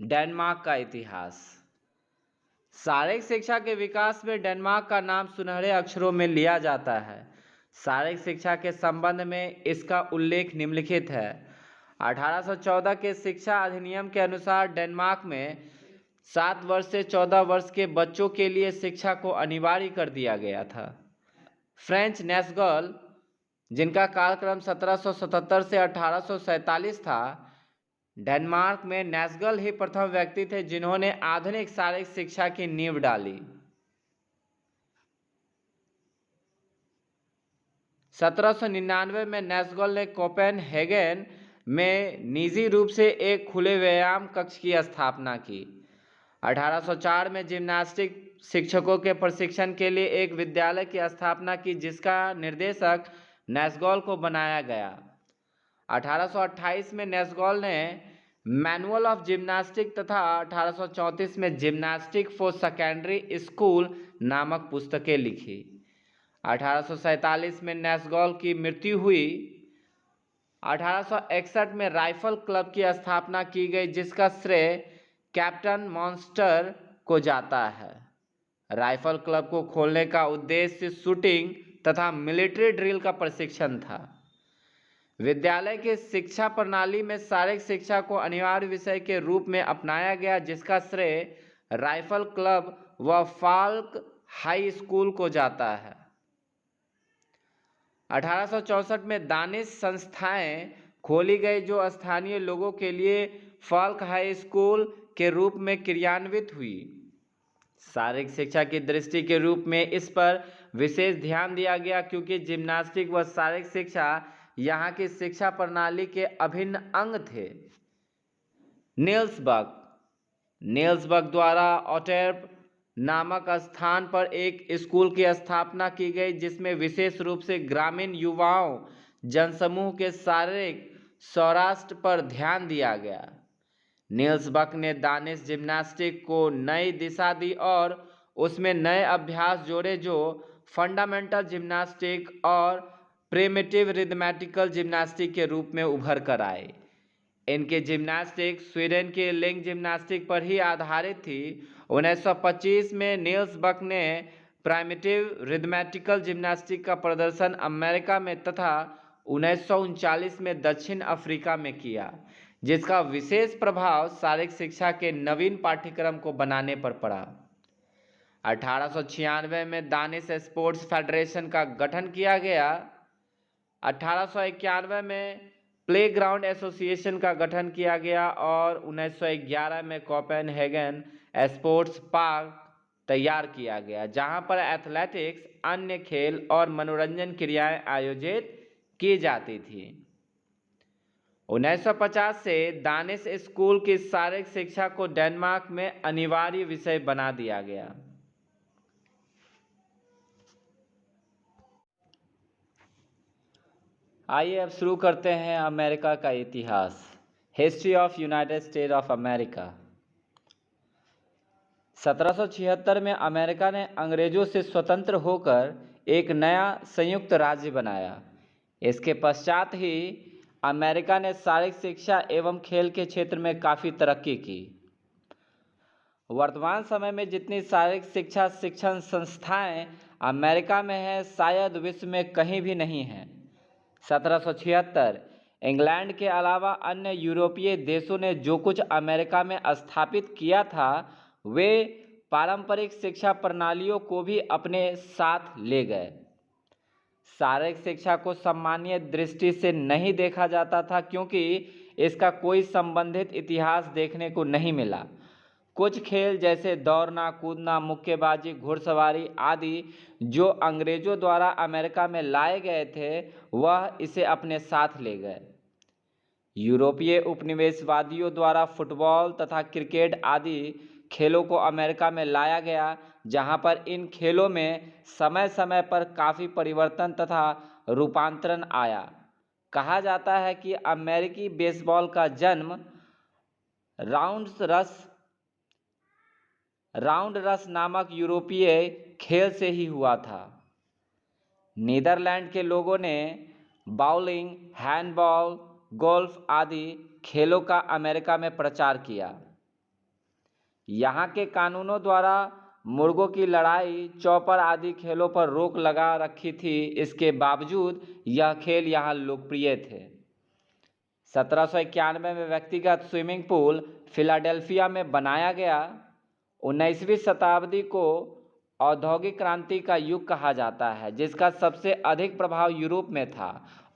डेनमार्क का इतिहास। शारीरिक शिक्षा के विकास में डेनमार्क का नाम सुनहरे अक्षरों में लिया जाता है। शारीरिक शिक्षा के संबंध में इसका उल्लेख निम्नलिखित है। 1814 के शिक्षा अधिनियम के अनुसार डेनमार्क में 7 वर्ष से 14 वर्ष के बच्चों के लिए शिक्षा को अनिवार्य कर दिया गया था। फ्रेंच नेस्गल, जिनका कालक्रम 1777 से 1847 था, डेनमार्क में नेस्गल ही प्रथम व्यक्ति थे जिन्होंने आधुनिक शारीरिक शिक्षा की नींव डाली। 1799 में नेस्गल ने कोपेनहेगन में निजी रूप से एक खुले व्यायाम कक्ष की स्थापना की। 1804 में जिम्नास्टिक शिक्षकों के प्रशिक्षण के लिए एक विद्यालय की स्थापना की, जिसका निर्देशक नेस्गल को बनाया गया। 1828 में नेस्गल ने मैनुअल ऑफ जिम्नास्टिक तथा 1834 में जिम्नास्टिक फॉर सेकेंडरी स्कूल नामक पुस्तकें लिखी। 1847 में नेस्गल की मृत्यु हुई। 1861 में राइफल क्लब की स्थापना की गई, जिसका श्रेय कैप्टन मॉन्स्टर को जाता है। राइफल क्लब को खोलने का उद्देश्य शूटिंग तथा मिलिट्री ड्रिल का प्रशिक्षण था। विद्यालय के शिक्षा प्रणाली में शारीरिक शिक्षा को अनिवार्य विषय के रूप में अपनाया गया, जिसका श्रेय राइफल क्लब व फाल्क हाई स्कूल को जाता है। 1864 में दानिश संस्थाएं खोली गई जो स्थानीय लोगों के लिए फाल्क हाई स्कूल के रूप में क्रियान्वित हुई। शारीरिक शिक्षा की दृष्टि के रूप में इस पर विशेष ध्यान दिया गया, क्योंकि जिम्नास्टिक व शारीरिक शिक्षा यहाँ की शिक्षा प्रणाली के अभिन्न अंग थे। नील्स बक द्वारा ऑटेर्प नामक स्थान पर एक स्कूल की स्थापना की गई, जिसमें विशेष रूप से ग्रामीण युवाओं जनसमूह के शारीरिक सौराष्ट्र पर ध्यान दिया गया। नील्स बक ने दानिश जिम्नास्टिक को नई दिशा दी और उसमें नए अभ्यास जोड़े जो फंडामेंटल जिम्नास्टिक और प्रिमिटिव रिदमेटिकल जिम्नास्टिक के रूप में उभर कर आए। इनके जिम्नास्टिक स्वीडन के लिंग जिम्नास्टिक पर ही आधारित थी। 1925 में नील्स बक ने प्राइमिटिव रिदमेटिकल जिम्नास्टिक का प्रदर्शन अमेरिका में तथा 1939 में दक्षिण अफ्रीका में किया, जिसका विशेष प्रभाव शारीरिक शिक्षा के नवीन पाठ्यक्रम को बनाने पर पड़ा। 1896 में दानिश स्पोर्ट्स फेडरेशन का गठन किया गया। 1891 में प्लेग्राउंड एसोसिएशन का गठन किया गया और 1911 में कोपेनहेगन स्पोर्ट्स पार्क तैयार किया गया, जहां पर एथलेटिक्स, अन्य खेल और मनोरंजन क्रियाएं आयोजित की जाती थी। 1950 से दानिश स्कूल की शारीरिक शिक्षा को डेनमार्क में अनिवार्य विषय बना दिया गया। आइए अब शुरू करते हैं अमेरिका का इतिहास। History of United states of America. 1776 में अमेरिका ने अंग्रेजों से स्वतंत्र होकर एक नया संयुक्त राज्य बनाया। इसके पश्चात ही अमेरिका ने शारीरिक शिक्षा एवं खेल के क्षेत्र में काफ़ी तरक्की की। वर्तमान समय में जितनी शारीरिक शिक्षा शिक्षण संस्थाएं अमेरिका में हैं, शायद विश्व में कहीं भी नहीं हैं। 1776 इंग्लैंड के अलावा अन्य यूरोपीय देशों ने जो कुछ अमेरिका में स्थापित किया था, वे पारंपरिक शिक्षा प्रणालियों को भी अपने साथ ले गए। शारीरिक शिक्षा को सम्मानीय दृष्टि से नहीं देखा जाता था, क्योंकि इसका कोई संबंधित इतिहास देखने को नहीं मिला। कुछ खेल जैसे दौड़ना, कूदना, मुक्केबाजी, घुड़सवारी आदि जो अंग्रेजों द्वारा अमेरिका में लाए गए थे, वह इसे अपने साथ ले गए। यूरोपीय उपनिवेशवादियों द्वारा फुटबॉल तथा क्रिकेट आदि खेलों को अमेरिका में लाया गया, जहां पर इन खेलों में समय समय पर काफ़ी परिवर्तन तथा रूपांतरण आया। कहा जाता है कि अमेरिकी बेसबॉल का जन्म राउंड रस नामक यूरोपीय खेल से ही हुआ था। नीदरलैंड के लोगों ने बाउलिंग, हैंडबॉल, गोल्फ आदि खेलों का अमेरिका में प्रचार किया। यहाँ के कानूनों द्वारा मुर्गों की लड़ाई, चौपर आदि खेलों पर रोक लगा रखी थी। इसके बावजूद यह खेल यहाँ लोकप्रिय थे। 1791 में व्यक्तिगत स्विमिंग पूल फिलाडेल्फिया में बनाया गया। 19वीं शताब्दी को औद्योगिक क्रांति का युग कहा जाता है, जिसका सबसे अधिक प्रभाव यूरोप में था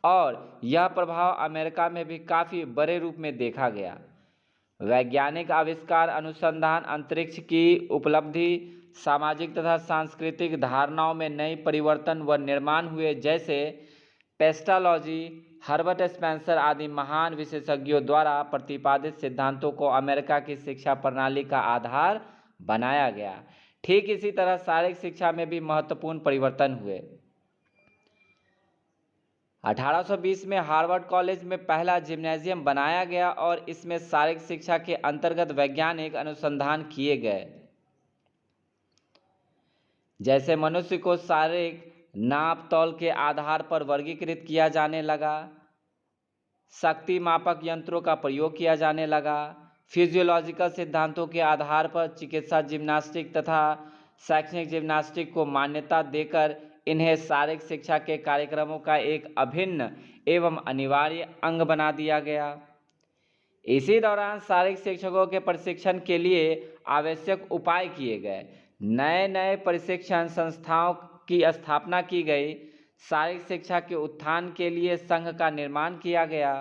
और यह प्रभाव अमेरिका में भी काफ़ी बड़े रूप में देखा गया। वैज्ञानिक आविष्कार, अनुसंधान, अंतरिक्ष की उपलब्धि, सामाजिक तथा सांस्कृतिक धारणाओं में नए परिवर्तन व निर्माण हुए, जैसे पेस्टालॉजी, हर्बर्ट स्पेंसर आदि महान विशेषज्ञों द्वारा प्रतिपादित सिद्धांतों को अमेरिका की शिक्षा प्रणाली का आधार बनाया गया। ठीक इसी तरह शारीरिक शिक्षा में भी महत्वपूर्ण परिवर्तन हुए। 1820 में हार्वर्ड कॉलेज में पहला जिम्नेजियम बनाया गया और इसमें शारीरिक शिक्षा के अंतर्गत वैज्ञानिक अनुसंधान किए गए, जैसे मनुष्य को शारीरिक नाप तौल के आधार पर वर्गीकृत किया जाने लगा, शक्ति मापक यंत्रों का प्रयोग किया जाने लगा, फिजियोलॉजिकल सिद्धांतों के आधार पर चिकित्सा, जिम्नास्टिक तथा शैक्षणिक जिम्नास्टिक को मान्यता देकर इन्हें शारीरिक शिक्षा के कार्यक्रमों का एक अभिन्न एवं अनिवार्य अंग बना दिया गया। इसी दौरान शारीरिक शिक्षकों के प्रशिक्षण के लिए आवश्यक उपाय किए गए, नए नए प्रशिक्षण संस्थाओं की स्थापना की गई, शारीरिक शिक्षा के उत्थान के लिए संघ का निर्माण किया गया।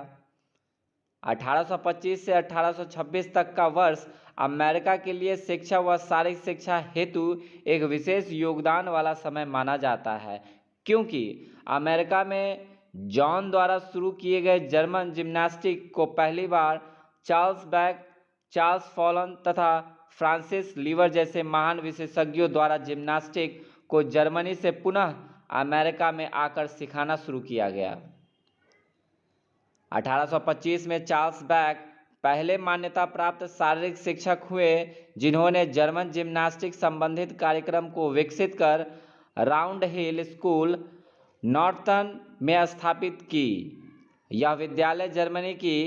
1825 से 1826 तक का वर्ष अमेरिका के लिए शिक्षा व शारीरिक शिक्षा हेतु एक विशेष योगदान वाला समय माना जाता है, क्योंकि अमेरिका में जॉन द्वारा शुरू किए गए जर्मन जिम्नास्टिक को पहली बार चार्ल्स बैक, चार्ल्स फॉलन तथा फ्रांसिस लीवर जैसे महान विशेषज्ञों द्वारा जिम्नास्टिक को जर्मनी से पुनः अमेरिका में आकर सिखाना शुरू किया गया। 1825 में चार्ल्स बैक पहले मान्यता प्राप्त शारीरिक शिक्षक हुए, जिन्होंने जर्मन जिम्नास्टिक संबंधित कार्यक्रम को विकसित कर राउंड हिल स्कूल नॉर्थन में स्थापित की। यह विद्यालय जर्मनी की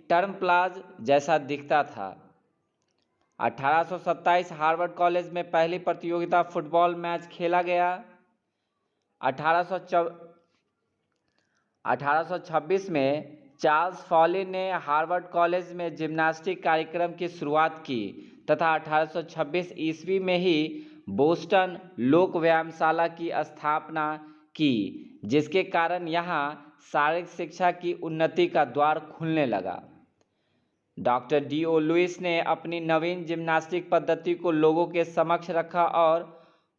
टर्म प्लाज जैसा दिखता था। 1827 हार्वर्ड कॉलेज में पहली प्रतियोगिता फुटबॉल मैच खेला गया। 1826 में चार्ल्स फॉलिन ने हार्वर्ड कॉलेज में जिम्नास्टिक कार्यक्रम की शुरुआत की तथा 1826 ईस्वी में ही बोस्टन लोक व्यायामशाला की स्थापना की, जिसके कारण यहाँ शारीरिक शिक्षा की उन्नति का द्वार खुलने लगा। Doctor D.O. लुईस ने अपनी नवीन जिम्नास्टिक पद्धति को लोगों के समक्ष रखा और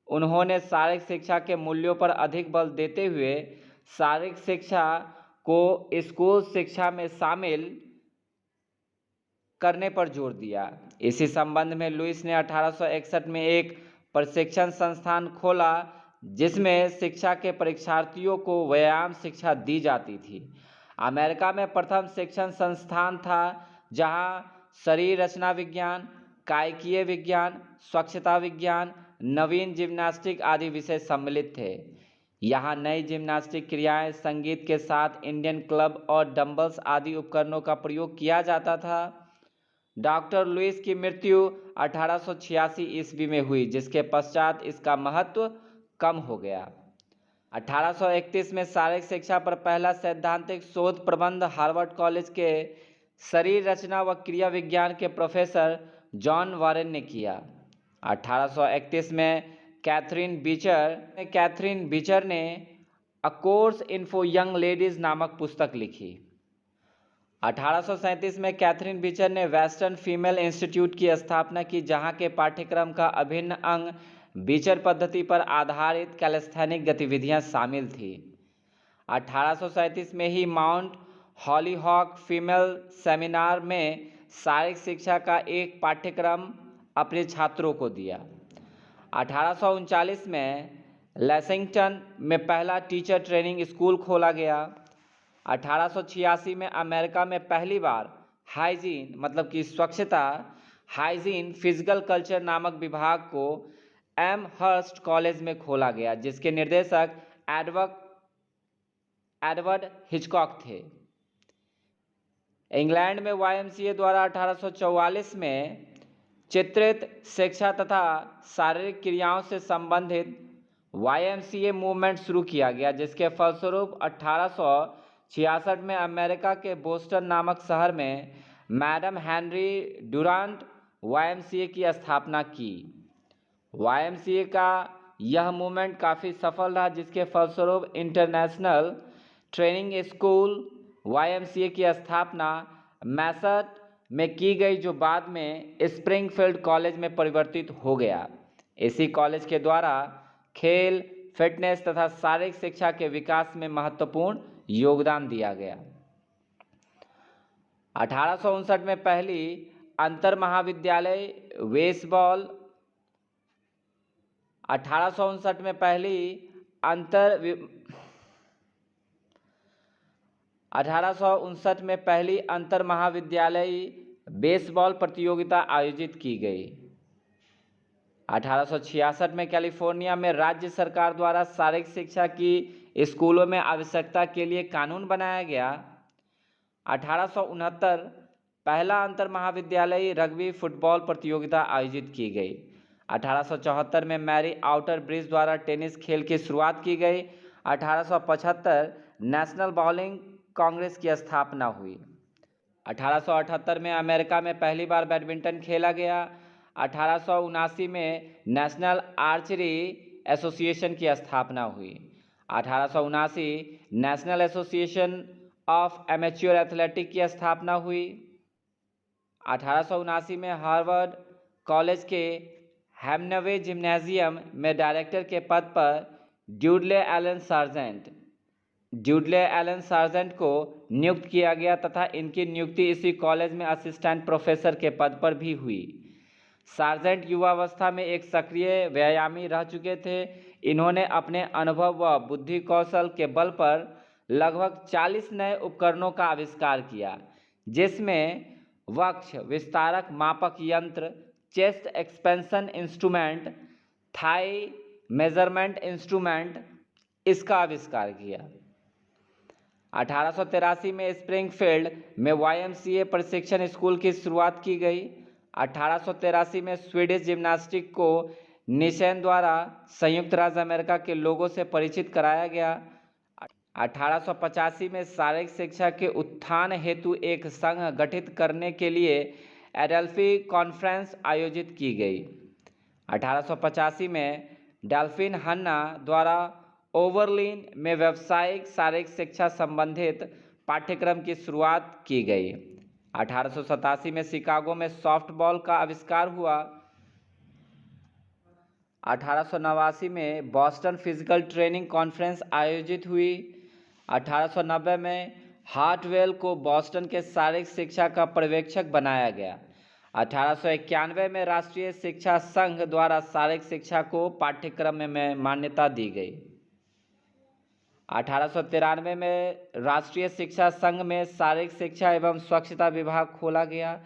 उन्होंने शारीरिक शिक्षा के मूल्यों पर अधिक बल देते हुए शारीरिक शिक्षा को स्कूल शिक्षा में शामिल करने पर जोर दिया। इसी संबंध में लुईस ने 1861 में एक प्रशिक्षण संस्थान खोला, जिसमें शिक्षा के परीक्षार्थियों को व्यायाम शिक्षा दी जाती थी। अमेरिका में प्रथम शिक्षण संस्थान था जहां शरीर रचना विज्ञान, कायिकीय विज्ञान, स्वच्छता विज्ञान, नवीन जिम्नास्टिक आदि विषय सम्मिलित थे। यहाँ नई जिम्नास्टिक क्रियाएं, संगीत के साथ इंडियन क्लब और डंबल्स आदि उपकरणों का प्रयोग किया जाता था। डॉक्टर लुईस की मृत्यु 1886 ईस्वी में हुई, जिसके पश्चात इसका महत्व कम हो गया। 1831 में शारीरिक शिक्षा पर पहला सैद्धांतिक शोध प्रबंध हार्वर्ड कॉलेज के शरीर रचना व क्रिया विज्ञान के प्रोफेसर जॉन वॉरेन ने किया। 1831 में कैथरीन बीचर ने a course in for young ladies नामक पुस्तक लिखी। 1837 में कैथरीन बीचर ने वेस्टर्न फीमेल इंस्टीट्यूट की स्थापना की, जहां के पाठ्यक्रम का अभिन्न अंग बीचर पद्धति पर आधारित कैलिस्थेनिक गतिविधियां शामिल थी। 1837 में ही माउंट हॉलीहॉक फीमेल सेमिनार में शारीरिक शिक्षा का एक पाठ्यक्रम अपने छात्रों को दिया। 1839 में लेक्सिंगटन में पहला टीचर ट्रेनिंग स्कूल खोला गया। 1886 में अमेरिका में पहली बार हाइजीन मतलब कि स्वच्छता, हाइजीन फिजिकल कल्चर नामक विभाग को एम हर्स्ट कॉलेज में खोला गया, जिसके निर्देशक एडवर्ड हिचकॉक थे। इंग्लैंड में YMCA द्वारा 1844 में चित्रित शिक्षा तथा शारीरिक क्रियाओं से संबंधित YMCA मूवमेंट शुरू किया गया, जिसके फलस्वरूप 1866 में अमेरिका के बोस्टन नामक शहर में मैडम हेनरी डुरांट YMCA की स्थापना की। YMCA का यह मूवमेंट काफ़ी सफल रहा, जिसके फलस्वरूप इंटरनेशनल ट्रेनिंग स्कूल YMCA की स्थापना मैसट में की गई, जो बाद में स्प्रिंगफील्ड कॉलेज में परिवर्तित हो गया। इसी कॉलेज के द्वारा खेल, फिटनेस तथा शारीरिक शिक्षा के विकास में महत्वपूर्ण योगदान दिया गया। 1859 में पहली अंतर महाविद्यालय बेसबॉल 1859 में पहली 1859 में पहली अंतर महाविद्यालयी बेसबॉल प्रतियोगिता आयोजित की गई। 1866 में कैलिफोर्निया में राज्य सरकार द्वारा शारीरिक शिक्षा की स्कूलों में आवश्यकता के लिए कानून बनाया गया। 1869 पहला अंतर महाविद्यालयी रग्बी फुटबॉल प्रतियोगिता आयोजित की गई। 1874 में मैरी आउटर ब्रिज द्वारा टेनिस खेल की शुरुआत की गई। 1875 नेशनल बॉलिंग कांग्रेस की स्थापना हुई। 1878 में अमेरिका में पहली बार बैडमिंटन खेला गया। 1879 में नेशनल आर्चरी एसोसिएशन की स्थापना हुई। 1879 national association of amateur athletic की स्थापना हुई। 1879 में हार्वर्ड कॉलेज के हैमनवे जिम्नेजियम में डायरेक्टर के पद पर ड्यूडले एलन सार्जेंट को नियुक्त किया गया तथा इनकी नियुक्ति इसी कॉलेज में असिस्टेंट प्रोफेसर के पद पर भी हुई। सार्जेंट युवावस्था में एक सक्रिय व्यायामी रह चुके थे। इन्होंने अपने अनुभव व बुद्धि कौशल के बल पर लगभग 40 नए उपकरणों का आविष्कार किया, जिसमें वक्ष विस्तारक मापक यंत्र, chest expansion instrument, thigh measurement instrument इसका आविष्कार किया। 1883 में स्प्रिंगफील्ड में YMCA प्रशिक्षण स्कूल की शुरुआत की गई। 1883 में स्वीडिश जिम्नास्टिक को निशेन द्वारा संयुक्त राज्य अमेरिका के लोगों से परिचित कराया गया। 1885 में शारीरिक शिक्षा के उत्थान हेतु एक संघ गठित करने के लिए एडेल्फी कॉन्फ्रेंस आयोजित की गई। 1885 में डेल्फिन हन्ना द्वारा ओबरलिन में व्यावसायिक शारीरिक शिक्षा संबंधित पाठ्यक्रम की शुरुआत की गई। 1887 में शिकागो में सॉफ्टबॉल का आविष्कार हुआ। 1889 में बॉस्टन फिजिकल ट्रेनिंग कॉन्फ्रेंस आयोजित हुई। 1890 में हार्टवेल को बॉस्टन के शारीरिक शिक्षा का पर्यवेक्षक बनाया गया। 1891 में राष्ट्रीय शिक्षा संघ द्वारा शारीरिक शिक्षा को पाठ्यक्रम में मान्यता दी गई। 1893 में राष्ट्रीय शिक्षा संघ में शारीरिक शिक्षा एवं स्वच्छता विभाग खोला गया।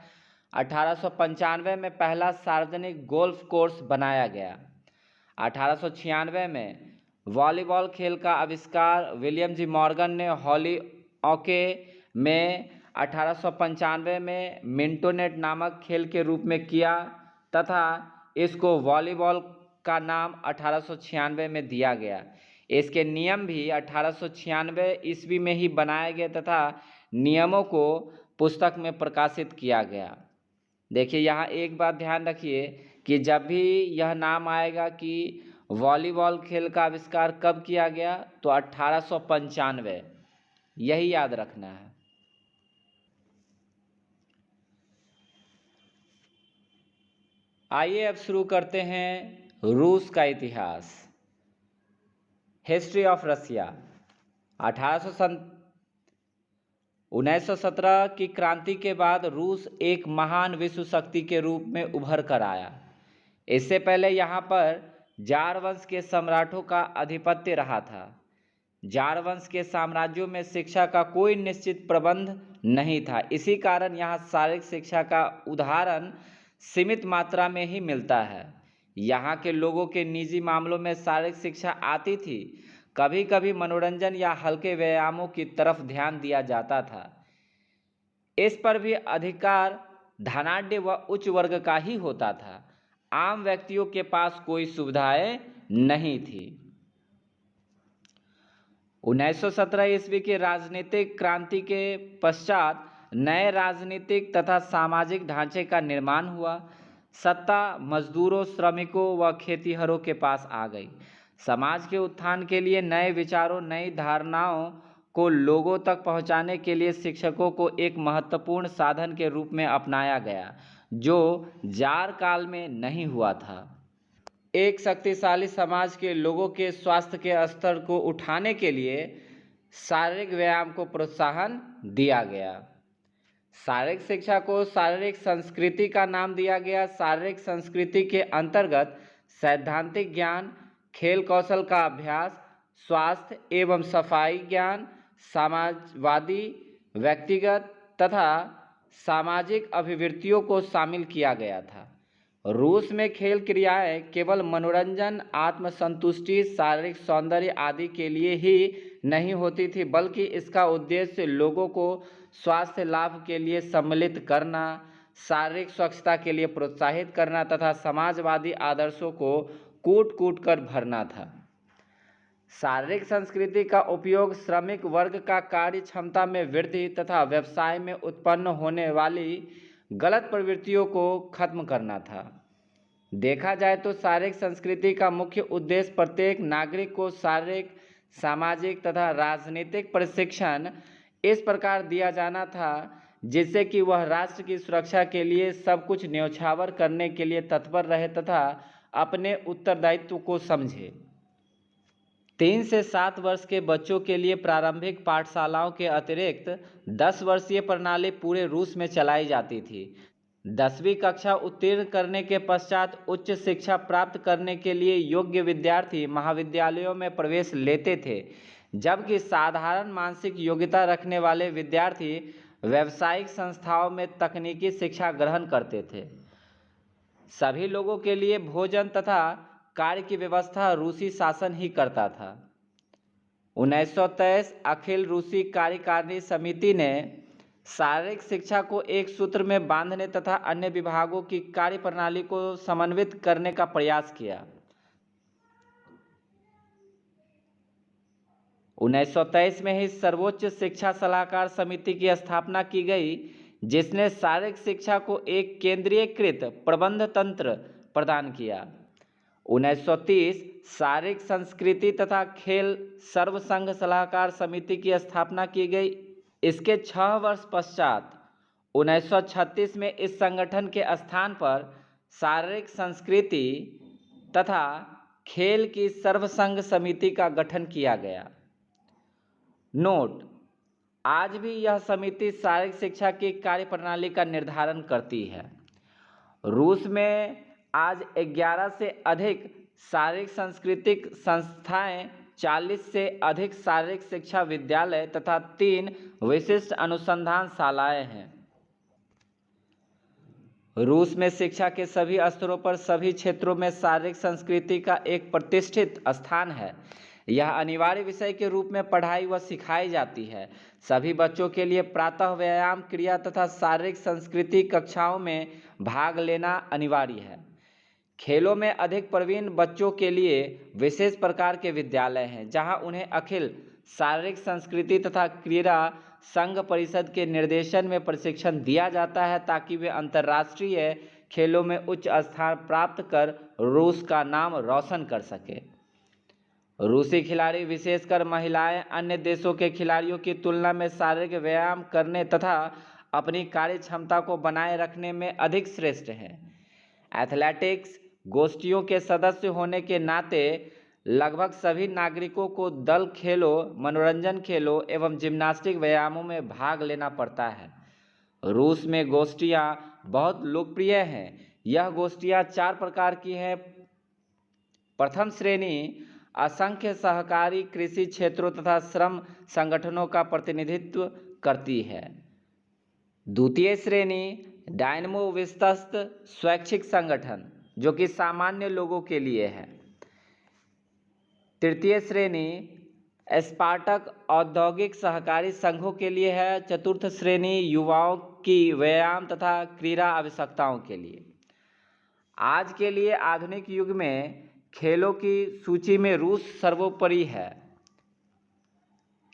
1895 में पहला सार्वजनिक गोल्फ कोर्स बनाया गया। 1896 में वॉलीबॉल खेल का आविष्कार विलियम जी मॉर्गन ने हॉलीऑके में 1895 में मिंटोनेट नामक खेल के रूप में किया तथा इसको वॉलीबॉल का नाम 1896 में दिया गया। इसके नियम भी 1896 ईस्वी में ही बनाए गए तथा नियमों को पुस्तक में प्रकाशित किया गया। देखिए यहाँ एक बात ध्यान रखिए कि जब भी यह नाम आएगा कि वॉलीबॉल खेल का आविष्कार कब किया गया तो 1895, यही याद रखना है। आइए अब शुरू करते हैं रूस का इतिहास। History of Russia. 1917 की क्रांति के बाद रूस एक महान विश्व शक्ति के रूप में उभर कर आया। इससे पहले यहाँ पर जार वंश के सम्राटों का आधिपत्य रहा था। जार वंश के साम्राज्यों में शिक्षा का कोई निश्चित प्रबंध नहीं था। इसी कारण यहाँ शारीरिक शिक्षा का उदाहरण सीमित मात्रा में ही मिलता है। यहाँ के लोगों के निजी मामलों में शारीरिक शिक्षा आती थी। कभी कभी मनोरंजन या हल्के व्यायामों की तरफ ध्यान दिया जाता था। इस पर भी अधिकार धनाढ्य व उच्च वर्ग का ही होता था। आम व्यक्तियों के पास कोई सुविधाएं नहीं थी। 1917 ईस्वी की राजनीतिक क्रांति के पश्चात नए राजनीतिक तथा सामाजिक ढांचे का निर्माण हुआ। सत्ता मजदूरों, श्रमिकों व खेतीहरों के पास आ गई। समाज के उत्थान के लिए नए विचारों, नई धारणाओं को लोगों तक पहुंचाने के लिए शिक्षकों को एक महत्वपूर्ण साधन के रूप में अपनाया गया, जो जार काल में नहीं हुआ था। एक शक्तिशाली समाज के लोगों के स्वास्थ्य के स्तर को उठाने के लिए शारीरिक व्यायाम को प्रोत्साहन दिया गया। शारीरिक शिक्षा को शारीरिक संस्कृति का नाम दिया गया। शारीरिक संस्कृति के अंतर्गत सैद्धांतिक ज्ञान, खेल कौशल का अभ्यास, स्वास्थ्य एवं सफाई ज्ञान, समाजवादी, व्यक्तिगत तथा सामाजिक अभिवृत्तियों को शामिल किया गया था। रूस में खेल क्रियाएं केवल मनोरंजन, आत्मसंतुष्टि, शारीरिक सौंदर्य आदि के लिए ही नहीं होती थी, बल्कि इसका उद्देश्य लोगों को स्वास्थ्य लाभ के लिए सम्मिलित करना, शारीरिक स्वच्छता के लिए प्रोत्साहित करना तथा समाजवादी आदर्शों को कूट कूट कर भरना था। शारीरिक संस्कृति का उपयोग श्रमिक वर्ग का कार्य क्षमता में वृद्धि तथा व्यवसाय में उत्पन्न होने वाली गलत प्रवृत्तियों को खत्म करना था। देखा जाए तो शारीरिक संस्कृति का मुख्य उद्देश्य प्रत्येक नागरिक को शारीरिक, सामाजिक तथा राजनीतिक प्रशिक्षण इस प्रकार दिया जाना था जिससे कि वह राष्ट्र की सुरक्षा के लिए सब कुछ न्यौछावर करने के लिए तत्पर रहे तथा अपने उत्तरदायित्व को समझे। 3 से 7 वर्ष के बच्चों के लिए प्रारंभिक पाठशालाओं के अतिरिक्त 10 वर्षीय प्रणाली पूरे रूस में चलाई जाती थी। 10वीं कक्षा उत्तीर्ण करने के पश्चात उच्च शिक्षा प्राप्त करने के लिए योग्य विद्यार्थी महाविद्यालयों में प्रवेश लेते थे, जबकि साधारण मानसिक योग्यता रखने वाले विद्यार्थी व्यावसायिक संस्थाओं में तकनीकी शिक्षा ग्रहण करते थे। सभी लोगों के लिए भोजन तथा कार्य की व्यवस्था रूसी शासन ही करता था। 1923 अखिल रूसी कार्यकारिणी समिति ने शारीरिक शिक्षा को एक सूत्र में बांधने तथा अन्य विभागों की कार्यप्रणाली को समन्वित करने का प्रयास किया। 1923 में ही सर्वोच्च शिक्षा सलाहकार समिति की स्थापना की गई, जिसने शारीरिक शिक्षा को एक केंद्रीयकृत प्रबंध तंत्र प्रदान किया। 1930 शारीरिक संस्कृति तथा खेल सर्वसंघ सलाहकार समिति की स्थापना की गई। इसके 6 वर्ष पश्चात 1936 में इस संगठन के स्थान पर शारीरिक संस्कृति तथा खेल की सर्वसंघ समिति का गठन किया गया। नोट: आज भी यह समिति शारीरिक शिक्षा की कार्यप्रणाली का निर्धारण करती है। रूस में आज 11 से अधिक शारीरिक सांस्कृतिक संस्थाएं, 40 से अधिक शारीरिक शिक्षा विद्यालय तथा 3 विशिष्ट अनुसंधान शालाएं हैं। रूस में शिक्षा के सभी स्तरों पर सभी क्षेत्रों में शारीरिक संस्कृति का एक प्रतिष्ठित स्थान है। यह अनिवार्य विषय के रूप में पढ़ाई व सिखाई जाती है। सभी बच्चों के लिए प्रातः व्यायाम क्रिया तथा शारीरिक संस्कृति कक्षाओं में भाग लेना अनिवार्य है। खेलों में अधिक प्रवीण बच्चों के लिए विशेष प्रकार के विद्यालय हैं, जहां उन्हें अखिल शारीरिक संस्कृति तथा क्रीड़ा संघ परिषद के निर्देशन में प्रशिक्षण दिया जाता है, ताकि वे अंतर्राष्ट्रीय खेलों में उच्च स्थान प्राप्त कर रूस का नाम रोशन कर सके। रूसी खिलाड़ी, विशेषकर महिलाएं, अन्य देशों के खिलाड़ियों की तुलना में शारीरिक व्यायाम करने तथा अपनी कार्य क्षमता को बनाए रखने में अधिक श्रेष्ठ हैं। एथलेटिक्स गोष्ठियों के सदस्य होने के नाते लगभग सभी नागरिकों को दल खेलों, मनोरंजन खेलों एवं जिम्नास्टिक व्यायामों में भाग लेना पड़ता है। रूस में गोष्ठियाँ बहुत लोकप्रिय हैं। यह गोष्ठियाँ 4 प्रकार की हैं। प्रथम श्रेणी असंख्य सहकारी कृषि क्षेत्रों तथा श्रम संगठनों का प्रतिनिधित्व करती है। द्वितीय श्रेणी डायनमो विस्तस्त स्वैच्छिक संगठन, जो कि सामान्य लोगों के लिए है। तृतीय श्रेणी स्पार्टक औद्योगिक सहकारी संघों के लिए है। चतुर्थ श्रेणी युवाओं की व्यायाम तथा क्रीड़ा आवश्यकताओं के लिए। आज के लिए आधुनिक युग में खेलों की सूची में रूस सर्वोपरि है।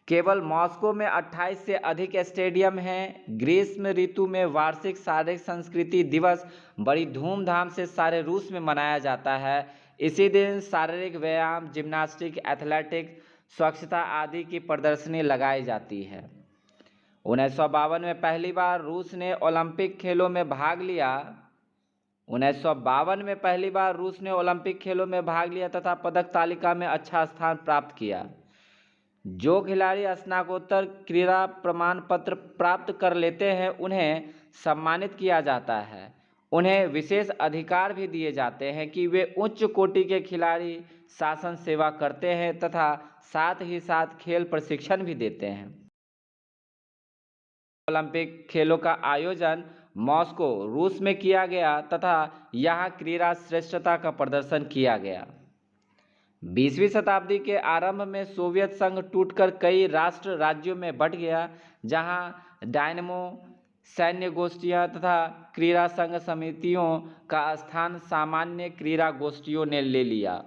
केवल मॉस्को में 28 से अधिक स्टेडियम हैं। ग्रीष्म ऋतु में वार्षिक शारीरिक संस्कृति दिवस बड़ी धूमधाम से सारे रूस में मनाया जाता है। इसी दिन शारीरिक व्यायाम, जिम्नास्टिक, एथलेटिक्स, स्वच्छता आदि की प्रदर्शनी लगाई जाती है। 1952 में पहली बार रूस ने ओलंपिक खेलों में भाग लिया। 1952 में पहली बार रूस ने ओलंपिक खेलों में भाग लिया तथा पदक तालिका में अच्छा स्थान प्राप्त किया। जो खिलाड़ी स्नातकोत्तर क्रीड़ा प्रमाण पत्र प्राप्त कर लेते हैं, उन्हें सम्मानित किया जाता है। उन्हें विशेष अधिकार भी दिए जाते हैं कि वे उच्च कोटि के खिलाड़ी शासन सेवा करते हैं तथा साथ ही साथ खेल प्रशिक्षण भी देते हैं। ओलंपिक खेलों का आयोजन मॉस्को, रूस में किया गया तथा यहाँ क्रीड़ा श्रेष्ठता का प्रदर्शन किया गया। 20वीं शताब्दी के आरंभ में सोवियत संघ टूटकर कई राष्ट्र राज्यों में बंट गया, जहाँ डायनमो सैन्य गोष्ठियाँ तथा क्रीड़ा संघ समितियों का स्थान सामान्य क्रीड़ा गोष्ठियों ने ले लिया।